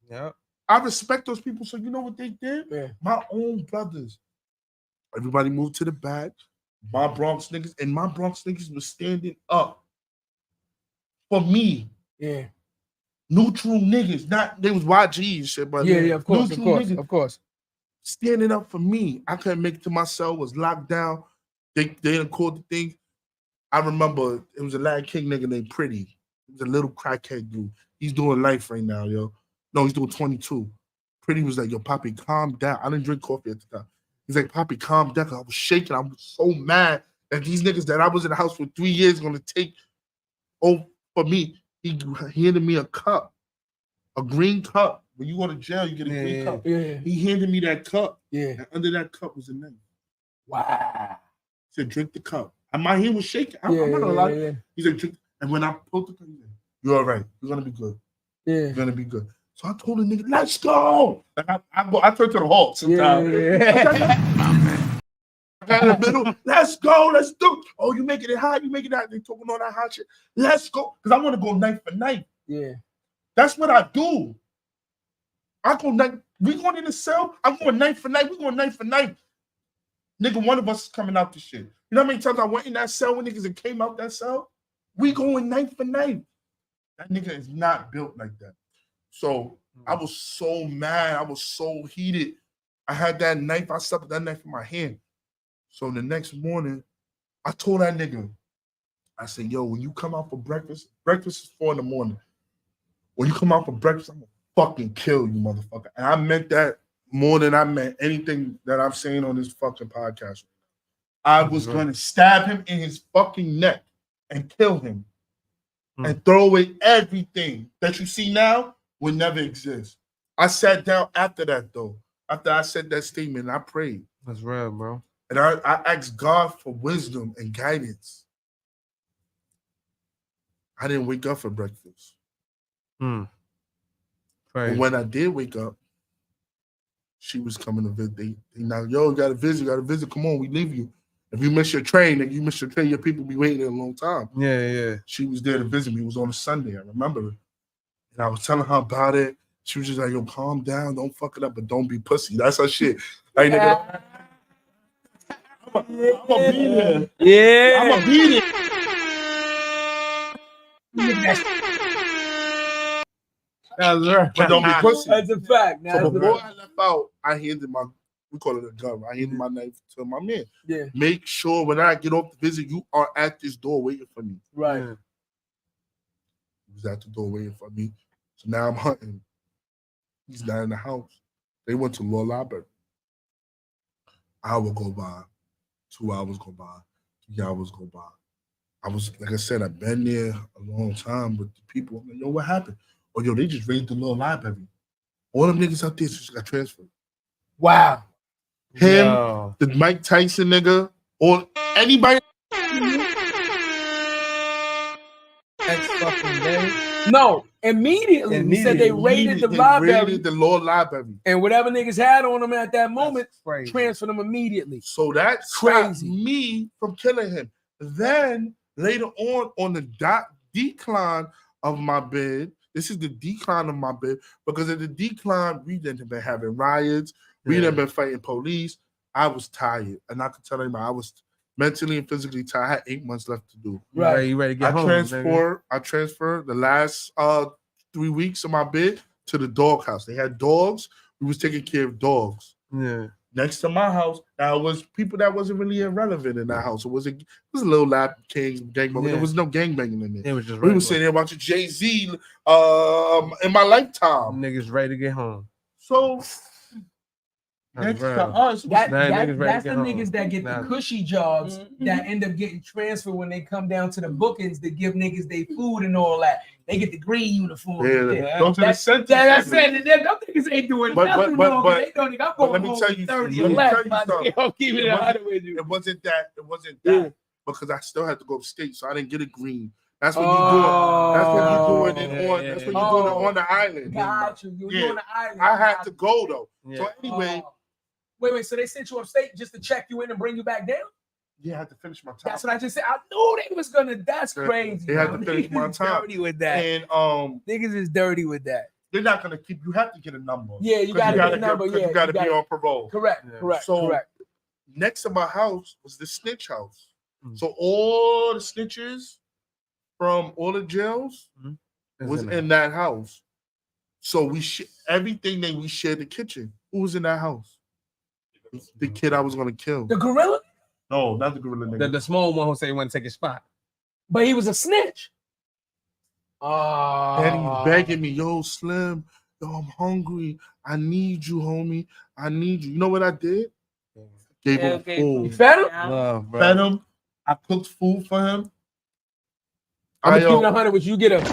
Yeah. I respect those people. So you know what they did? My own brothers. Everybody moved to the back. My Bronx niggas was standing up for me. Yeah. Neutral niggas, they was YG and shit, but of course. Standing up for me. I couldn't make it to my cell, was locked down. They didn't call the thing. I remember it was a Latin King nigga named Pretty. He was a little crackhead dude. He's doing life right now, yo. No, he's doing 22. Pretty was like, yo, Poppy, calm down. I didn't drink coffee at the time. He's like, Poppy, calm down. I was shaking. I was so mad that these niggas that I was in the house for 3 years gonna take over for me. He handed me a cup, a green cup. When you go to jail, you get a green cup. He handed me that cup. And under that cup was a name. Wow. He said, drink the cup. And my hand was shaking. I'm not gonna lie. He said, drink. And when I pulled the car, you're all right. You're gonna be good. Yeah. You're gonna be good. So I told the nigga, let's go. Like I turn to the halt sometimes. In the middle, let's go, let's do it. Oh, you making it hot, you making that. They talking all that hot shit. Let's go. Because I want to go knife for knife. Yeah. That's what I do. I go knife. We going in the cell, I'm going knife for knife. We going knife for knife. Nigga, one of us is coming out the shit. You know how many times I went in that cell when niggas and came out that cell? We going knife for knife. That nigga is not built like that. So I was so mad. I was so heated. I had that knife. I slept with that knife in my hand. So the next morning, I told that nigga, I said, yo, when you come out for breakfast is 4 a.m. When you come out for breakfast, I'm gonna fucking kill you, motherfucker. And I meant that more than I meant anything that I'm saying on this fucking podcast. I was gonna stab him in his fucking neck and kill him and throw away everything that you see now would never exist. I sat down after that, though. After I said that statement, I prayed. That's real, bro. And I asked God for wisdom and guidance. I didn't wake up for breakfast. But when I did wake up, she was coming to visit. They now, yo, you got to visit. Come on, we leave you. If you miss your train, your people be waiting a long time. Yeah. She was there to visit me. It was on a Sunday. I remember it. And I was telling her about it. She was just like, yo, calm down. Don't fuck it up, but don't be pussy. That's her shit. Like, nigga, I'm going to be there. Yeah. I'm going to be there. That's right. But don't be pussy. That's a fact. So before I left out, I handed we call it a gun. I handed my knife to my man. Yeah. Make sure when I get off the visit, you are at this door waiting for me. Right. He was at the door waiting for me. So now I'm hunting. He's not in the house. They went to law library. Hour go by, 2 hours go by, 3 hours go by. I was, like I said, I've been there a long time with the people. I'm like, yo, what happened? Oh, yo, they just raided the law library. All them niggas out there just got transferred. Wow. Him, the Mike Tyson nigga, or anybody. That's fucking day. No, immediately. We said they raided the library. Raided the law library. And whatever niggas had on them at that moment, transfer them immediately. So that's crazy. Me from killing him. Then later on the decline of my bid, this is the decline of my bid, because of the decline, we didn't been having riots, we didn't been fighting police. I was tired, and I could tell anybody I was mentally and physically tired. I had 8 months left to do. Right, you ready to get home? I transferred the last 3 weeks of my bid to the dog house. They had dogs. We was taking care of dogs. Yeah. Next to my house, now it was people that wasn't really irrelevant in that house. It was a little lap kings gangbang. There was no gangbanging in there. It was just we were sitting there watching Jay-Z in my lifetime. Niggas ready to get home. So next to us, that's the niggas that get the cushy jobs that end up getting transferred when they come down to the bookings to give niggas their food and all that. They get the green uniform. Go to the center. That's it. Them niggas ain't doing nothing wrong. They don't think I'm going let me tell you 30 or less. It wasn't that. Because I still had to go upstate, so I didn't get a green. That's what you're doing. That's what you're doing That's what you're doing on the island. Got you. You're on the island. I had to go though. So anyway. Wait. So they sent you upstate just to check you in and bring you back down? Yeah, I had to finish my time. That's what I just said. I knew they was gonna. That's crazy. They had to finish my time. Dirty with that. And niggas is dirty with that. They're not gonna keep. You have to get a number. Yeah, you gotta get a number. Yeah, you gotta be on parole. Correct. So next to my house was the snitch house. So all the snitches from all the jails was in that house. So we everything that we shared the kitchen. Who was in that house? The kid I was gonna kill. The gorilla? No, not the gorilla nigga. The small one who said he wanted to take his spot. But he was a snitch. And he's begging me, yo, Slim, yo, I'm hungry. I need you, homie. I need you. You know what I did? Gave him food. You fed him? Fed him. I cooked food for him. I'm keeping 100 with you. Get him.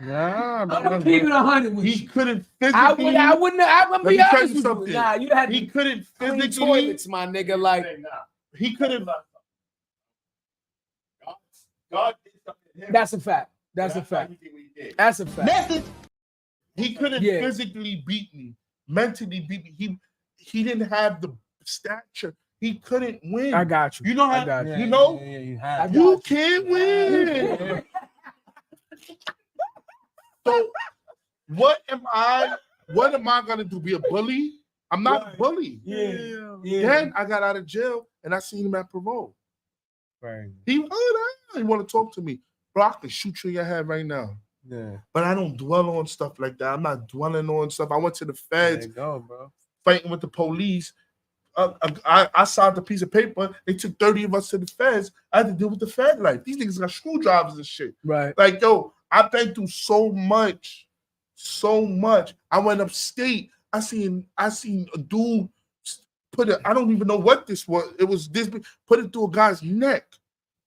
Nah, I'm keeping 100 with you. He couldn't physically. I wouldn't be honest with something. you. Nah, you had he couldn't physically. Toilets, my nigga. Like he couldn't. God did something to him. That's a fact. That's a fact. That's a fact. He couldn't physically beat me, mentally beat me. He didn't have the stature. He couldn't win. I got you. You know how? You know? You can't win. So what am I gonna do? Be a bully? I'm not a bully. Then I got out of jail and I seen him at parole. Right. He want to talk to me. Bro, I can shoot you in your head right now. Yeah. But I don't dwell on stuff like that. I'm not dwelling on stuff. I went to the feds, bro. fighting with the police. I signed a piece of paper. They took 30 of us to the feds. I had to deal with the fed life. These niggas got screwdrivers and shit. Right. Like, yo, I've been through so much. I went upstate. I seen a dude put it. I don't even know what this was. It was this big, put it through a guy's neck.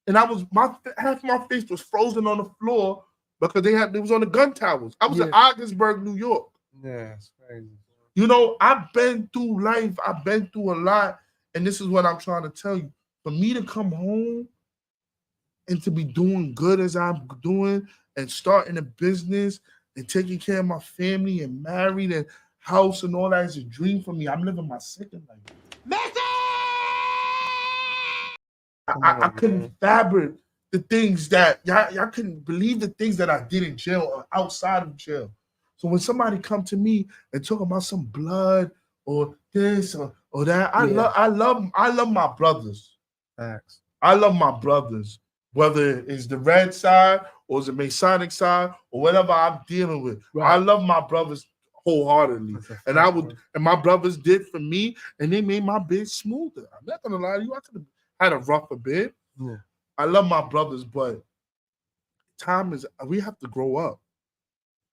And half my face was frozen on the floor because it was on the gun towers. I was in Ogdensburg, New York. Yeah, it's crazy. You know, I've been through life. I've been through a lot. And this is what I'm trying to tell you. For me to come home and to be doing good as I'm doing and starting a business and taking care of my family and married and house and all that is a dream for me. I'm living my second life. I couldn't fabric the things that y'all couldn't believe the things that I did in jail or outside of jail. So when somebody come to me and talk about some blood or this or that, I love my brothers. Facts. I love my brothers, whether it's the red side or it's the Masonic side or whatever I'm dealing with. Right. I love my brothers wholeheartedly, and my brothers did for me, and they made my bed smoother. I'm not gonna lie to you, I could have had a rougher bed. Yeah. I love my brothers, but we have to grow up.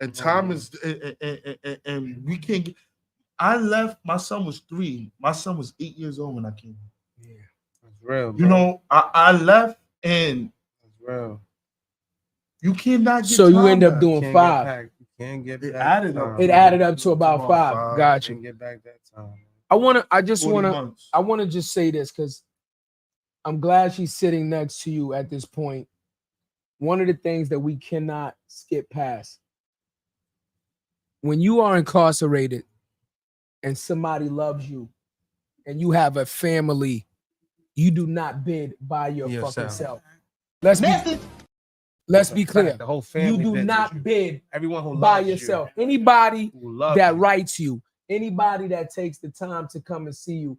And time is, and we can't get. I left. My son was 3. My son was 8 years old when I came. Yeah, that's real. Bro. You know, I left, and that's real. You cannot get. So you end up doing 5. You can't get it back. Added up to about 5. Got you. Get back that time. I want to just say this because I'm glad she's sitting next to you at this point. One of the things that we cannot skip past. When you are incarcerated and somebody loves you and you have a family, you do not bid by your fucking self. Let's be clear. The whole family. You do not bid everyone who by loves yourself. You. Anybody that writes you, anybody that takes the time to come and see you.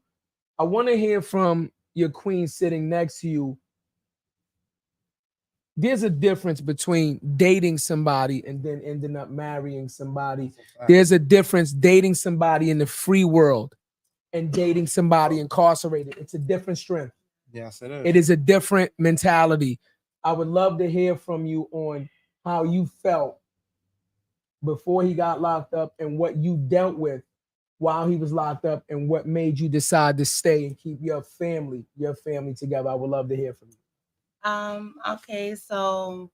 I want to hear from your queen sitting next to you. There's a difference between dating somebody and then ending up marrying somebody. There's a difference dating somebody in the free world and dating somebody incarcerated. It's a different strength. Yes, it is. It is a different mentality. I would love to hear from you on how you felt before he got locked up and what you dealt with while he was locked up and what made you decide to stay and keep your family together. I would love to hear from you. Okay, so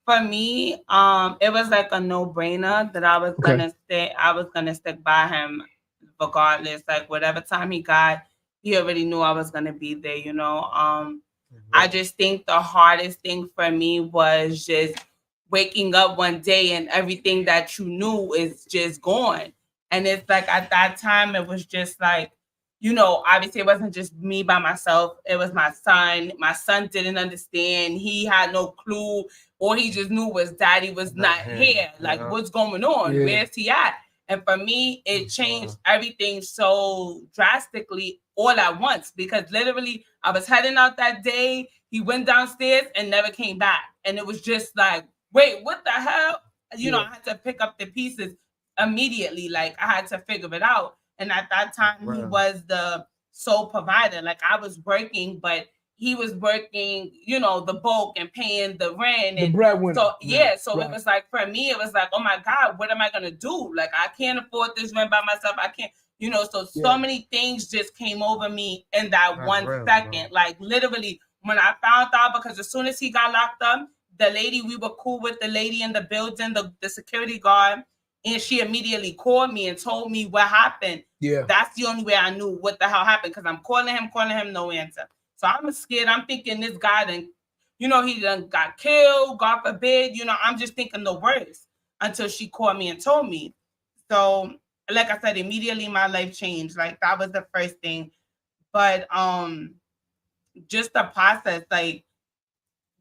for me, it was like a no-brainer that I was gonna stay. I was gonna stick by him regardless. Like whatever time he got, he already knew I was gonna be there, you know. I just think the hardest thing for me was just waking up one day and everything that you knew is just gone. And it's like at that time, it was just like, you know, obviously it wasn't just me by myself. It was my son. My son didn't understand. He had no clue. All he just knew was daddy was not here. Like, what's going on? Yeah. Where's he at? And for me, it changed everything so drastically all at once because literally I was heading out that day. He went downstairs and never came back. And it was just like, wait, what the hell? You know, I had to pick up the pieces immediately. Like I had to figure it out. And at that time, he was the sole provider. Like I was working, but he was working, you know, the bulk and paying the rent. And the breadwinner. So, it was like, for me, it was like, oh my God, what am I going to do? Like, I can't afford this rent by myself. I can't, you know, so many things just came over me in that 1 second. Like literally when I found out, because as soon as he got locked up, the lady, we were cool with the lady in the building, the security guard. And she immediately called me and told me what happened. Yeah. That's the only way I knew what the hell happened because I'm calling him, no answer. So I'm scared. I'm thinking this guy then he done got killed, God forbid. I'm just thinking the worst until she called me and told me. So, like I said, immediately my life changed. Like that was the first thing. But just the process, like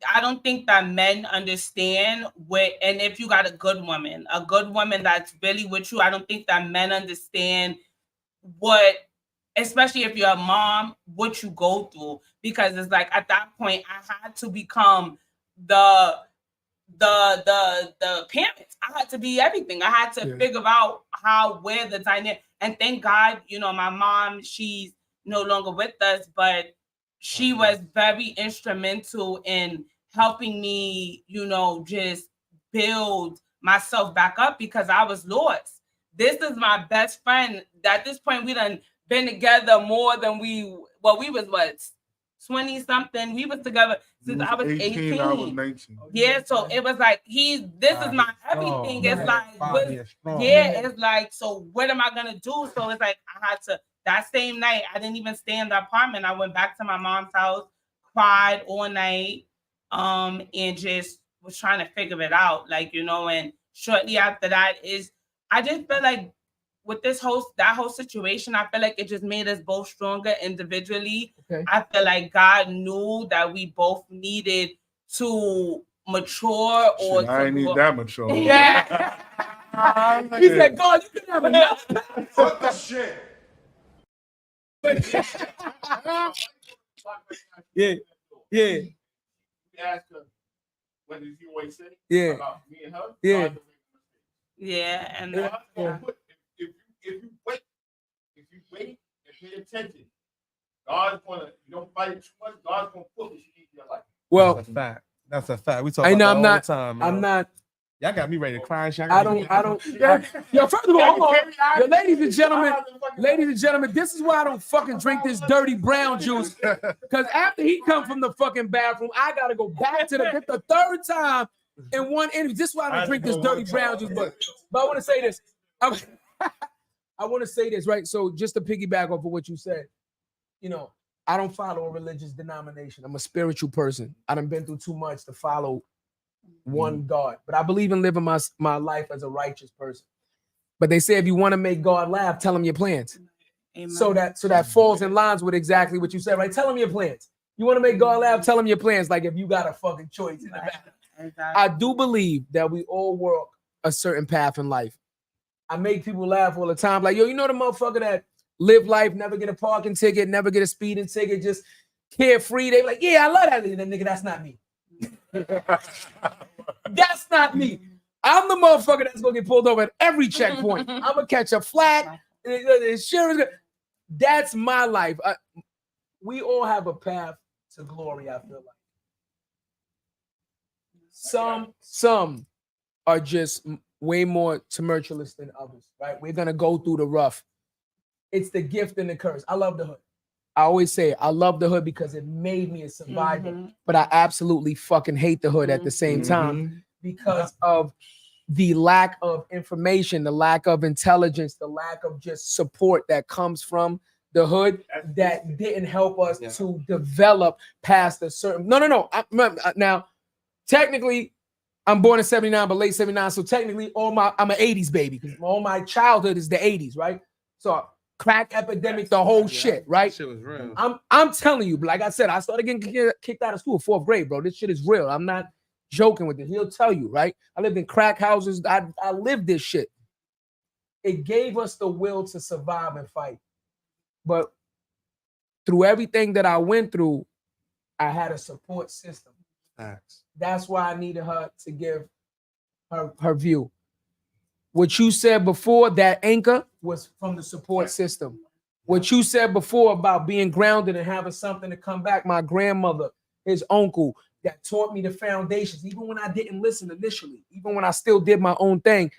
I don't think that men understand and if you got a good woman that's really with you, I don't think that men understand especially if you're a mom, what you go through. Because it's like at that point, I had to become the parents. I had to be everything. I had to figure out where the dynamic. And thank God, my mom, she's no longer with us, but she was very instrumental in helping me, just build myself back up because I was lost. This is my best friend. At this point, we done been together more than we was what? 20 something. We was together since I was 18. I was 19. Yeah, so it was like this is my everything. It's like it's like, so what am I gonna do? So it's like I had to that same night, I didn't even stay in the apartment. I went back to my mom's house, cried all night, and just was trying to figure it out. Like, and shortly after that I just felt like with that whole situation, I feel like it just made us both stronger individually. Okay. I feel like God knew that we both needed to mature I ain't need that mature. Yeah. He said, God, you can have enough. What the shit? Yeah. We asked her, what did you always say? Yeah. About me and her? Yeah. Yeah. And if you wait and pay attention, God's gonna, you don't fight it too much, God's gonna put what you need in your life. Well, that's a fact. That's a fact. We talk about that all the time. Man. I'm not. Y'all got me ready to cry and shit. I don't. Yo, first of all, hold on. Yo, ladies and gentlemen, this is why I don't fucking drink this dirty brown juice. Because after he come from the fucking bathroom, I gotta go back to the third time in one interview. This is why I don't drink this dirty brown juice. But I want to say this. I want to say this, right? So just to piggyback off of what you said, I don't follow a religious denomination. I'm a spiritual person. I done been through too much to follow one God, but I believe in living my life as a righteous person. But they say if you want to make God laugh, tell him your plans. Amen. So that falls in lines with exactly what you said, right? Tell him your plans. You want to make God laugh, tell him your plans. Like if you got a fucking choice in the back. Exactly. I do believe that we all walk a certain path in life. I make people laugh all the time. Like, yo, the motherfucker that live life, never get a parking ticket, never get a speeding ticket, just carefree. They be like, yeah, I love that nigga. That's not me. That's not me. I'm the motherfucker that's gonna get pulled over at every checkpoint. I'm gonna catch a flat. That's my life. We all have a path to glory, I feel like. Some are just way more tumultuous than others, right? We're gonna go through the rough. It's the gift and the curse. I love the hood. I always say I love the hood because it made me a survivor, but I absolutely fucking hate the hood at the same time because of the lack of information, the lack of intelligence, the lack of just support that comes from the hood that didn't help us to develop past a certain. No. Now, technically, I'm born in 79, but late 79. So technically, I'm an 80s baby because all my childhood is the 80s, right? So crack epidemic, the whole shit, right? Shit was real. I'm telling you, like I said, I started getting kicked out of school, 4th grade, bro. This shit is real. I'm not joking with it. He'll tell you, right? I lived in crack houses. I lived this shit. It gave us the will to survive and fight. But through everything that I went through, I had a support system. Thanks. That's why I needed her to give her view. What you said before, that anchor was from the support system. What you said before about being grounded and having something to come back, my grandmother, his uncle, that taught me the foundations, even when I didn't listen initially, even when I still did my own thing.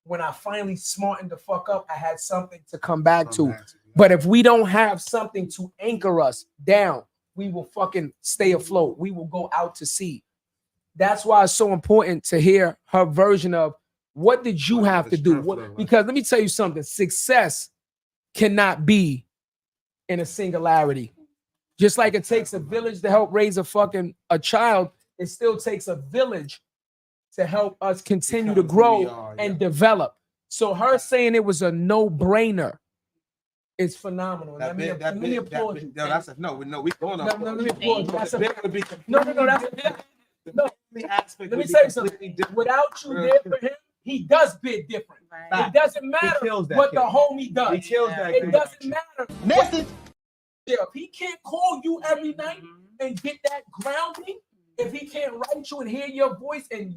When I finally smartened the fuck up, I had something to come back to. But if we don't have something to anchor us down, we will fucking stay afloat. We will go out to sea. That's why it's so important to hear her version of what did you have to do? Because let me tell you something, success cannot be in a singularity. Just like it takes a village to help raise a child, it still takes a village to help us continue to grow and develop. So her saying it was a no-brainer is phenomenal. Let me applaud you. No, that's no, we going on. Let me applaud you. That's let me say something. Without you there for him, he does bid different. Right. It doesn't matter what the homie does. He kills that. It doesn't matter. Message. If he can't call you every night and get that grounding, if he can't write you and hear your voice and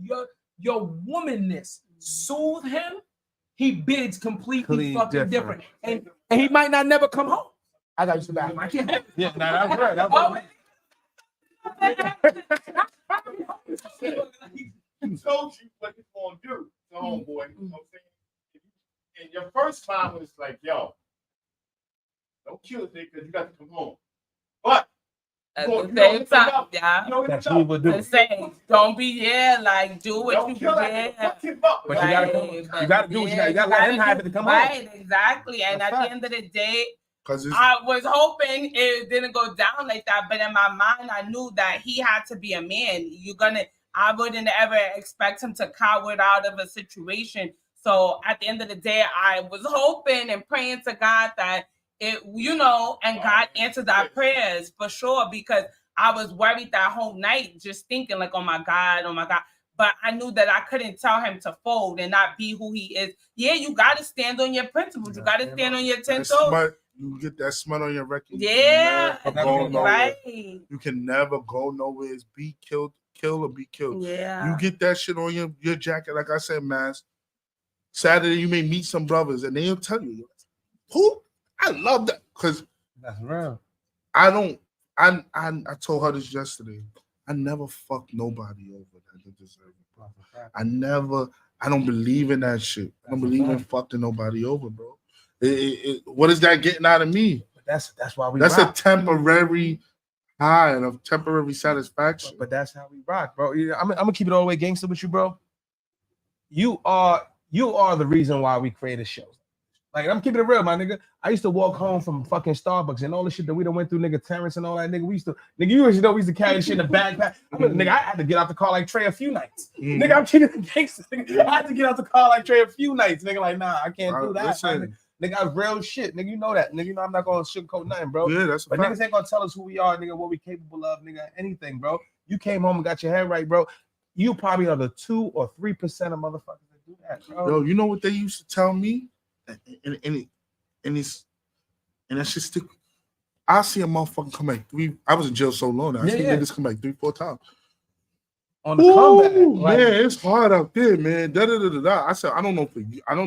your womanness soothe him, he bids completely fucking different. And he might not never come home. I got you some back. I can't. Yeah, that's right. That's right. He told you what he's gonna do, the homeboy. You know what I'm saying? And your first mind was like, yo, don't kill it because you got to come home. But at the same time, that's what he would do. The same. Don't be like do what you do. But you gotta do what you gotta let him have it to come home. Right, exactly. And at the end of the day, I was hoping it didn't go down like that, but in my mind, I knew that he had to be a man. I wouldn't ever expect him to coward out of a situation. So at the end of the day, I was hoping and praying to God that and God answered our prayers for sure, because I was worried that whole night, just thinking like, oh my God. But I knew that I couldn't tell him to fold and not be who he is. Yeah, you got to stand on your principles. You got to stand on your 10 toes. You get that smut on your record. Yeah, right. You can never go nowhere. It's be killed, kill or be killed. Yeah. You get that shit on your jacket. Like I said, man. Saturday, you may meet some brothers and they'll tell you, who? I love that because that's real. I told her this yesterday. I never fucked nobody over that they deserve it. I don't believe in that shit. I don't believe in fucking nobody over, bro. What is that getting out of me? That's why we. That's rock. A temporary high and a temporary satisfaction. But that's how we rock, bro. I'm gonna keep it all the way gangster with you, bro. You are the reason why we created shows. Like, I'm keeping it real, my nigga. I used to walk home from fucking Starbucks and all the shit that we done went through, nigga, Terrence and all that, nigga. We used to carry the shit in the backpack. Nigga, I had to get out the car like Trey a few nights. Nigga, I'm keeping the gangster. Nigga. I had to get out the car like Trey a few nights. Nigga, like, nah, I can't do that. Nigga, I real shit. Nigga, you know that. Nigga, you know I'm not gonna sugarcoat nothing, bro. Yeah, that's but niggas ain't gonna tell us who we are, nigga, what we capable of, nigga, anything, bro. You came home and got your head right, bro. You probably are the 2 or 3% of motherfuckers that do that, bro. Yo, you know what they used to tell me? And that's just I see a motherfucker come back I was in jail so long now. I see niggas come back 3-4 times. On the comeback. Like, man, it's hard out there, man. I said, I don't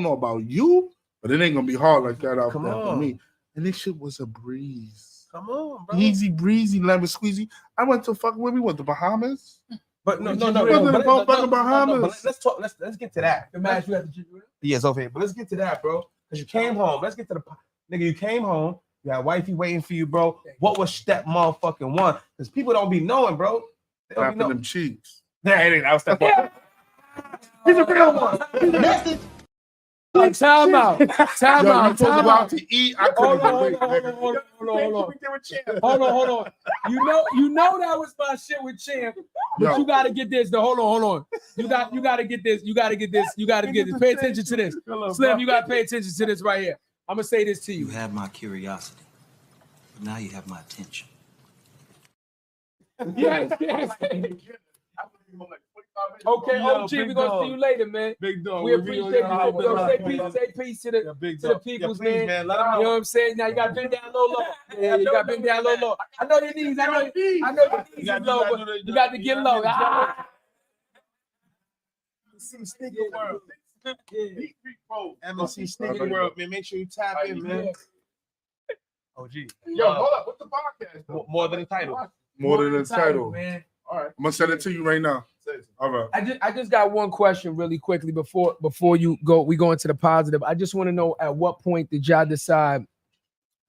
know about you, but it ain't gonna be hard like that out there for me. And this shit was a breeze. Come on, bro. Easy breezy, lemon squeezy. I went to where we went to Bahamas. But no. Bahamas. Let's talk. Let's get to that. The match you have to yes, okay. But let's get to that, bro. Because you came home. Let's get to the nigga. You came home. You got wifey waiting for you, bro. What was step motherfucking one? Because people don't be knowing, bro. They don't be knowing them cheeks. Yeah, it ain't. I was step one. He's a real one. Message. Time out. Time out. Time out to eat. I couldn't wait. Hold on. You know that was my shit with Champ. But you gotta get this. Though. Hold on. You gotta get this. You gotta get this. Pay attention to this. Slim, you gotta pay attention to this right here. I'm gonna say this to you. You had my curiosity, but now you have my attention. Yes. Okay, OG, we're gonna see you later, man. Big dog. We appreciate you. Say peace to the peoples, man. You know what I'm saying? Now you gotta bend down low. Yeah, you gotta bend down low. I know your knees. I know your knees is low, but you got to get low. See Sneaker World. MSC Sneaker World, man. Make sure you tap in, man. OG. Yo, hold up. What's the podcast? More than the title. More than the title, man. All right, I'm gonna send it to you right now. All right. I just got one question really quickly before we go into the positive. I just want to know, at what point did y'all decide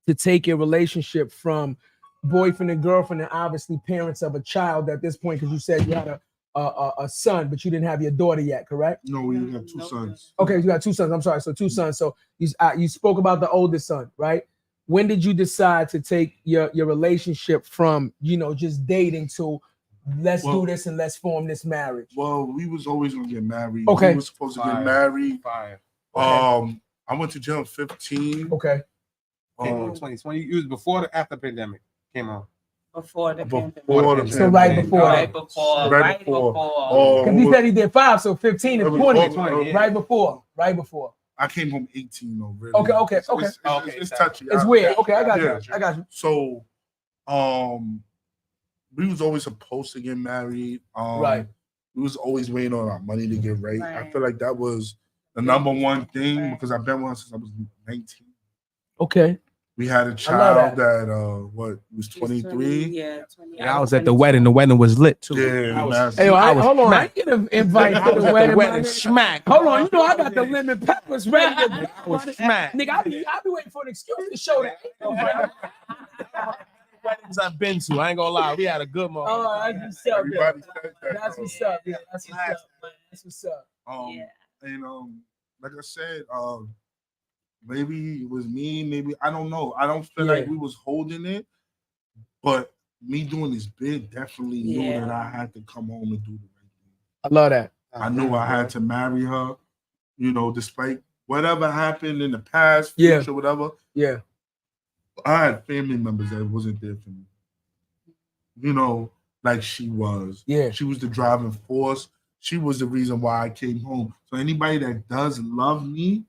to take your relationship from boyfriend and girlfriend and obviously parents of a child at this point? Because you said you had a son, but you didn't have your daughter yet, correct? No, we have 2 sons. Okay, you got 2 sons. I'm sorry. So 2 sons. So you spoke about the oldest son, right? when did you decide to take your relationship from, you know, just dating to let's do this and let's form this marriage? Well, we was always gonna get married. Okay. We was supposed to get married. Fire. I went to jail at 15. Okay. 2020. It was before or after the pandemic came on. Before the pandemic. So right before. Right before. Because he said he did 5, so 15 and 20. Right before. I came home 18 though, really. Okay. It's touchy. It's weird. Okay, I got you. So, we was always supposed to get married. Right. We was always waiting on our money to get right. I feel like that was the number one thing because I've been one since I was 19. Okay. We had a child that was 23. Yeah, 20. And I was at the wedding. The wedding was lit too. Yeah, hold on. I get an invite to the wedding. Smack. Hold on, you know I got the lemon peppers ready. I was smack. Nigga, I be waiting for an excuse to show that. Weddings I've been to, I ain't gonna lie, we had a good moment. Oh, that's what's up. Everybody said that. That's what's up. Yeah, that's what's up. And like I said, maybe it was me, maybe I don't know. I don't feel like we was holding it, but me doing this bid definitely knew that I had to come home and do the right thing. I love that. I knew I had to marry her, you know, despite whatever happened in the past, future, whatever. Yeah. I had family members that wasn't there for me. You know, like she was. Yeah. She was the driving force. She was the reason why I came home. So anybody that does love me,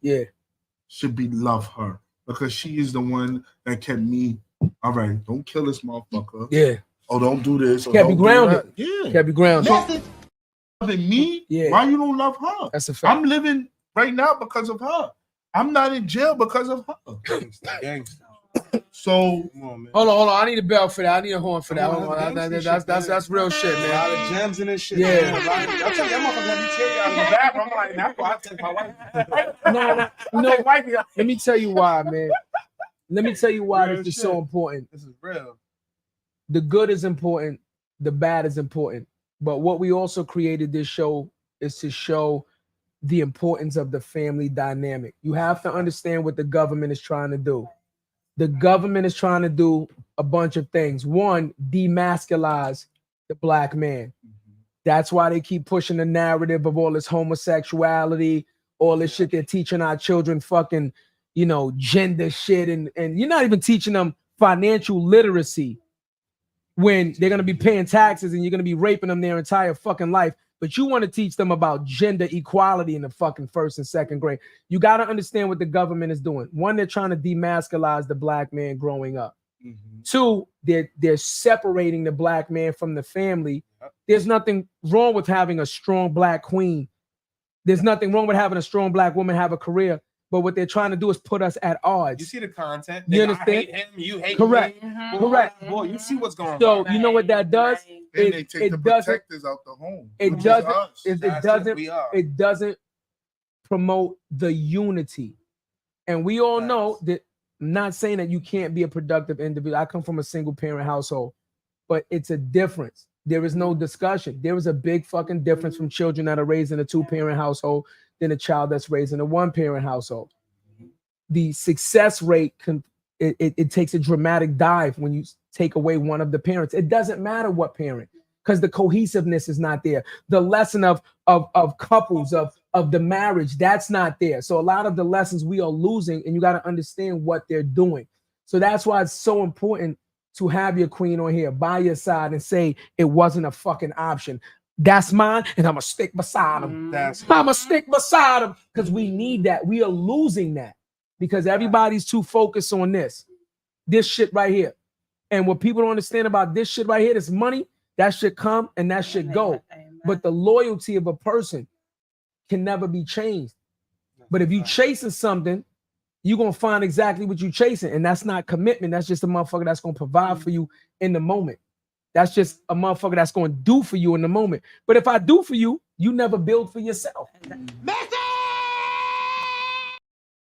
should be love her because she is the one that kept me. All right, don't kill this motherfucker. Yeah. Oh, don't do this. Kept you grounded. Kept you grounded. Loving me. Why you don't love her? That's a fact. I'm living right now because of her. I'm not in jail because of her. Gangsta. So hold on. I need a bell for that. I need a horn for that. Hold on. That's real shit, man. A lot of gems in this shit. Yeah. I'll tell you, that motherfucker let me tell you out in the bathroom. I'm like, now I'll take my wife. No. Let me tell you why, man. Let me tell you why this is so important. This is real. The good is important. The bad is important. But what we also created this show is to show the importance of the family dynamic. You have to understand what the government is trying to do. The government is trying to do a bunch of things. One, demasculize the black man. That's why they keep pushing the narrative of all this homosexuality, all this shit they're teaching our children fucking, you know, gender shit. And you're not even teaching them financial literacy when they're going to be paying taxes and you're going to be raping them their entire fucking life. But you want to teach them about gender equality in the fucking 1st and 2nd grade. You got to understand what the government is doing. One, they're trying to demasculize the black man growing up. Two, they're separating the black man from the family. There's nothing wrong with having a strong black queen. There's nothing wrong with having a strong black woman have a career. But what they're trying to do is put us at odds. You see the content. You understand? I hate him, you hate Correct. me. Correct. Boy, you see what's going on. So you know what that does? then they take the protectors out the home. It doesn't promote the unity. And we all know that. I'm not saying that you can't be a productive individual. I come from a single parent household, but it's a difference. There is no discussion. There is a big fucking difference from children that are raised in a 2-parent household than a child that's raised in a 1-parent household. The success rate it takes a dramatic dive when you take away one of the parents. It doesn't matter what parent, because the cohesiveness is not there. The lesson of couples, of the marriage, that's not there. So a lot of the lessons we are losing, and you got to understand what they're doing. So that's why it's so important to have your queen on here by your side and say it wasn't a fucking option. That's mine, and I'm gonna stick beside him. I'm gonna stick beside him because we need that. We are losing that because everybody's too focused on this shit right here. And what people don't understand about this shit right here, this money, that shit come and that shit go. But the loyalty of a person can never be changed. But if you chasing something, you're gonna find exactly what you're chasing, and that's not commitment. That's just a motherfucker that's gonna provide for you in the moment. That's just a motherfucker that's gonna do for you in the moment. But if I do for you, you never build for yourself.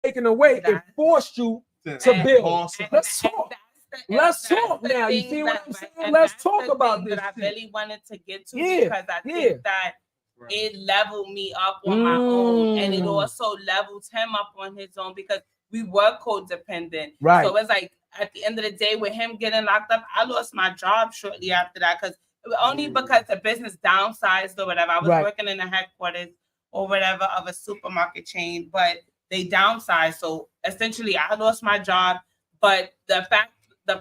Taken away, it forced you to build. Let's talk. Let's talk now. You see what I'm saying? Let's talk about this. That I really wanted to get to because I think that it leveled me up on my own, and it also leveled him up on his own because we were codependent. Right. So it's like at the end of the day, with him getting locked up, I lost my job shortly after that only because the business downsized or whatever. I was working in the headquarters or whatever of a supermarket chain, but they downsized. So essentially, I lost my job. But the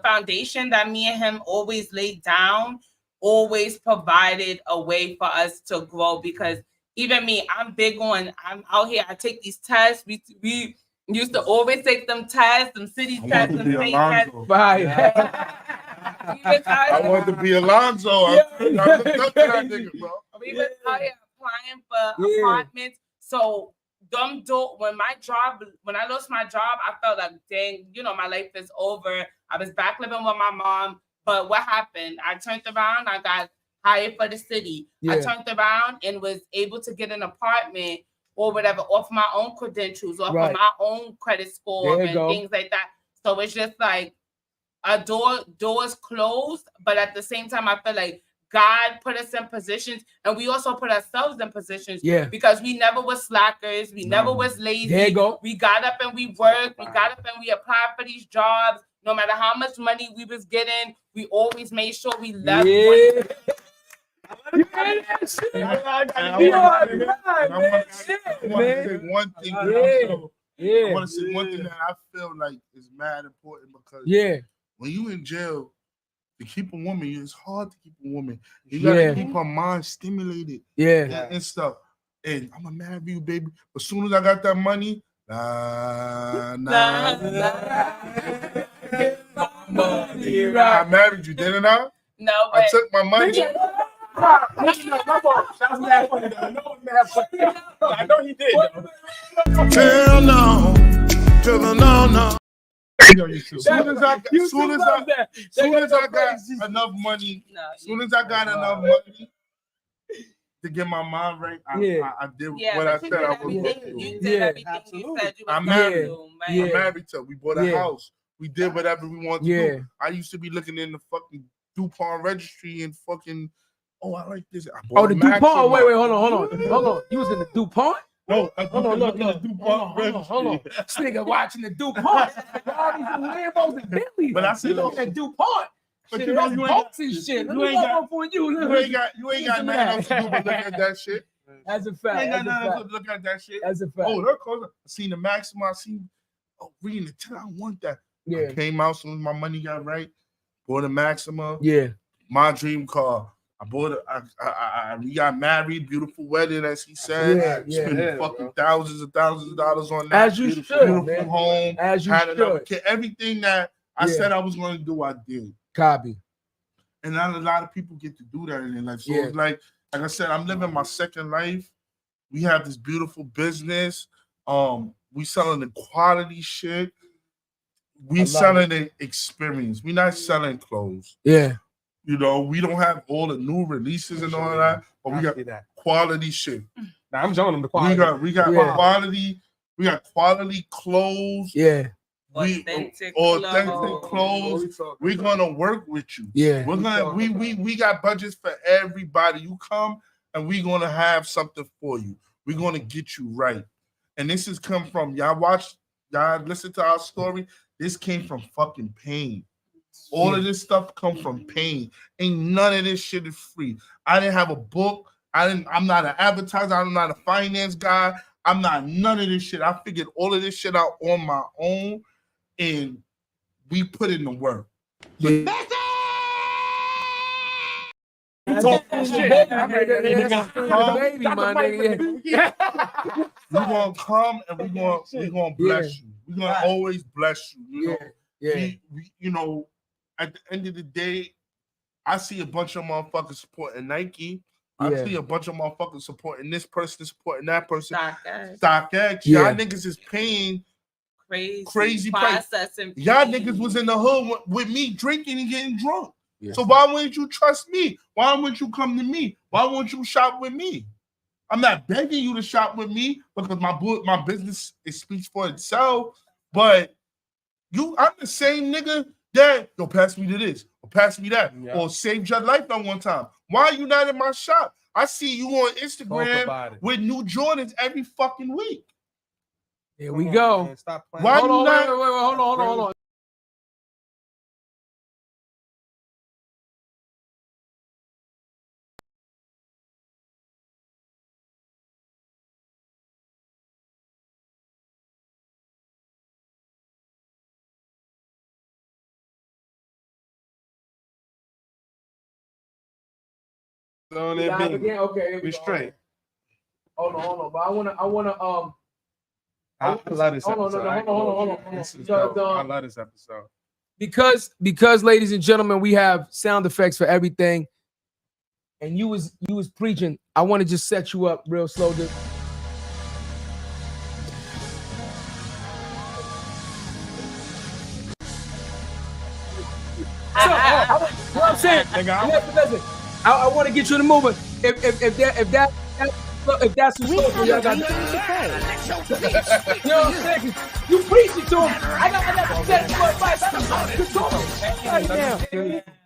foundation that me and him always laid down always provided a way for us to grow, because even me, I'm out here, I take these tests. We used to always take them tests, them city tests, them state tests. I want to be Alonzo. I looked up to that nigga, bro. We was out here applying for apartments. So when I lost my job, I felt like, dang, my life is over. I was back living with my mom. But what happened? I turned around, I got hired for the city. I turned around and was able to get an apartment or whatever off my own credentials, off of my own credit score and things like that. So it's just like doors closed, but at the same time, I feel like God put us in positions, and we also put ourselves in positions because we never was slackers. We never was lazy. There you go. We got up and we worked. We got up and we applied for these jobs. No matter how much money we was getting, we always made sure we left. You I want to say one thing that I feel like is mad important, because when you in jail, to keep a woman, it's hard to keep a woman. You gotta keep her mind stimulated, and stuff. And I'm gonna marry you, baby. But as soon as I got that money, I married you, didn't I? No, I took my money. I know he did. Hell no. Soon as I got enough money to get my mind right, I did what I said I was going to do. You did everything you said you was I'm married. I'm married to her. We bought a house. We did whatever we wanted to do. I used to be looking in the fucking DuPont registry and fucking, I like this. The DuPont. Wait, hold on. You was in the DuPont? No, hold on. This nigga watching the DuPont. All these Lambos and Bentleys. But I said, at DuPont. But you know, you ain't shit. You ain't got nothing else to do but look at that shit. As a fact. You ain't got nothing else to look at that shit. As a fact. They're close. I seen the Maxima. I seen, reading the 10. I want that. I came out soon as my money got right. Bought a Maxima. My dream car. I bought it. We got married. Beautiful wedding, as he said. Spent fucking thousands of dollars on that. As you should. Beautiful home. As you should. Everything that I said I was going to do, I did. Copy. And not a lot of people get to do that in their life. So it's like I said, I'm living my second life. We have this beautiful business. We selling the quality shit. We selling the experience. We not selling clothes. You know, we don't have all the new releases and all that, but we got quality shit. Now I'm showing them the quality. We got quality. We got quality clothes. Authentic clothes. We're gonna work with you. We're gonna we got budgets for everybody. You come and we're gonna have something for you. We're gonna get you right. And this has come from y'all listen to our story. This came from fucking pain. All of this stuff come from pain. Ain't none of this shit is free. I didn't have a book. I'm not an advertiser. I'm not a finance guy. I'm not none of this shit. I figured all of this shit out on my own, and we put in the work. You talk shit. We're gonna come and we're gonna bless you. We're gonna always bless you. You know, at the end of the day, I see a bunch of motherfuckers supporting Nike. I see a bunch of motherfuckers supporting this person, supporting that person. StockX. Y'all niggas is paying crazy price. Y'all niggas was in the hood with me drinking and getting drunk. So why wouldn't you trust me? Why wouldn't you come to me? Why wouldn't you shop with me? I'm not begging you to shop with me because my business speaks for itself. But I'm the same nigga that pass me to this or pass me that or saved your life at one time. Why are you not in my shop? I see you on Instagram with new Jordans every fucking week. Here we go. Stop playing. Why hold on. So We live again? Okay, here we go. straight. Hold on. But I wanna I love this episode. Hold on. This is dope. I So, love this episode. because ladies and gentlemen, we have sound effects for everything. And you was preaching. I want to just set you up real slow. Dude. So, you know what I'm saying? Listen, I want to get you in the movement. If that's the story, y'all got you know what I'm saying? You preaching to him. I got to set you up right now.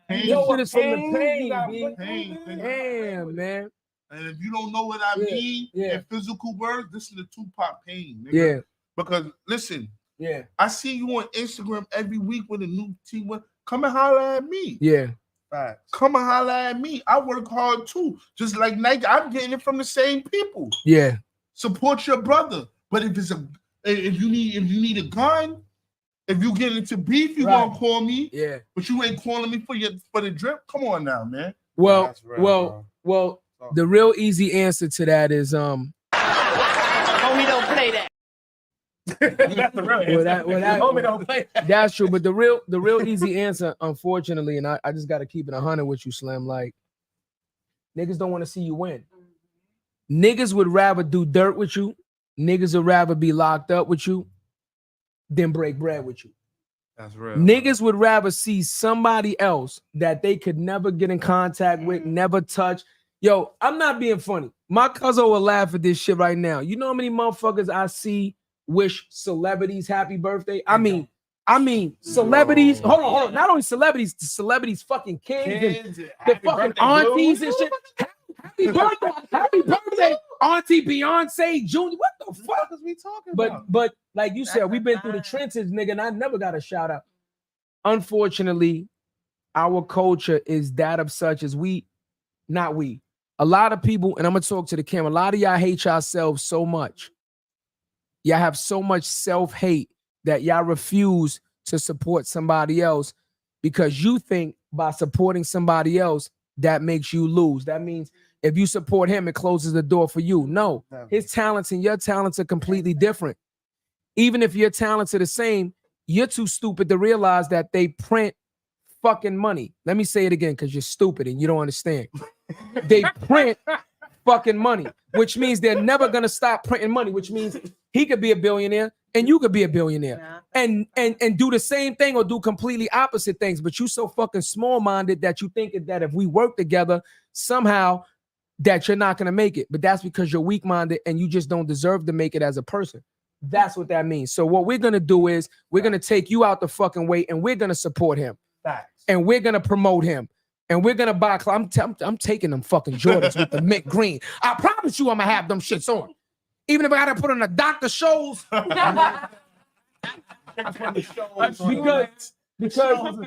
This shit is from the pain, Damn, man. And if you don't know what I mean in physical words, this is the Tupac pain, nigga. Yeah. Because listen, yeah, I see you on Instagram every week with a new team. Come and holler at me. Yeah. Right. Come and holler at me. I work hard too. Just like Nike, I'm getting it from the same people. Yeah. Support your brother. But if you need a gun, if you get into beef, you gonna call me. Yeah. But you ain't calling me for the drip. Come on now, man. Well, the real easy answer to that is Homie, don't play that. That's the real answer. Homie, don't play that. That's true, but the real easy answer, unfortunately, and I just got to keep it 100 with you, Slim. Like, niggas don't want to see you win. Niggas would rather do dirt with you. Niggas would rather be locked up with you than break bread with you. That's real. Niggas would rather see somebody else that they could never get in contact with, never touch. Yo, I'm not being funny. My cousin will laugh at this shit right now. You know how many motherfuckers I see wish celebrities happy birthday? I mean, celebrities. Hold on. Not only celebrities, the celebrities' fucking kids and the fucking aunties and shit. Happy birthday, Auntie Beyonce Jr. What the fuck is we talking about? But like you said, we've been through the trenches, nigga, and I never got a shout out. Unfortunately, our culture is that of such as not we. A lot of people, and I'm gonna talk to the camera, a lot of y'all hate yourselves so much. Y'all have so much self-hate that y'all refuse to support somebody else because you think by supporting somebody else, that makes you lose. That means if you support him, it closes the door for you. No, his talents and your talents are completely different. Even if your talents are the same, you're too stupid to realize that they print fucking money. Let me say it again because you're stupid and you don't understand. They print fucking money, which means they're never gonna stop printing money, which means he could be a billionaire and you could be a billionaire and do the same thing or do completely opposite things. But you so fucking small-minded that you think that if we work together somehow that you're not gonna make it. But that's because you're weak-minded and you just don't deserve to make it as a person. That's what that means. So what we're gonna do is we're gonna take you out the fucking way and we're gonna support him. Facts. And we're gonna promote him. And we're gonna buy. I'm taking them fucking Jordans with the mint green. I promise you, I'm gonna have them shits on. Even if I gotta put on a Dr. Scholl's. because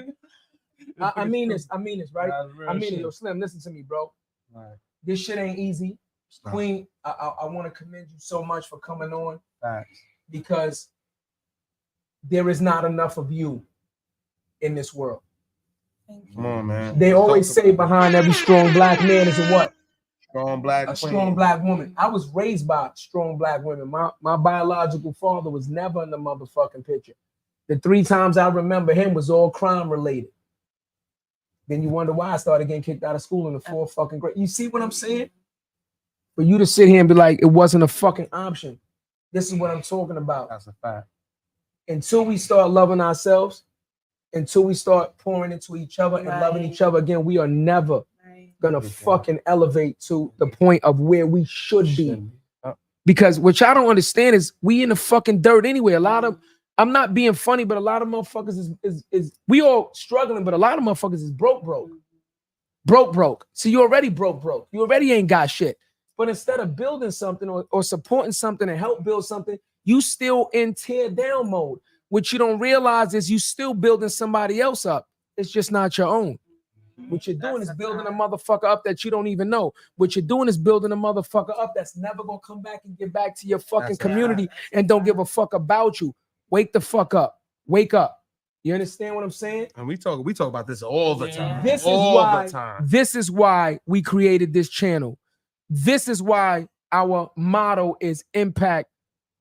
I mean this, right? I mean it. Yo, Slim, listen to me, bro. Right. This shit ain't easy. Queen, I want to commend you so much for coming on. Facts. Because there is not enough of you in this world. Come on, man. They always say behind every strong black man is a what? Strong black a strong black woman. I was raised by strong black women. My biological father was never in the motherfucking picture. The 3 times I remember him was all crime related. Then you wonder why I started getting kicked out of school in the 4th fucking grade. You see what I'm saying? For you to sit here and be like, it wasn't a fucking option. This is what I'm talking about. That's a fact. Until we start loving ourselves, until we start pouring into each other and loving each other again, we are never gonna fucking elevate to the point of where we should be. Because what y'all don't understand is we in the fucking dirt anyway. A lot of, I'm not being funny, but a lot of motherfuckers is we all struggling, but a lot of motherfuckers is broke. So you already broke. You already ain't got shit. But instead of building something or supporting something and help build something, you still in tear down mode. What you don't realize is you still building somebody else up. It's just not your own. What you're doing is building a motherfucker up that you don't even know. What you're doing is building a motherfucker up that's never gonna come back and get back to your fucking community and don't give a fuck about you. Wake the fuck up. Wake up. You understand what I'm saying? And we talk about this all the time. This is why we created this channel. This is why our motto is impact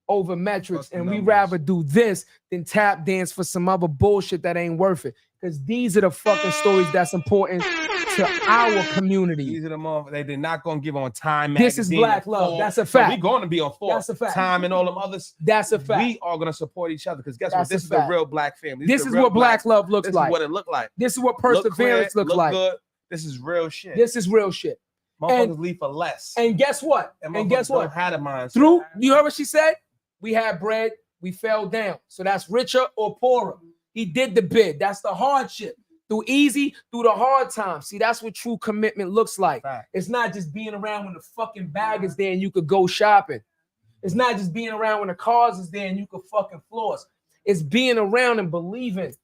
over metrics, and we rather do this than tap dance for some other bullshit that ain't worth it. Because these are the fucking stories that's important to our community. These are the more they're not gonna give on Time This magazine. is Black Love. That's a fact. So we going to be on That's a fact. Time and all them others. That's a fact. We are gonna support each other because guess That's what? This a is the fact. real black family. This is what Black Love looks like. This is what it looked like. This is what perseverance looks like. Good. This is real shit. This is real shit. Motherfuckers leave for less. And guess what? And guess what? Had a mindset. Through, you heard what she said? We had bread, we fell down. So that's richer or poorer. He did the bid. That's the hardship. Through easy, through the hard times. See, that's what true commitment looks like. Fact. It's not just being around when the fucking bag is there and you could go shopping. It's not just being around when the cars is there and you could fucking floss. It's being around and believing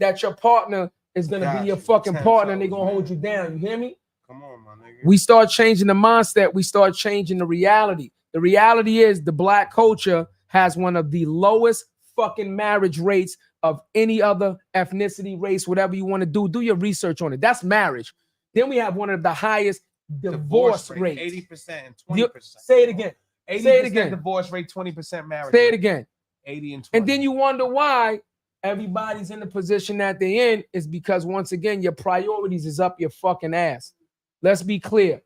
that your partner is gonna be your fucking partner and they're gonna hold you down. You hear me? Come on, my nigga. We start changing the mindset. We start changing the reality. The reality is the black culture has one of the lowest fucking marriage rates of any other ethnicity, race, whatever you want to do. Do your research on it. That's marriage. Then we have one of the highest divorce rates. 80% and 20%. Say it again. 80% Say it again. Divorce rate, 20% marriage. Say it rate. again. 80 and 20. And then you wonder why everybody's in the position that they're in is because once again, your priorities is up your fucking ass. Let's be clear.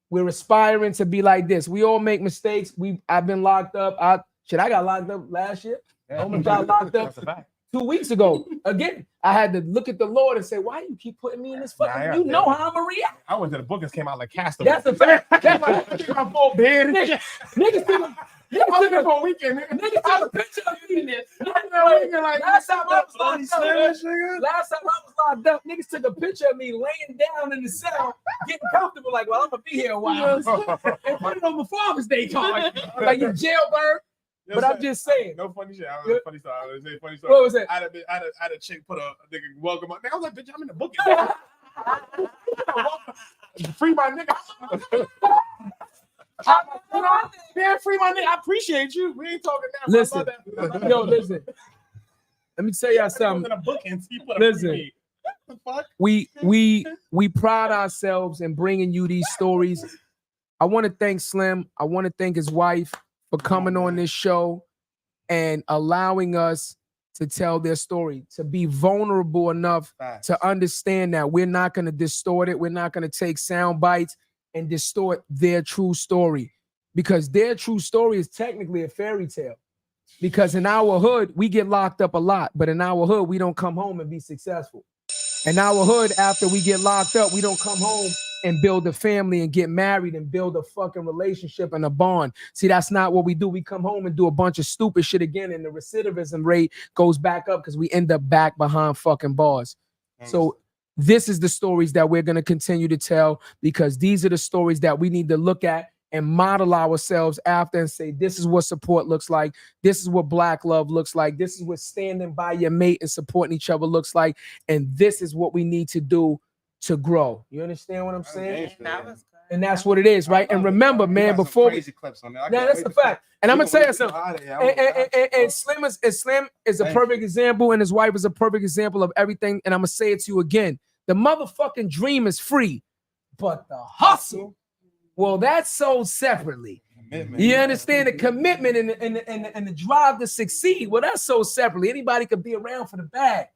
We're aspiring to be like this. We all make mistakes. I've been locked up. I got locked up last year. I almost got locked up 2 weeks ago. Again, I had to look at the Lord and say, why do you keep putting me in this fucking? You know how I'm gonna react. I went to the book and came out like Castaway. That's a fact. That's my full bed. Niggas took for a weekend. Niggas took a picture of me. Last time I was locked up, niggas took a picture of me laying down in the cell, getting comfortable, like, well, I'm gonna be here a while. And put it on my Father's Day card. Like you jailbird. But I'm just saying. No funny shit. I was funny story. I was funny story. What was it? I had a chick put a nigga welcome up. I was like, bitch, I'm in the book. Free my nigga. Man, free my nigga. I appreciate you. We ain't talking now. Listen. Yo, listen. Let me tell y'all something. Listen. We pride ourselves in bringing you these stories. I want to thank Slim. I want to thank his wife for coming on this show and allowing us to tell their story, to be vulnerable enough to understand that we're not going to distort it. We're not going to take sound bites and distort their true story, because their true story is technically a fairy tale. Because in our hood, we get locked up a lot, but in our hood, we don't come home and be successful. In our hood, after we get locked up, we don't come home and build a family and get married and build a fucking relationship and a bond. See, that's not what we do. We come home and do a bunch of stupid shit again, and the recidivism rate goes back up because we end up back behind fucking bars. So this is the stories that we're going to continue to tell, because these are the stories that we need to look at and model ourselves after and say, this is what support looks like. This is what black love looks like. This is what standing by your mate and supporting each other looks like. And this is what we need to do to grow. You understand what I'm saying? And that's what it is, right? And remember, man, before crazy clips on there. Yeah, that's a fact. And I'm gonna tell you something. And Slim is a perfect example, and his wife is a perfect example of everything. And I'm gonna say it to you again: the motherfucking dream is free, but the hustle, well, that's sold separately. You understand the commitment and the drive to succeed? Well, that's sold separately. Anybody could be around for the bag,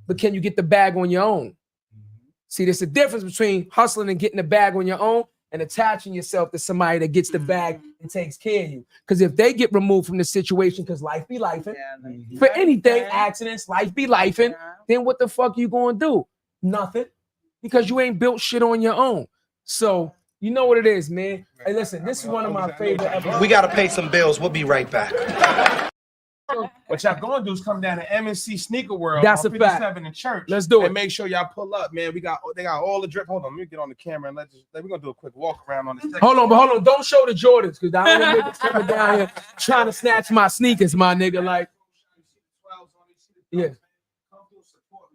but can you get the bag on your own? See, there's a difference between hustling and getting the bag on your own and attaching yourself to somebody that gets the bag and takes care of you. Because if they get removed from the situation, because life be lifing, for anything, accidents, life be lifing, then what the fuck you gonna do? Nothing. Because you ain't built shit on your own. So you know what it is, man. Hey, listen, this is one of my favorite episodes. We gotta pay some bills. We'll be right back. What y'all gonna do is come down to M&C Sneaker World. That's on a fact. 57 in Church. Let's do it. And make sure y'all pull up, man. They got all the drip. Hold on, let me get on the camera and we're gonna do a quick walk around on this. Hold on. Don't show the Jordans, because I don't want niggas coming down here trying to snatch my sneakers, my nigga. Like, yeah.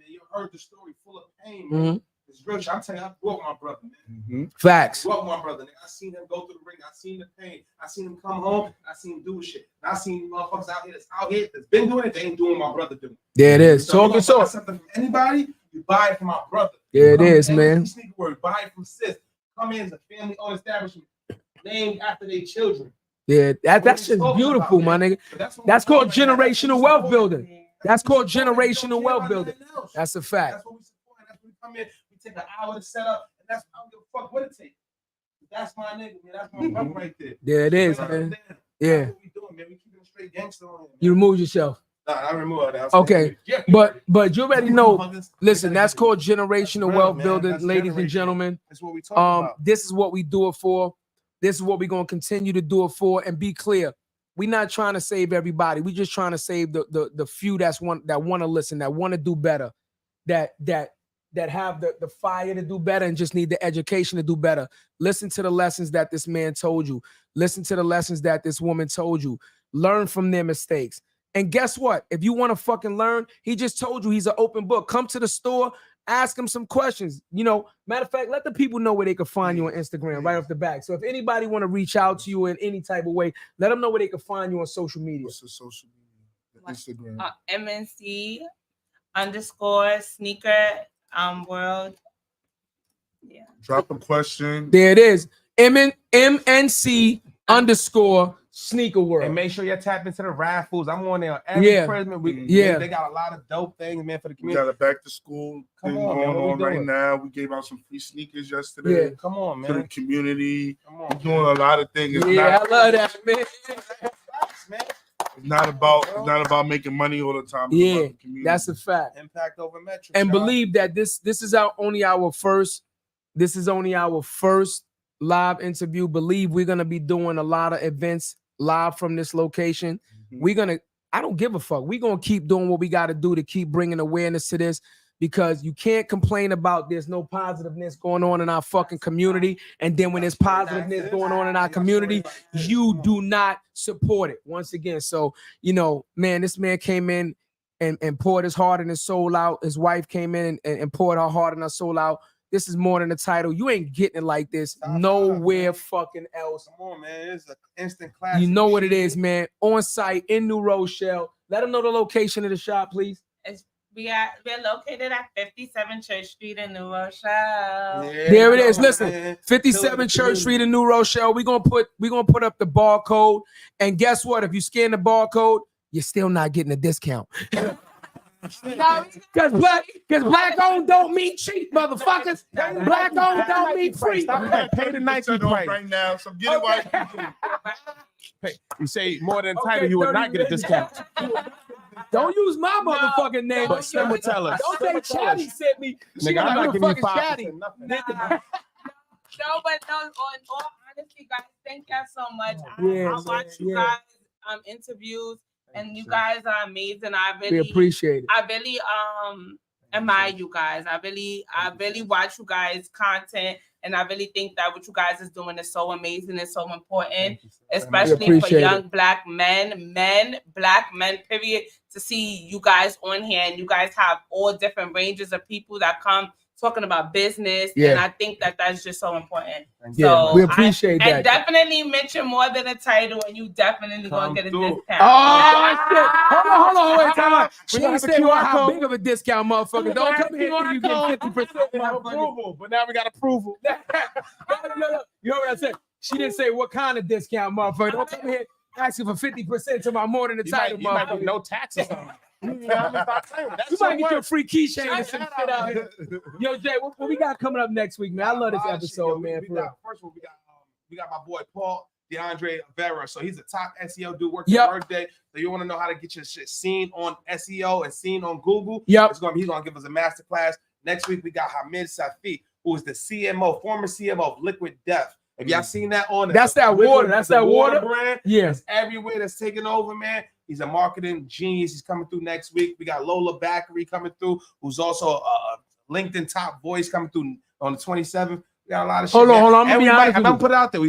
You heard the story, full of pain, man. It's real shit. I'm telling you, I grew up with my brother, man. Facts. I grew up with my brother, nigga. I seen him go through the ring. I seen the pain. I seen him come home. I seen him do shit. And I seen motherfuckers out here that's been doing it. They ain't doing what my brother doing. There it is. So Talking so. Something from anybody, you buy it from my brother. There it is, man. Sneaker word, buy it from sis. Come in as a family-owned establishment named after their children. Yeah, that's just beautiful, my nigga. That's called generational wealth building. That's called generational wealth building. That's a fact. That's what we support. That's what we come in. We take an hour to set up, and that's I don't give a fuck what it takes. That's my nigga, man. That's my brother right there. There it is, man. Yeah. That's what we doing, man. We keeping a straight gangster on here. You removed yourself. Nah, I removed that. Okay, but you already know. Listen, that's called generational wealth building, ladies and gentlemen. That's what we talking about. This is what we do it for. This is what we're gonna continue to do it for. And be clear, we're not trying to save everybody. We're just trying to save the few that want to listen, that want to do better, that have the fire to do better and just need the education to do better. Listen to the lessons that this man told you. Listen to the lessons that this woman told you. Learn from their mistakes. And guess what? If you want to fucking learn, he just told you he's an open book. Come to the store, ask him some questions. You know, matter of fact, let the people know where they can find you on Instagram right off the back. So if anybody want to reach out to you in any type of way, let them know where they can find you on social media. What's the social media? Instagram. MNC_sneaker world. Yeah. Drop a question. There it is. MNC_sneaker world. And make sure you tap into the raffles. I'm on there every Christmas week. Yeah. They got a lot of dope things, man, for the We community. got a back to school thing going on right now. We gave out some free sneakers yesterday. Yeah, come on, man. To the community. Come on, we're doing a lot of things. It's I love that, man. It's not about making money all the time. It's about the community. That's a fact. Impact over metrics. And believe that this is only our first live interview. Believe we're gonna be doing a lot of events live from this location. I don't give a fuck. We're gonna keep doing what we got to do to keep bringing awareness to this, because you can't complain about there's no positiveness going on in our fucking community, and then when there's positiveness going on in our community, you do not support it once again. So, you know, man, this man came in and poured his heart and his soul out. His wife came in and poured her heart and her soul out. This is more than a title. You ain't getting it like this nowhere fucking else. Come on, man. It's an instant classic. You know what it is, man. On site in New Rochelle. Let them know the location of the shop, please. We're located at 57 Church Street in New Rochelle. There it is. Listen, 57 Church Street in New Rochelle. We're gonna put up the barcode. And guess what? If you scan the barcode, you're still not getting a discount. Because black owned don't mean cheap, motherfuckers. Black owned don't mean free. Pay the Nike price right now. So get it while you say more than title, you would not get a discount. Don't use my motherfucking name. But Slim will tell us. Don't say Chatty sent me. Nigga, I'm not giving you 5%. No, but no, on all honesty, guys, thank y'all so much. I watch you guys interviews, and you guys are amazing. We appreciate it. I really admire you guys. I really watch you guys' content, and I really think that what you guys is doing is so amazing and so important, especially for young black men, period, to see you guys on here, and you guys have all different ranges of people that come talking about business, and I think that that's just so important. Yeah, so we appreciate that. And definitely mention more than a title, and you definitely gonna get a discount. Oh shit! Hold on, wait, time out. She didn't say how big of a discount, motherfucker. Don't come here and you get 50% approval, but now we got approval. No. You heard what I said? She didn't say what kind of discount, motherfucker. Don't come here asking for 50% to my more than the title, motherfucker. No taxes. You might get your free keychain and some shit out here. Yo, Jay, what we got coming up next week, man? I love this episode, man. First of all, we got my boy Paul DeAndre Vera. So he's a top SEO dude working at Workday. So you want to know how to get your shit seen on SEO and seen on Google? He's gonna give us a masterclass. Next week we got Hamid Safi, who is the former CMO of Liquid Death. Have y'all seen that on? That's that water. That's that water brand. Yeah, it's everywhere. That's taking over, man. He's a marketing genius. He's coming through next week. We got Lola Backery coming through, who's also a LinkedIn top voice coming through on the 27th. We got a lot of shit. Hold on. I'm gonna put it out there.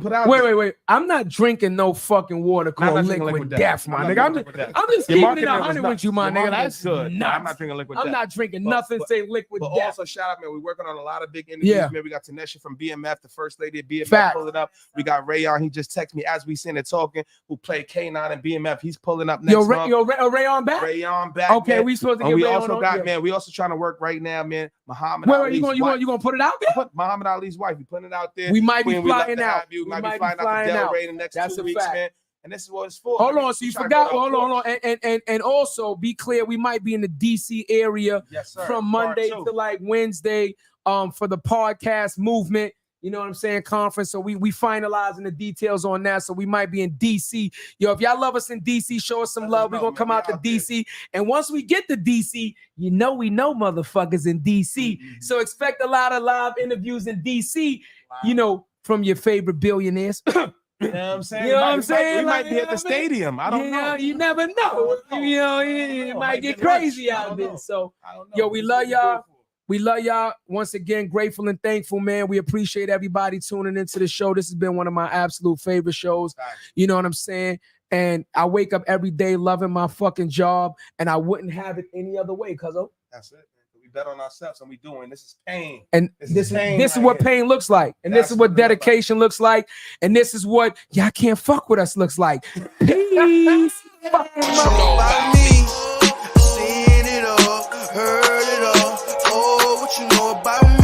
Wait. I'm not drinking no fucking water called liquid death, my nigga. I'm just keeping it 100 with you, my nigga. That's good. Nuts. I'm not drinking liquid death. I'm not drinking nothing. Say liquid but death. Also, shout out, man. We're working on a lot of big interviews. Yeah. Man, we got Tanisha from BMF, the first lady of BMF, pulling up. We got Rayon. He just texted me as we sitting there talking. Who played K9 and BMF? He's pulling up next month. Rayon back. Rayon back. Okay, man. we supposed to and get we Rayon also on, got man. We also trying to work right now, man. Muhammad. Wait, you gonna put it out there? Put Muhammad Ali's wife. We putting it out there. We might be flying out. We might be flying out to Delray in the next 2 weeks, man. And this is what it's for. Hold on, so you forgot. Hold on. And also be clear, we might be in the DC area from Monday to like Wednesday for the podcast movement. You know what I'm saying? Conference. So we finalizing the details on that. So we might be in DC. Yo, if y'all love us in DC, show us some love. We're gonna come out to DC. And once we get to DC, we know motherfuckers in DC. So expect a lot of live interviews in DC, you know, from your favorite billionaires. You know what I'm saying? You know what I'm saying? We might be at the stadium. I don't know. You never know. You know, it might get crazy out there. So, yo, we love y'all. We love y'all. Once again, grateful and thankful, man. We appreciate everybody tuning into the show. This has been one of my absolute favorite shows. You know what I'm saying? And I wake up every day loving my fucking job, and I wouldn't have it any other way, cuzzo. That's it. We bet on ourselves, and we doing. This is pain. And this is what pain looks like. And this is what dedication looks like. And this is what y'all can't fuck with us looks like. Peace. Fucking about me. Seen it all, heard it all. Oh, what you know about me?